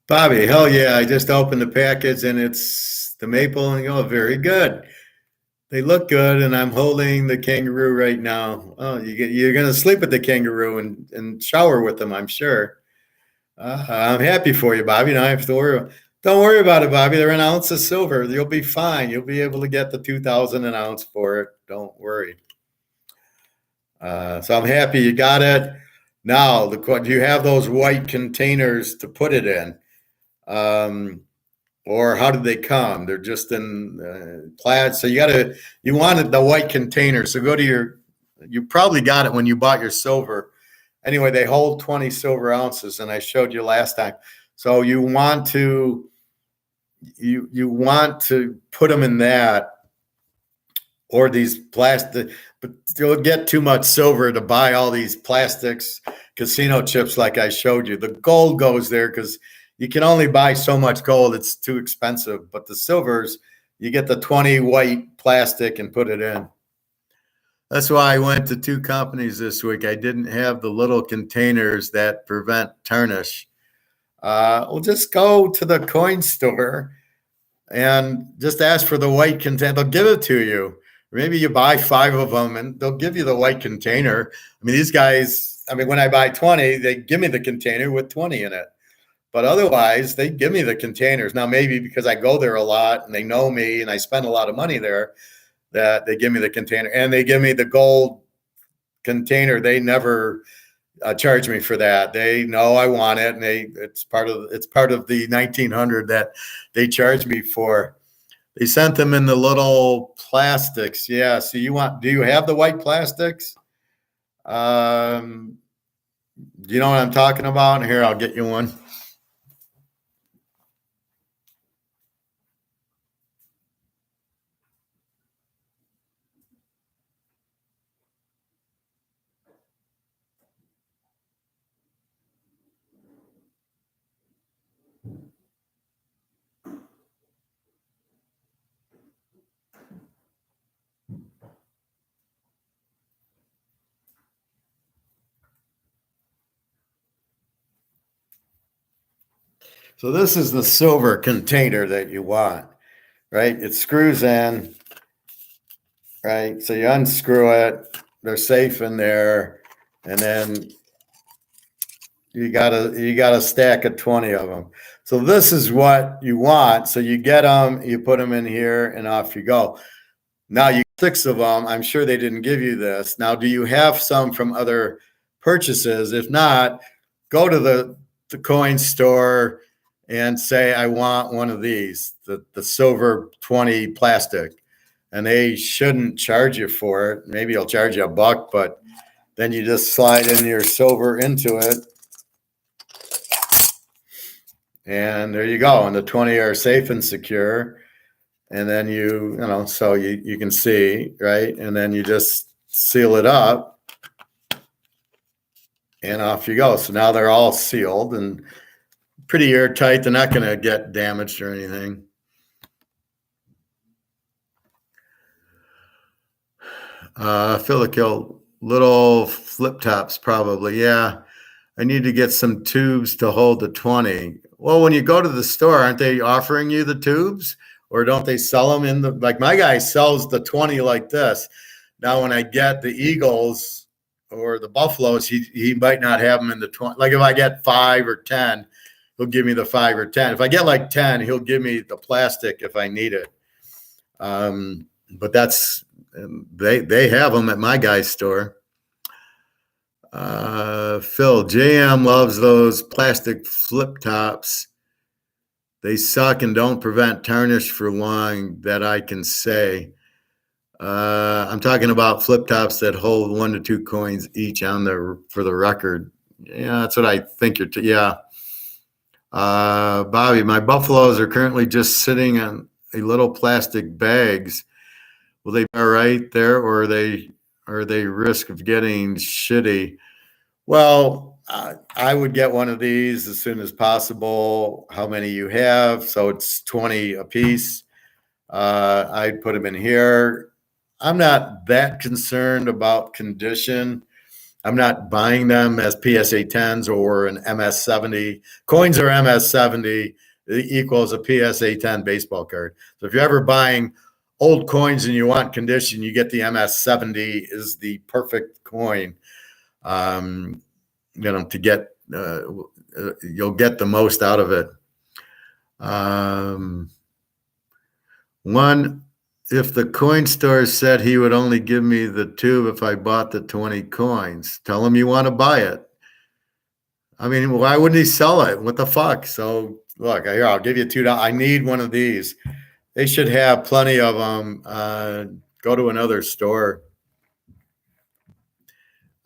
Bobby, hell yeah! I just opened the package and it's the maple, and very good. They look good, and I'm holding the kangaroo right now. Oh, you're gonna sleep with the kangaroo and shower with them, I'm sure. I'm happy for you, Bobby. You don't have to worry. Don't worry about it, Bobby. They're an ounce of silver. You'll be fine. You'll be able to get the 2,000 an ounce for it. Don't worry. So I'm happy you got it. Now, do you have those white containers to put it in? Or how did they come? They're just in plaid. So you wanted the white container. So you probably got it when you bought your silver. Anyway, they hold 20 silver ounces, and I showed you last time. So you want to put them in that, or these plastic, but you'll get too much silver to buy all these plastics casino chips like I showed you. The gold goes there because you can only buy so much gold. It's too expensive. But the silvers, you get the 20 white plastic and put it in. That's why I went to 2 companies this week. I didn't have the little containers that prevent tarnish. We'll just go to the coin store and just ask for the white container. They'll give it to you. Maybe you buy 5 of them and they'll give you the white container. I mean, these guys, when I buy 20, they give me the container with 20 in it. But otherwise, they give me the containers. Now, maybe because I go there a lot and they know me and I spend a lot of money there, that they give me the container, and they give me the gold container. They never charge me for that. They know I want it, and it's part of the 1900 that they charge me for. They sent them in the little plastics. Yeah. So do you have the white plastics? Do you know what I'm talking about? Here, I'll get you one. So this is the silver container that you want, right? It screws in, right? So you unscrew it. They're safe in there, and then you got a stack of 20 of them. So this is what you want. So you get them, you put them in here, and off you go. Now you 6 of them. I'm sure they didn't give you this. Now, do you have some from other purchases? If not, go to the coin store and say, I want one of these, the silver 20 plastic. And they shouldn't charge you for it. Maybe they'll charge you $1, but then you just slide in your silver into it. And there you go. And the 20 are safe and secure. And then so you can see, right? And then you just seal it up and off you go. So now they're all sealed and pretty airtight. They're not going to get damaged or anything. Philikill, little flip tops probably. Yeah. I need to get some tubes to hold the 20. Well, when you go to the store, aren't they offering you the tubes? Or don't they sell them like my guy sells the 20 like this. Now, when I get the Eagles or the Buffaloes, he might not have them in the 20. Like if I get 5 or 10, he'll give me the 5 or 10. If I get like 10, he'll give me the plastic if I need it. But they have them at my guy's store. Phil, JM loves those plastic flip tops. They suck and don't prevent tarnish for long, that I can say. I'm talking about flip tops that hold 1 to 2 coins each for the record. Yeah, that's what I think yeah. Bobby, my Buffaloes are currently just sitting in a little plastic bags. Will they be all right there, or are they or they risk of getting shitty? Well, I would get one of these as soon as possible. How many you have? So it's 20 a piece. I'd put them in here. I'm not that concerned about condition. I'm not buying them as PSA 10s or an MS 70. Coins are MS 70 equals a PSA 10 baseball card. So if you're ever buying old coins and you want condition, you get the MS 70 is the perfect coin. To get you'll get the most out of it. One, if the coin store said he would only give me the tube if I bought the 20 coins, tell him you want to buy it. I mean, why wouldn't he sell it? What the fuck? So look, here, I'll give you $2. I need one of these. They should have plenty of them. Go to another store.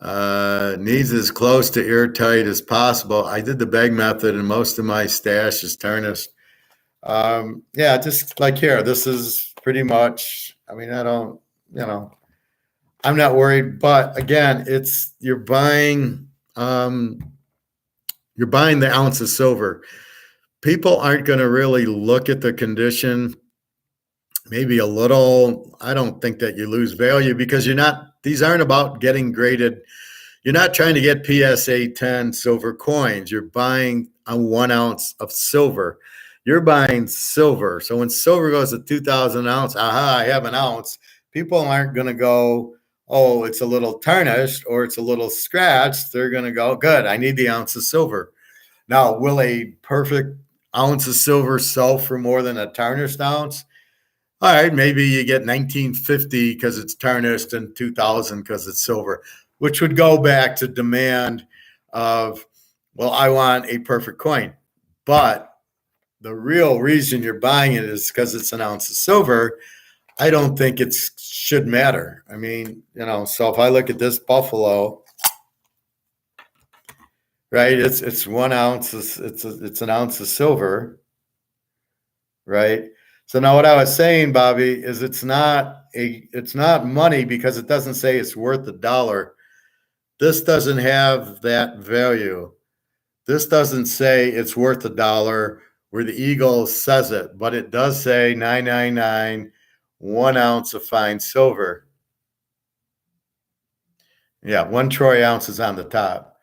Needs as close to airtight as possible. I did the bag method and most of my stash is tarnished. Yeah, just like here, this is pretty much, I mean, I don't, I'm not worried, but again, you're buying the ounce of silver. People aren't going to really look at the condition, maybe a little. I don't think that you lose value because these aren't about getting graded. You're not trying to get PSA 10 silver coins. You're buying a 1 ounce of silver. You're buying silver. So when silver goes to 2,000 ounce, I have an ounce. People aren't going to go, oh, it's a little tarnished or it's a little scratched. They're going to go, good, I need the ounce of silver. Now, will a perfect ounce of silver sell for more than a tarnished ounce? All right, maybe you get 1950 because it's tarnished and 2000 because it's silver, which would go back to demand of, well, I want a perfect coin. But the real reason you're buying it is because it's an ounce of silver. I don't think it should matter. I mean, so if I look at this Buffalo, right, it's 1 ounce, it's an ounce of silver, right? So now what I was saying, Bobby, is it's not money because it doesn't say it's worth $1. This doesn't have that value. This doesn't say it's worth $1 where the Eagle says it, but it does say 999, 1 ounce of fine silver. Yeah, 1 troy ounce is on the top.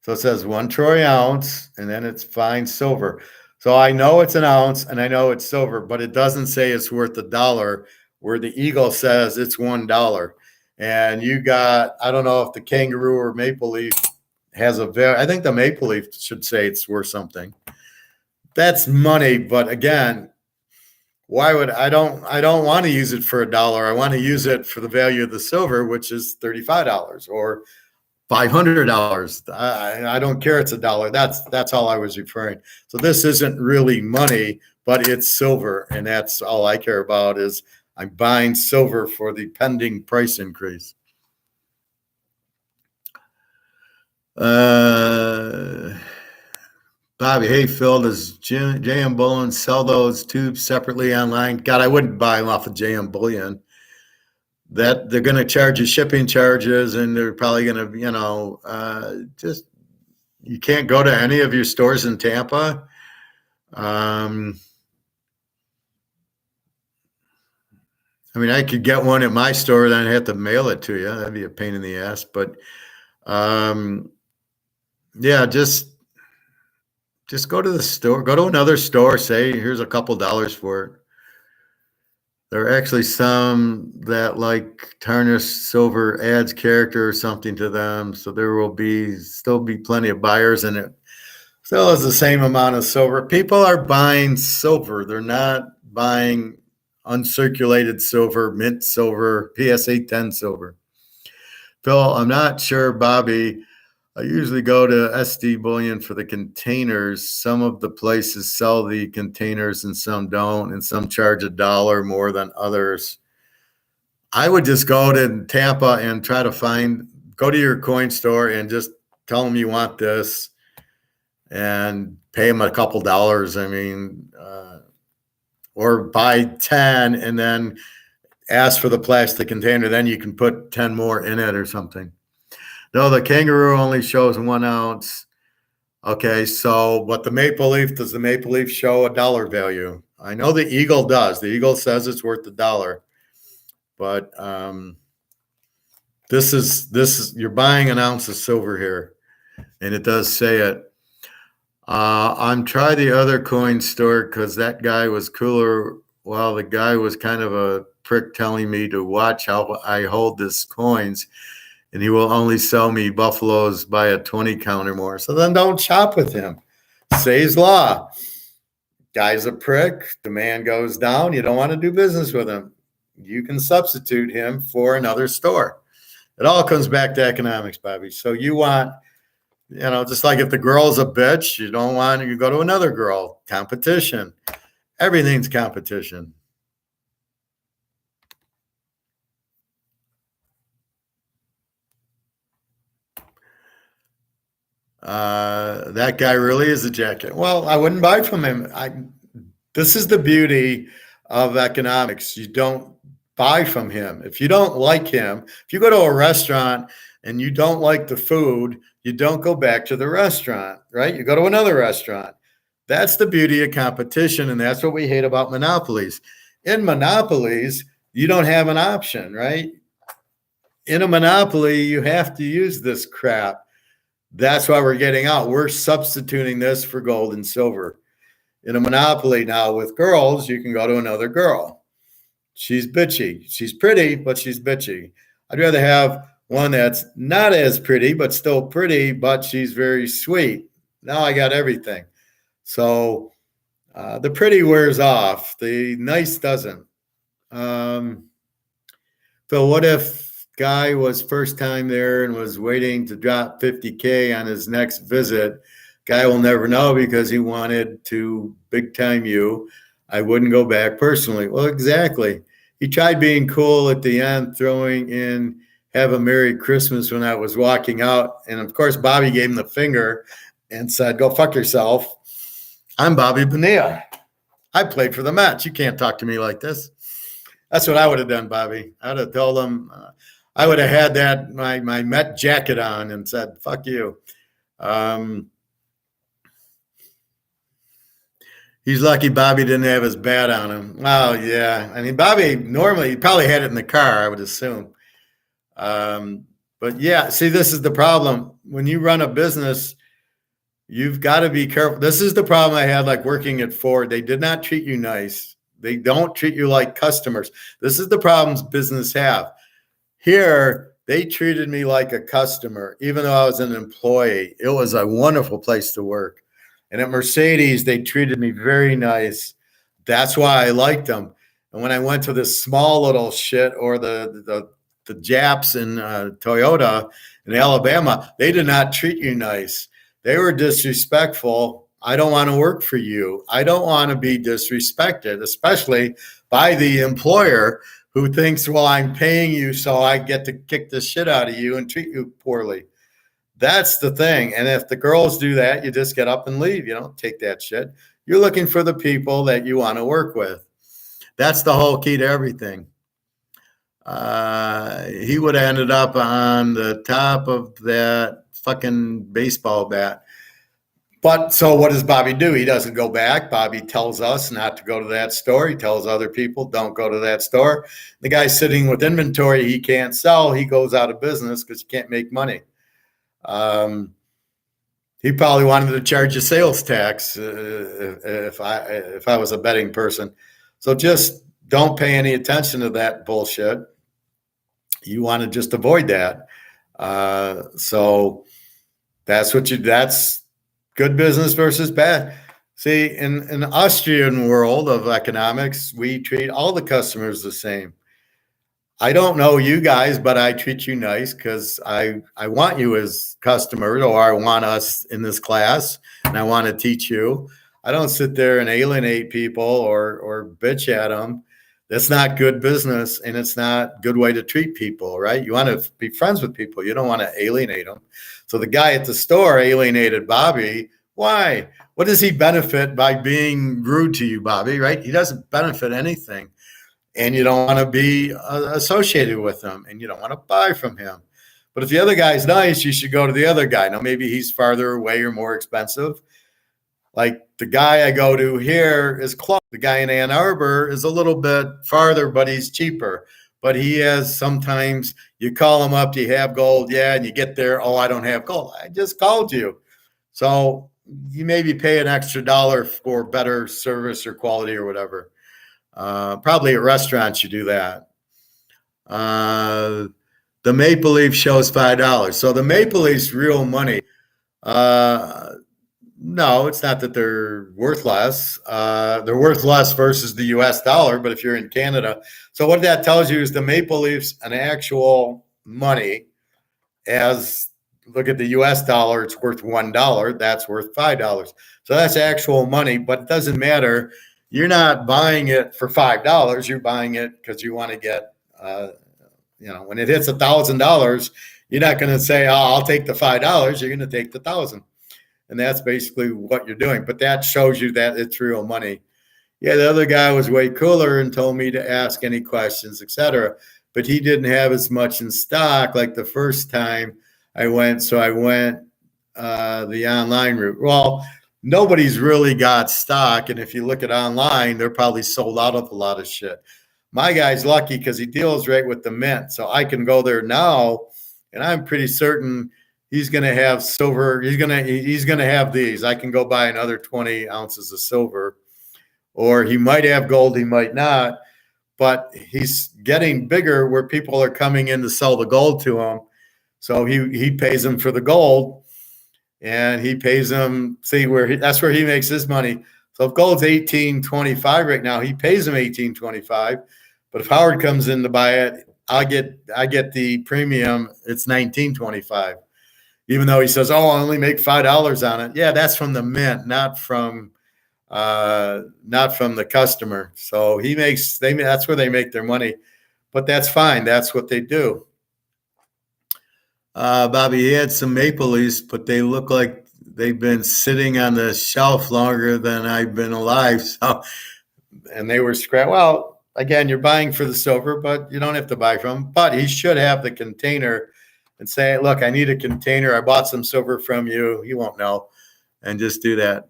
So it says 1 troy ounce, and then it's fine silver. So I know it's an ounce and I know it's silver, but it doesn't say it's worth $1 where the Eagle says it's $1. And you got, I don't know if the Kangaroo or Maple Leaf has a value. I think the Maple Leaf should say it's worth something. That's money, but again, why would I don't want to use it for $1. I want to use it for the value of the silver, which is $35 or $500. I don't care. It's $1. That's all I was referring. So this isn't really money, but it's silver, and that's all I care about is I'm buying silver for the pending price increase. Bobby, hey Phil, does JM Bullion sell those tubes separately online? God, I wouldn't buy them off of JM Bullion. That they're going to charge you shipping charges, and they're probably going to, just you can't go to any of your stores in Tampa. I mean, I could get one at my store, then I'd have to mail it to you. That'd be a pain in the ass. But yeah, just go to the store, go to another store, say, here's a couple dollars for it. There are actually some that like tarnished silver adds character or something to them. So there will still be plenty of buyers, and it still has the same amount of silver. People are buying silver. They're not buying uncirculated silver, mint silver, PSA 10 silver. Phil, I'm not sure, Bobby. I usually go to SD Bullion for the containers. Some of the places sell the containers and some don't, and some charge $1 more than others. I would just go to Tampa and try to go to your coin store and just tell them you want this and pay them a couple dollars. I mean, or buy 10 and then ask for the plastic container, then you can put 10 more in it or something. No, the kangaroo only shows 1 ounce. Okay, so but the maple leaf, does the maple leaf show a dollar value? I know the eagle does. The eagle says it's worth $1, but this is you're buying an ounce of silver here, and it does say it. I'm try the other coin store because that guy was cooler. Well, the guy was kind of a prick telling me to watch how I hold this coins, and he will only sell me buffaloes by a 20 count or more. So then don't shop with him. Say's law. Guy's a prick. Demand goes down. You don't want to do business with him. You can substitute him for another store. It all comes back to economics, Bobby. So you want, just like if the girl's a bitch, you don't want, you go to another girl. Competition. Everything's competition. That guy really is a jacket. Well, I wouldn't buy from him. This is the beauty of economics. You don't buy from him. If you don't like him, if you go to a restaurant and you don't like the food, you don't go back to the restaurant, right? You go to another restaurant. That's the beauty of competition, and that's what we hate about monopolies. In monopolies, you don't have an option, right? In a monopoly, you have to use this crap. That's why we're getting out. We're substituting this for gold and silver. In a monopoly now with girls, you can go to another girl. She's bitchy. She's pretty, but she's bitchy. I'd rather have one that's not as pretty, but still pretty, but she's very sweet. Now I got everything. So the pretty wears off. The nice doesn't. So what if guy was first time there and was waiting to drop 50K on his next visit? Guy will never know because he wanted to big time you. I wouldn't go back personally. Well, exactly. He tried being cool at the end, throwing in "Have a Merry Christmas" when I was walking out. And of course, Bobby gave him the finger and said, "Go fuck yourself. I'm Bobby Bonilla. I played for the Mets. You can't talk to me like this." That's what I would have done, Bobby. I'd have told him, I would have had that my Met jacket on and said, "Fuck you." He's lucky Bobby didn't have his bat on him. Oh, yeah. I mean, Bobby normally, he probably had it in the car, I would assume. But yeah, see, this is the problem. When you run a business, you've got to be careful. This is the problem I had, like working at Ford. They did not treat you nice. They don't treat you like customers. This is the problems business have. Here, they treated me like a customer, even though I was an employee. It was a wonderful place to work. And at Mercedes, they treated me very nice. That's why I liked them. And when I went to this small little shit, or the Japs in Toyota in Alabama, they did not treat you nice. They were disrespectful. I don't want to work for you. I don't want to be disrespected, especially by the employer who thinks, well, I'm paying you so I get to kick the shit out of you and treat you poorly. That's the thing. And if the girls do that, you just get up and leave. You don't take that shit. You're looking for the people that you want to work with. That's the whole key to everything. He would have ended up on the top of that fucking baseball bat. But so what does Bobby do? He doesn't go back. Bobby tells us not to go to that store. He tells other people, don't go to that store. The guy's sitting with inventory he can't sell. He goes out of business because he can't make money. He probably wanted to charge a sales tax if I was a betting person. So just don't pay any attention to that bullshit. You want to just avoid that. So that's good business versus bad. See, in the Austrian world of economics, we treat all the customers the same. I don't know you guys, but I treat you nice because I want you as customers, or I want us in this class, and I want to teach you. I don't sit there and alienate people or bitch at them. That's not good business, and it's not a good way to treat people, right? You want to be friends with people. You don't want to alienate them. So the guy at the store alienated Bobby. Why? What does he benefit by being rude to you, Bobby, right? He doesn't benefit anything. and you don't want to be associated with him, and you don't want to buy from him. But if the other guy's nice, you should go to the other guy. Now, maybe he's farther away or more expensive. Like the guy I go to here is close. The guy in Ann Arbor is a little bit farther, but he's cheaper. But he has sometimes you call him up, do you have gold? Yeah, and you get there, oh, I don't have gold. I just called you. So you maybe pay an extra $1 for better service or quality or whatever. Probably at restaurants you do that. The Maple Leaf shows $5. So the Maple Leaf's real money. No, it's not that they're worth less. They're worth less versus the US dollar, but if you're in Canada. So what that tells you is the Maple Leaf's an actual money. As look at the US dollar, it's worth $1. That's worth $5. So that's actual money, but it doesn't matter. You're not buying it for $5. You're buying it because you want to get, when it hits $1,000, you're not going to say, oh, I'll take the $5. You're going to take the 1,000. And that's basically what you're doing. But that shows you that it's real money. Yeah, the other guy was way cooler and told me to ask any questions, etc. But he didn't have as much in stock like the first time I went. So I went the online route. Well, nobody's really got stock. And if you look at online, they're probably sold out of a lot of shit. My guy's lucky because he deals right with the mint. So I can go there now, and I'm pretty certain he's going to have silver. He's going to have these. I can go buy another 20 ounces of silver, or he might have gold. He might not, but he's getting bigger where people are coming in to sell the gold to him. So he pays them for the gold, and he pays them. See that's where he makes his money. So if gold's $18.25 right now, he pays them $18.25. But if Howard comes in to buy it, I get the premium. It's $19.25. Even though he says, "Oh, I only make $5 on it." Yeah, that's from the mint, not from the customer. So that's where they make their money. But that's fine. That's what they do. Bobby, he had some Maple Leafs, but they look like they've been sitting on the shelf longer than I've been alive. So, and they were scrapped. Well, again, you're buying for the silver, but you don't have to buy from him. But he should have the container and say, look, I need a container. I bought some silver from you. He won't know. And just do that.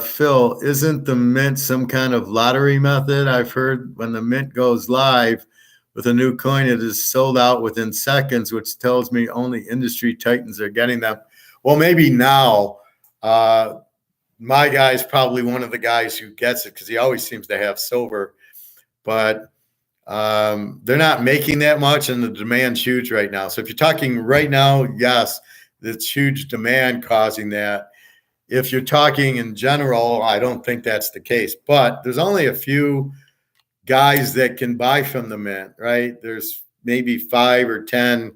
Phil, isn't the mint some kind of lottery method? I've heard when the mint goes live with a new coin, it is sold out within seconds, which tells me only industry titans are getting them. Well, maybe now. My guy's probably one of the guys who gets it because he always seems to have silver. But they're not making that much, and the demand's huge right now. So if you're talking right now, yes, it's huge demand causing that. If you're talking in general, I don't think that's the case. But there's only a few guys that can buy from the mint, right? There's maybe 5 or 10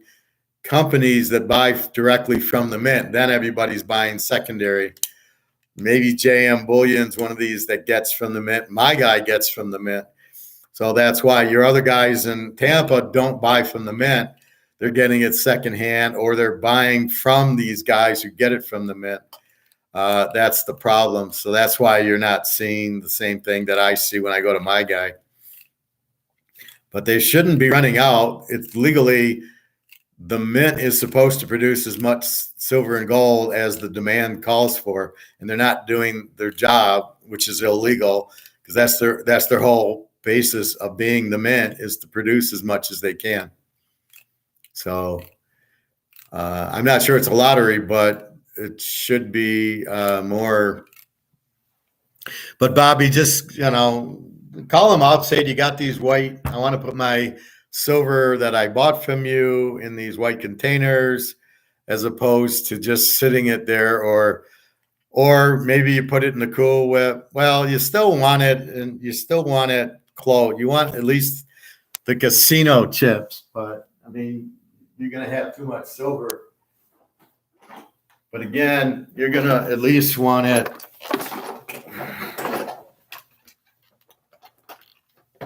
companies that buy directly from the mint. Then everybody's buying secondary. Maybe JM Bullion's one of these that gets from the mint. My guy gets from the mint. So that's why your other guys in Tampa don't buy from the mint. They're getting it secondhand, or they're buying from these guys who get it from the mint. That's the problem. So that's why you're not seeing the same thing that I see when I go to my guy. But they shouldn't be running out. It's legally, the mint is supposed to produce as much silver and gold as the demand calls for, and they're not doing their job, which is illegal, because that's their whole basis of being the mint, is to produce as much as they can. So I'm not sure it's a lottery, but it should be more. But Bobby, just call them up, say, you got these white, I want to put my silver that I bought from you in these white containers, as opposed to just sitting it there, or maybe you put it in the Cool Whip. Well, you still want it, and you still want it closed. You want at least the casino chips, but I mean, you're going to have too much silver. But again, you're going to at least want it,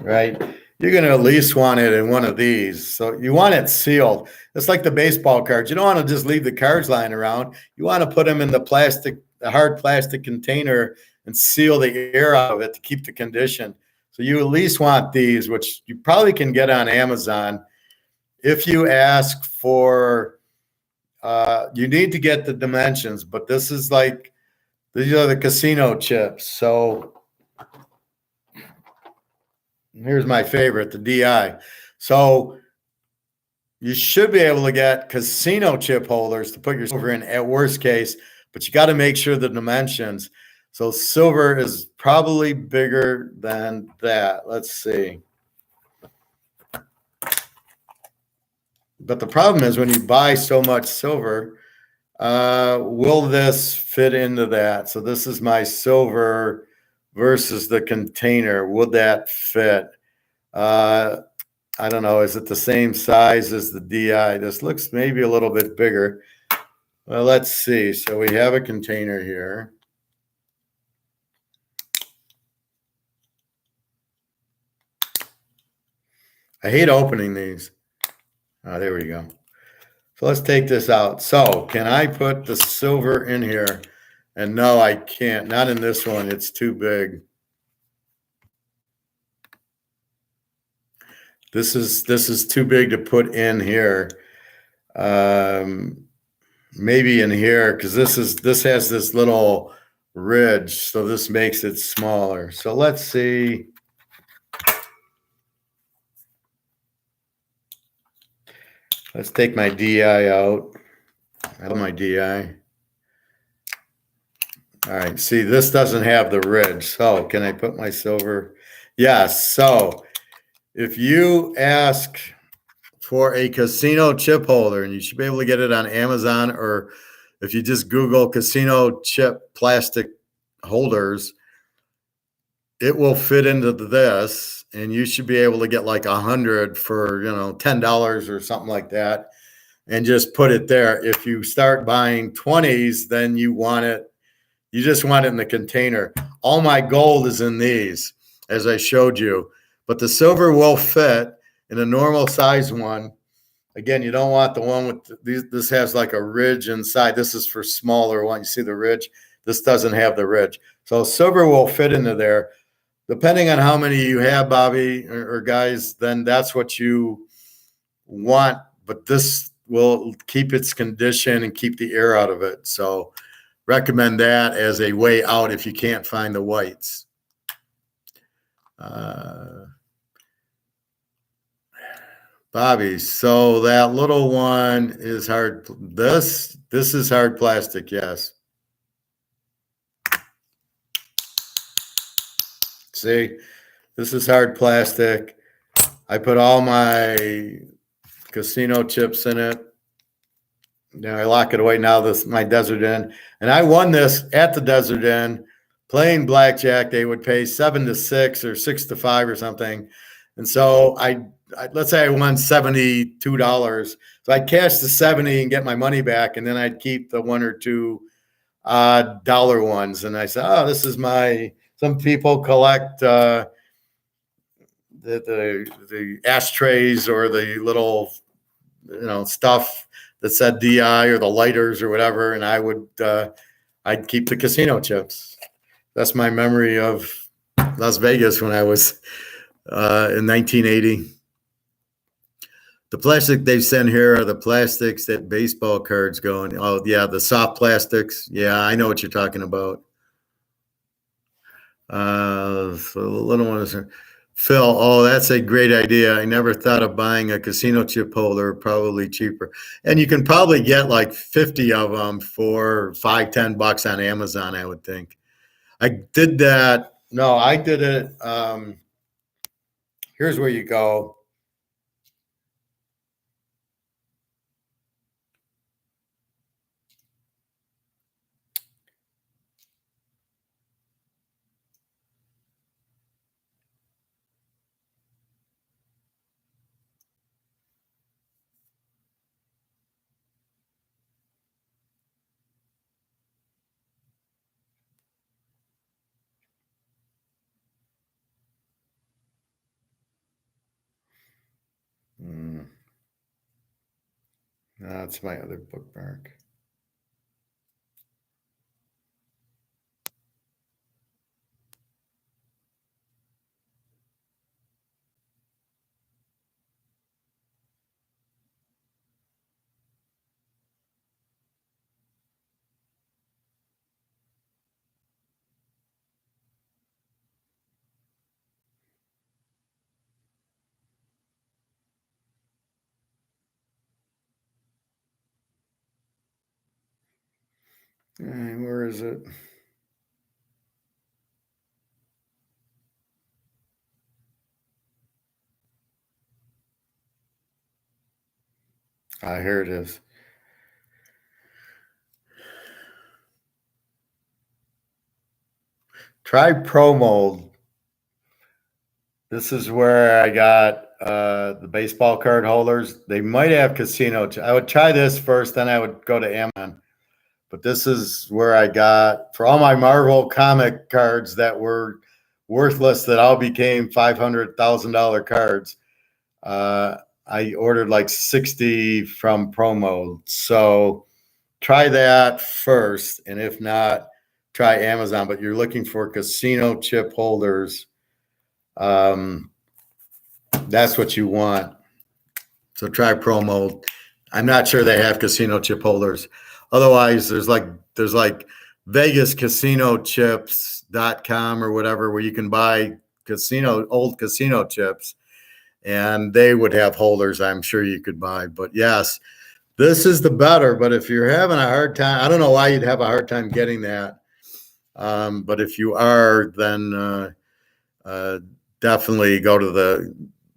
right? You're going to at least want it in one of these. So you want it sealed. It's like the baseball cards. You don't want to just leave the cards lying around. You want to put them in the hard plastic container and seal the air out of it to keep the condition. So you at least want these, which you probably can get on Amazon. If you ask for, you need to get the dimensions, but this is like, these are the casino chips. So here's my favorite, the DI. So you should be able to get casino chip holders to put your silver in at worst case, but you got to make sure the dimensions. So silver is probably bigger than that. Let's see. But the problem is when you buy so much silver, will this fit into that? So this is my silver versus the container. Would that fit? I don't know. Is it the same size as the DI? This looks maybe a little bit bigger. Well, let's see. So we have a container here. I hate opening these. Oh, there we go. So let's take this out. So can I put the silver in here? And no, I can't. Not in this one. It's too big. This is too big to put in here. Maybe in here, because this has this little ridge, so this makes it smaller. So let's see. Let's take my DI out. I love my DI. All right, see, this doesn't have the ridge. So can I put my silver? Yes. So if you ask for a casino chip holder, and you should be able to get it on Amazon, or if you just Google casino chip plastic holders, it will fit into this, and you should be able to get like 100 for, $10 or something like that, and just put it there. If you start buying 20s, then you just want it in the container. All my gold is in these, as I showed you, but the silver will fit in a normal size one. Again, you don't want the one with these. This has like a ridge inside. This is for smaller one. You see the ridge? This doesn't have the ridge. So silver will fit into there. Depending on how many you have, Bobby or guys, then that's what you want. But this will keep its condition and keep the air out of it. So recommend that as a way out if you can't find the whites. Bobby, so that little one is hard. This is hard plastic, yes. See, this is hard plastic. I put all my casino chips in it. I lock it away now. This is my Desert Inn. And I won this at the Desert Inn playing blackjack. They would pay 7 to 6 or 6 to 5 or something. And so let's say I won $72. So I'd cash the 70 and get my money back, and then I'd keep the $1 or $2 dollar ones. And I said, oh, this is some people collect the ashtrays or the little stuff that said DI or the lighters or whatever, and I'd keep the casino chips. That's my memory of Las Vegas when I was in 1980. The plastic they send here are the plastics that baseball cards go in. Oh, yeah, the soft plastics. Yeah, I know what you're talking about. So the little one is Phil. Oh, that's a great idea. I never thought of buying a casino chip holder, probably cheaper. And you can probably get like 50 of them for $5-10 on Amazon, I would think. I did that. No, I did it. Here's where you go. That's my other bookmark. Where is it? Here it is. Try Pro Mold. This is where I got the baseball card holders. They might have casino. I would try this first, then I would go to Amazon. But this is where I got for all my Marvel comic cards that were worthless that all became $500,000 cards. I ordered like 60 from promo. So try that first. And if not, try Amazon. But you're looking for casino chip holders. That's what you want. So try promo. I'm not sure they have casino chip holders. Otherwise, there's like VegasCasinoChips.com or whatever where you can buy old casino chips, and they would have holders I'm sure you could buy. But yes, this is the better. But if you're having a hard time, I don't know why you'd have a hard time getting that. But if you are, then definitely go to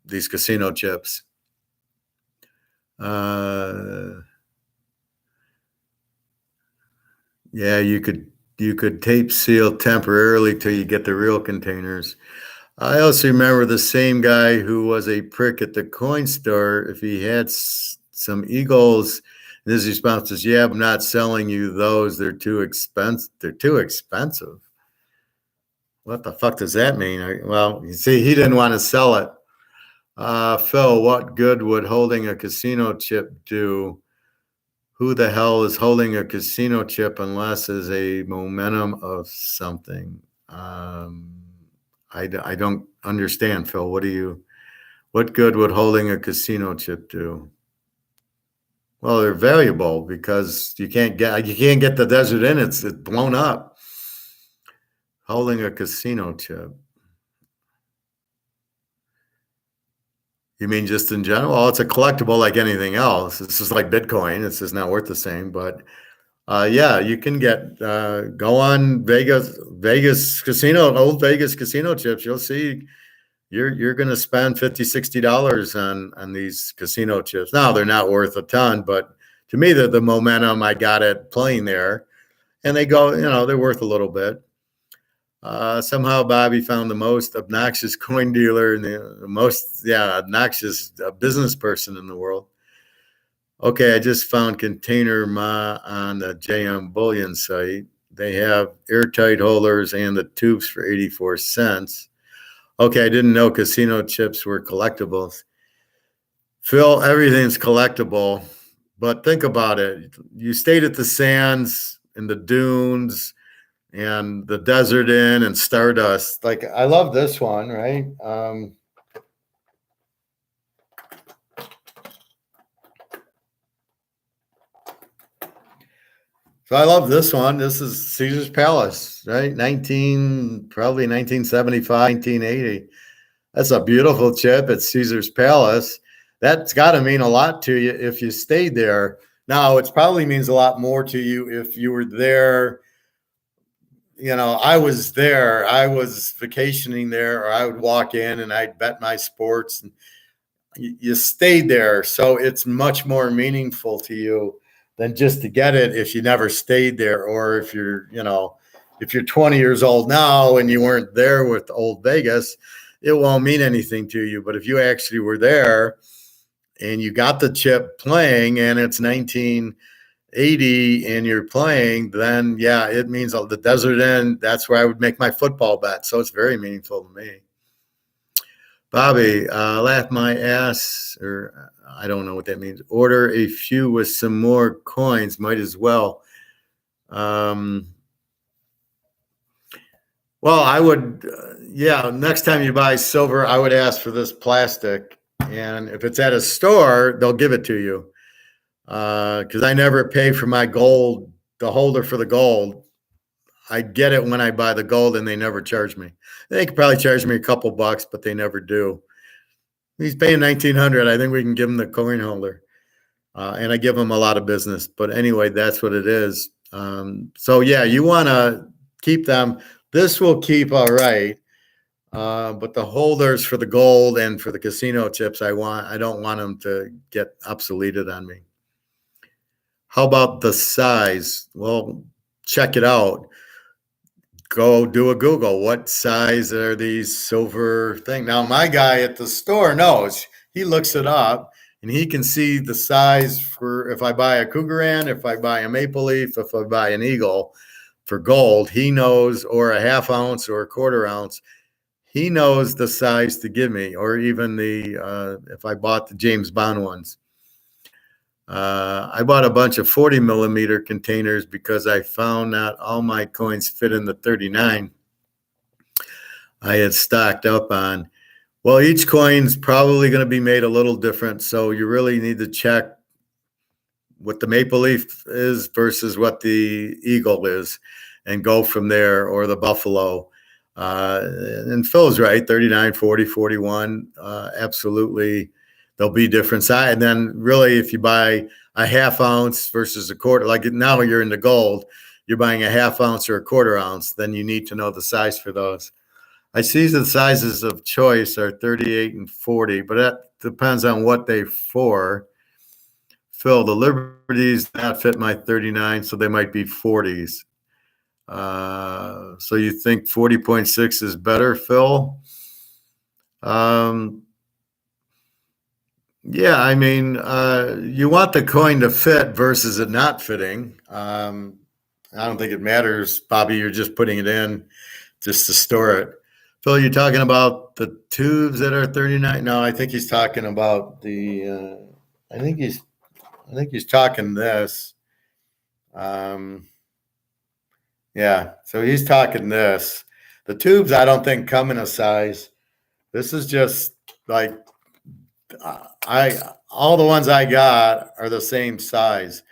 these casino chips. Yeah, you could tape seal temporarily till you get the real containers. I also remember the same guy who was a prick at the coin store. If he had some Eagles, and his response was, "Yeah, I'm not selling you those. They're too expensive. They're too expensive." What the fuck does that mean? Well, you see, he didn't want to sell it. Phil, what good would holding a casino chip do? Who the hell is holding a casino chip unless it's a momentum of something? I don't understand, Phil. What good would holding a casino chip do? Well, they're valuable because you can't get the Desert Inn. It's blown up. Holding a casino chip. You mean just in general? Well, it's a collectible like anything else. It's just like Bitcoin. It's just not worth the same. But yeah, you can go on Vegas casino, old Vegas casino chips. You'll see you're going to spend $50-$60 on these casino chips. Now they're not worth a ton, but to me, the momentum I got it playing there, and they go, they're worth a little bit. Somehow Bobby found the most obnoxious coin dealer and the most obnoxious business person in the world. Okay, I just found Container Ma on the JM Bullion site. They have airtight holders and the tubes for 84 cents. Okay, I didn't know casino chips were collectibles. Phil, everything's collectible, but think about it. You stayed at the Sands and the Dunes and the Desert Inn and Stardust. Like, I love this one, right? So I love this one. This is Caesar's Palace, right? 1975, 1980. That's a beautiful chip at Caesar's Palace. That's got to mean a lot to you if you stayed there. Now, it probably means a lot more to you if you were there. I was there. I was vacationing there, or I would walk in and I'd bet my sports. And you stayed there, so it's much more meaningful to you than just to get it if you never stayed there, or if you're 20 years old now and you weren't there with old Vegas, it won't mean anything to you. But if you actually were there and you got the chip playing and it's 1980 and you're playing, then yeah, it means the Desert Inn. That's where I would make my football bet. So it's very meaningful to me. Bobby, laugh my ass, or I don't know what that means. Order a few with some more coins, might as well. Well, I would, next time you buy silver, I would ask for this plastic. And if it's at a store, they'll give it to you. Because I never pay for my gold, the holder for the gold. I get it when I buy the gold and they never charge me. They could probably charge me a couple bucks, but they never do. He's paying $1,900. I think we can give him the coin holder. And I give him a lot of business. But anyway, that's what it is. So yeah, you want to keep them. This will keep all right. But the holders for the gold and for the casino chips, I don't want them to get obsoleted on me. How about the size? Well, check it out. Go do a Google. What size are these silver thing? Now, my guy at the store knows. He looks it up and he can see the size for if I buy a Cougaran, if I buy a Maple Leaf, if I buy an Eagle for gold, he knows, or a half ounce or a quarter ounce. He knows the size to give me, or even if I bought the James Bond ones. I bought a bunch of 40 millimeter containers because I found that all my coins fit in the 39 I had stocked up on. Well, each coin's probably going to be made a little different, so you really need to check what the Maple Leaf is versus what the Eagle is and go from there, or the Buffalo. And Phil's right, 39, 40, 41, absolutely. There'll be different size. And then really, if you buy a half ounce versus a quarter, like now you're into gold, you're buying a half ounce or a quarter ounce, then you need to know the size for those. I see the sizes of choice are 38 and 40, but that depends on what they for. Phil, the Liberties not fit my 39, so they might be 40s. So you think 40.6 is better, Phil? Yeah, I mean, you want the coin to fit versus it not fitting. I don't think it matters, Bobby. You're just putting it in just to store it. Phil, you're talking about the tubes that are 39? No, I think he's talking about the. I think he's talking this. Yeah, so he's talking this. The tubes, I don't think come in a size. This is just like all the ones I got are the same size.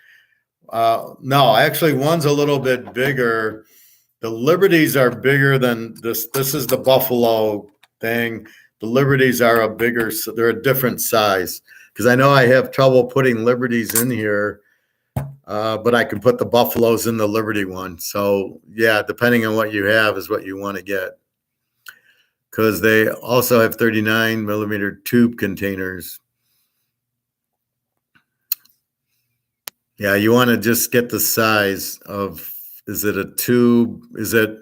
No, actually, one's a little bit bigger. The Liberties are bigger than this. This is the Buffalo thing. The Liberties are they're a different size. Because I know I have trouble putting Liberties in here, but I can put the Buffaloes in the Liberty one. So yeah, depending on what you have is what you want to get. Because they also have 39 millimeter tube containers. Yeah, you want to just get the size of, is it a tube? Is it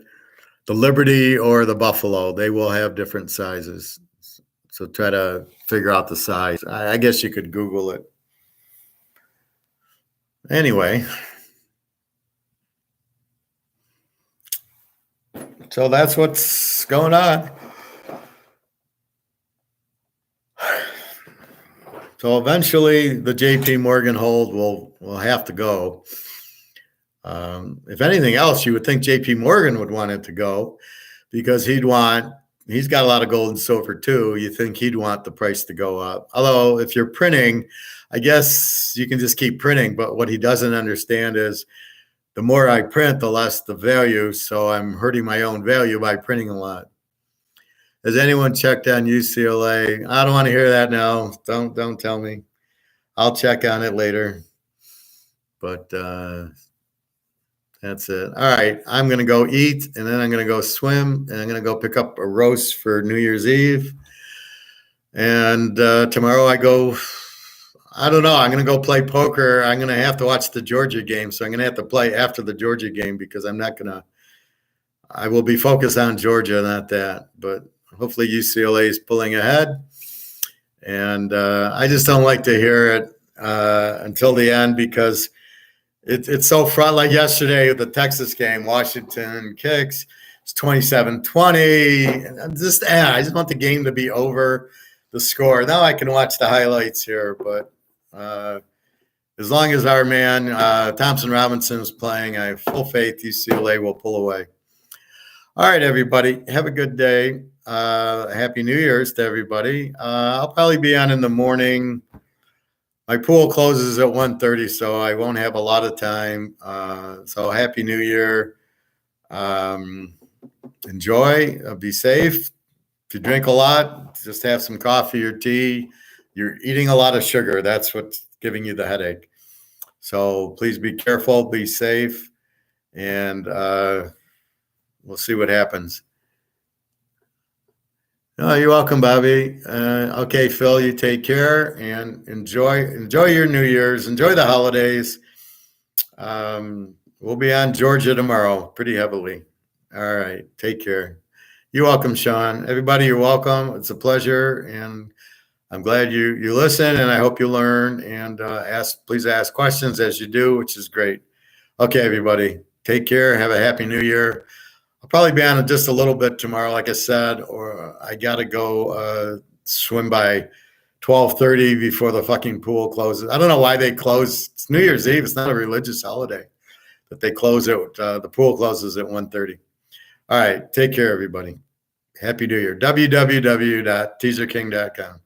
the Liberty or the Buffalo? They will have different sizes. So try to figure out the size. I guess you could Google it. Anyway. So that's what's going on. So eventually the JP Morgan hold will have to go. If anything else, you would think JP Morgan would want it to go because he's got a lot of gold and silver too. You think he'd want the price to go up. Although if you're printing, I guess you can just keep printing. But what he doesn't understand is the more I print, the less the value. So I'm hurting my own value by printing a lot. Has anyone checked on UCLA? I don't want to hear that now. Don't tell me. I'll check on it later. But that's it. All right. I'm going to go eat, and then I'm going to go swim, and I'm going to go pick up a roast for New Year's Eve. And tomorrow I don't know. I'm going to go play poker. I'm going to have to watch the Georgia game. So I'm going to have to play after the Georgia game because I will be focused on Georgia, not that. But hopefully UCLA is pulling ahead. And I just don't like to hear it until the end because it's so front. Like yesterday, the Texas game, Washington kicks. It's 27-20. I just want the game to be over, the score. Now I can watch the highlights here, but as long as our man Thompson Robinson is playing, I have full faith UCLA will pull away. All right, everybody. Have a good day. Happy New Year's to everybody. I'll probably be on in the morning. My pool closes at 1:30, so I won't have a lot of time. So Happy New Year. Enjoy. Be safe. If you drink a lot, just have some coffee or tea. You're eating a lot of sugar. That's what's giving you the headache. So please be careful. Be safe. and we'll see what happens. Oh, you're welcome, Bobby. Okay, Phil, you take care and enjoy your New Year's. Enjoy the holidays. We'll be on Georgia tomorrow pretty heavily. All right, take care. You're welcome, Sean. Everybody, you're welcome. It's a pleasure, and I'm glad you listen, and I hope you learn. And please ask questions as you do, which is great. Okay, everybody, take care. Have a happy New Year. I'll probably be on just a little bit tomorrow, like I said, or I got to go swim by 12:30 before the fucking pool closes. I don't know why they close. It's New Year's Eve. It's not a religious holiday, but they close it. The pool closes at 1:30. All right, take care, everybody. Happy New Year. www.teaserking.com.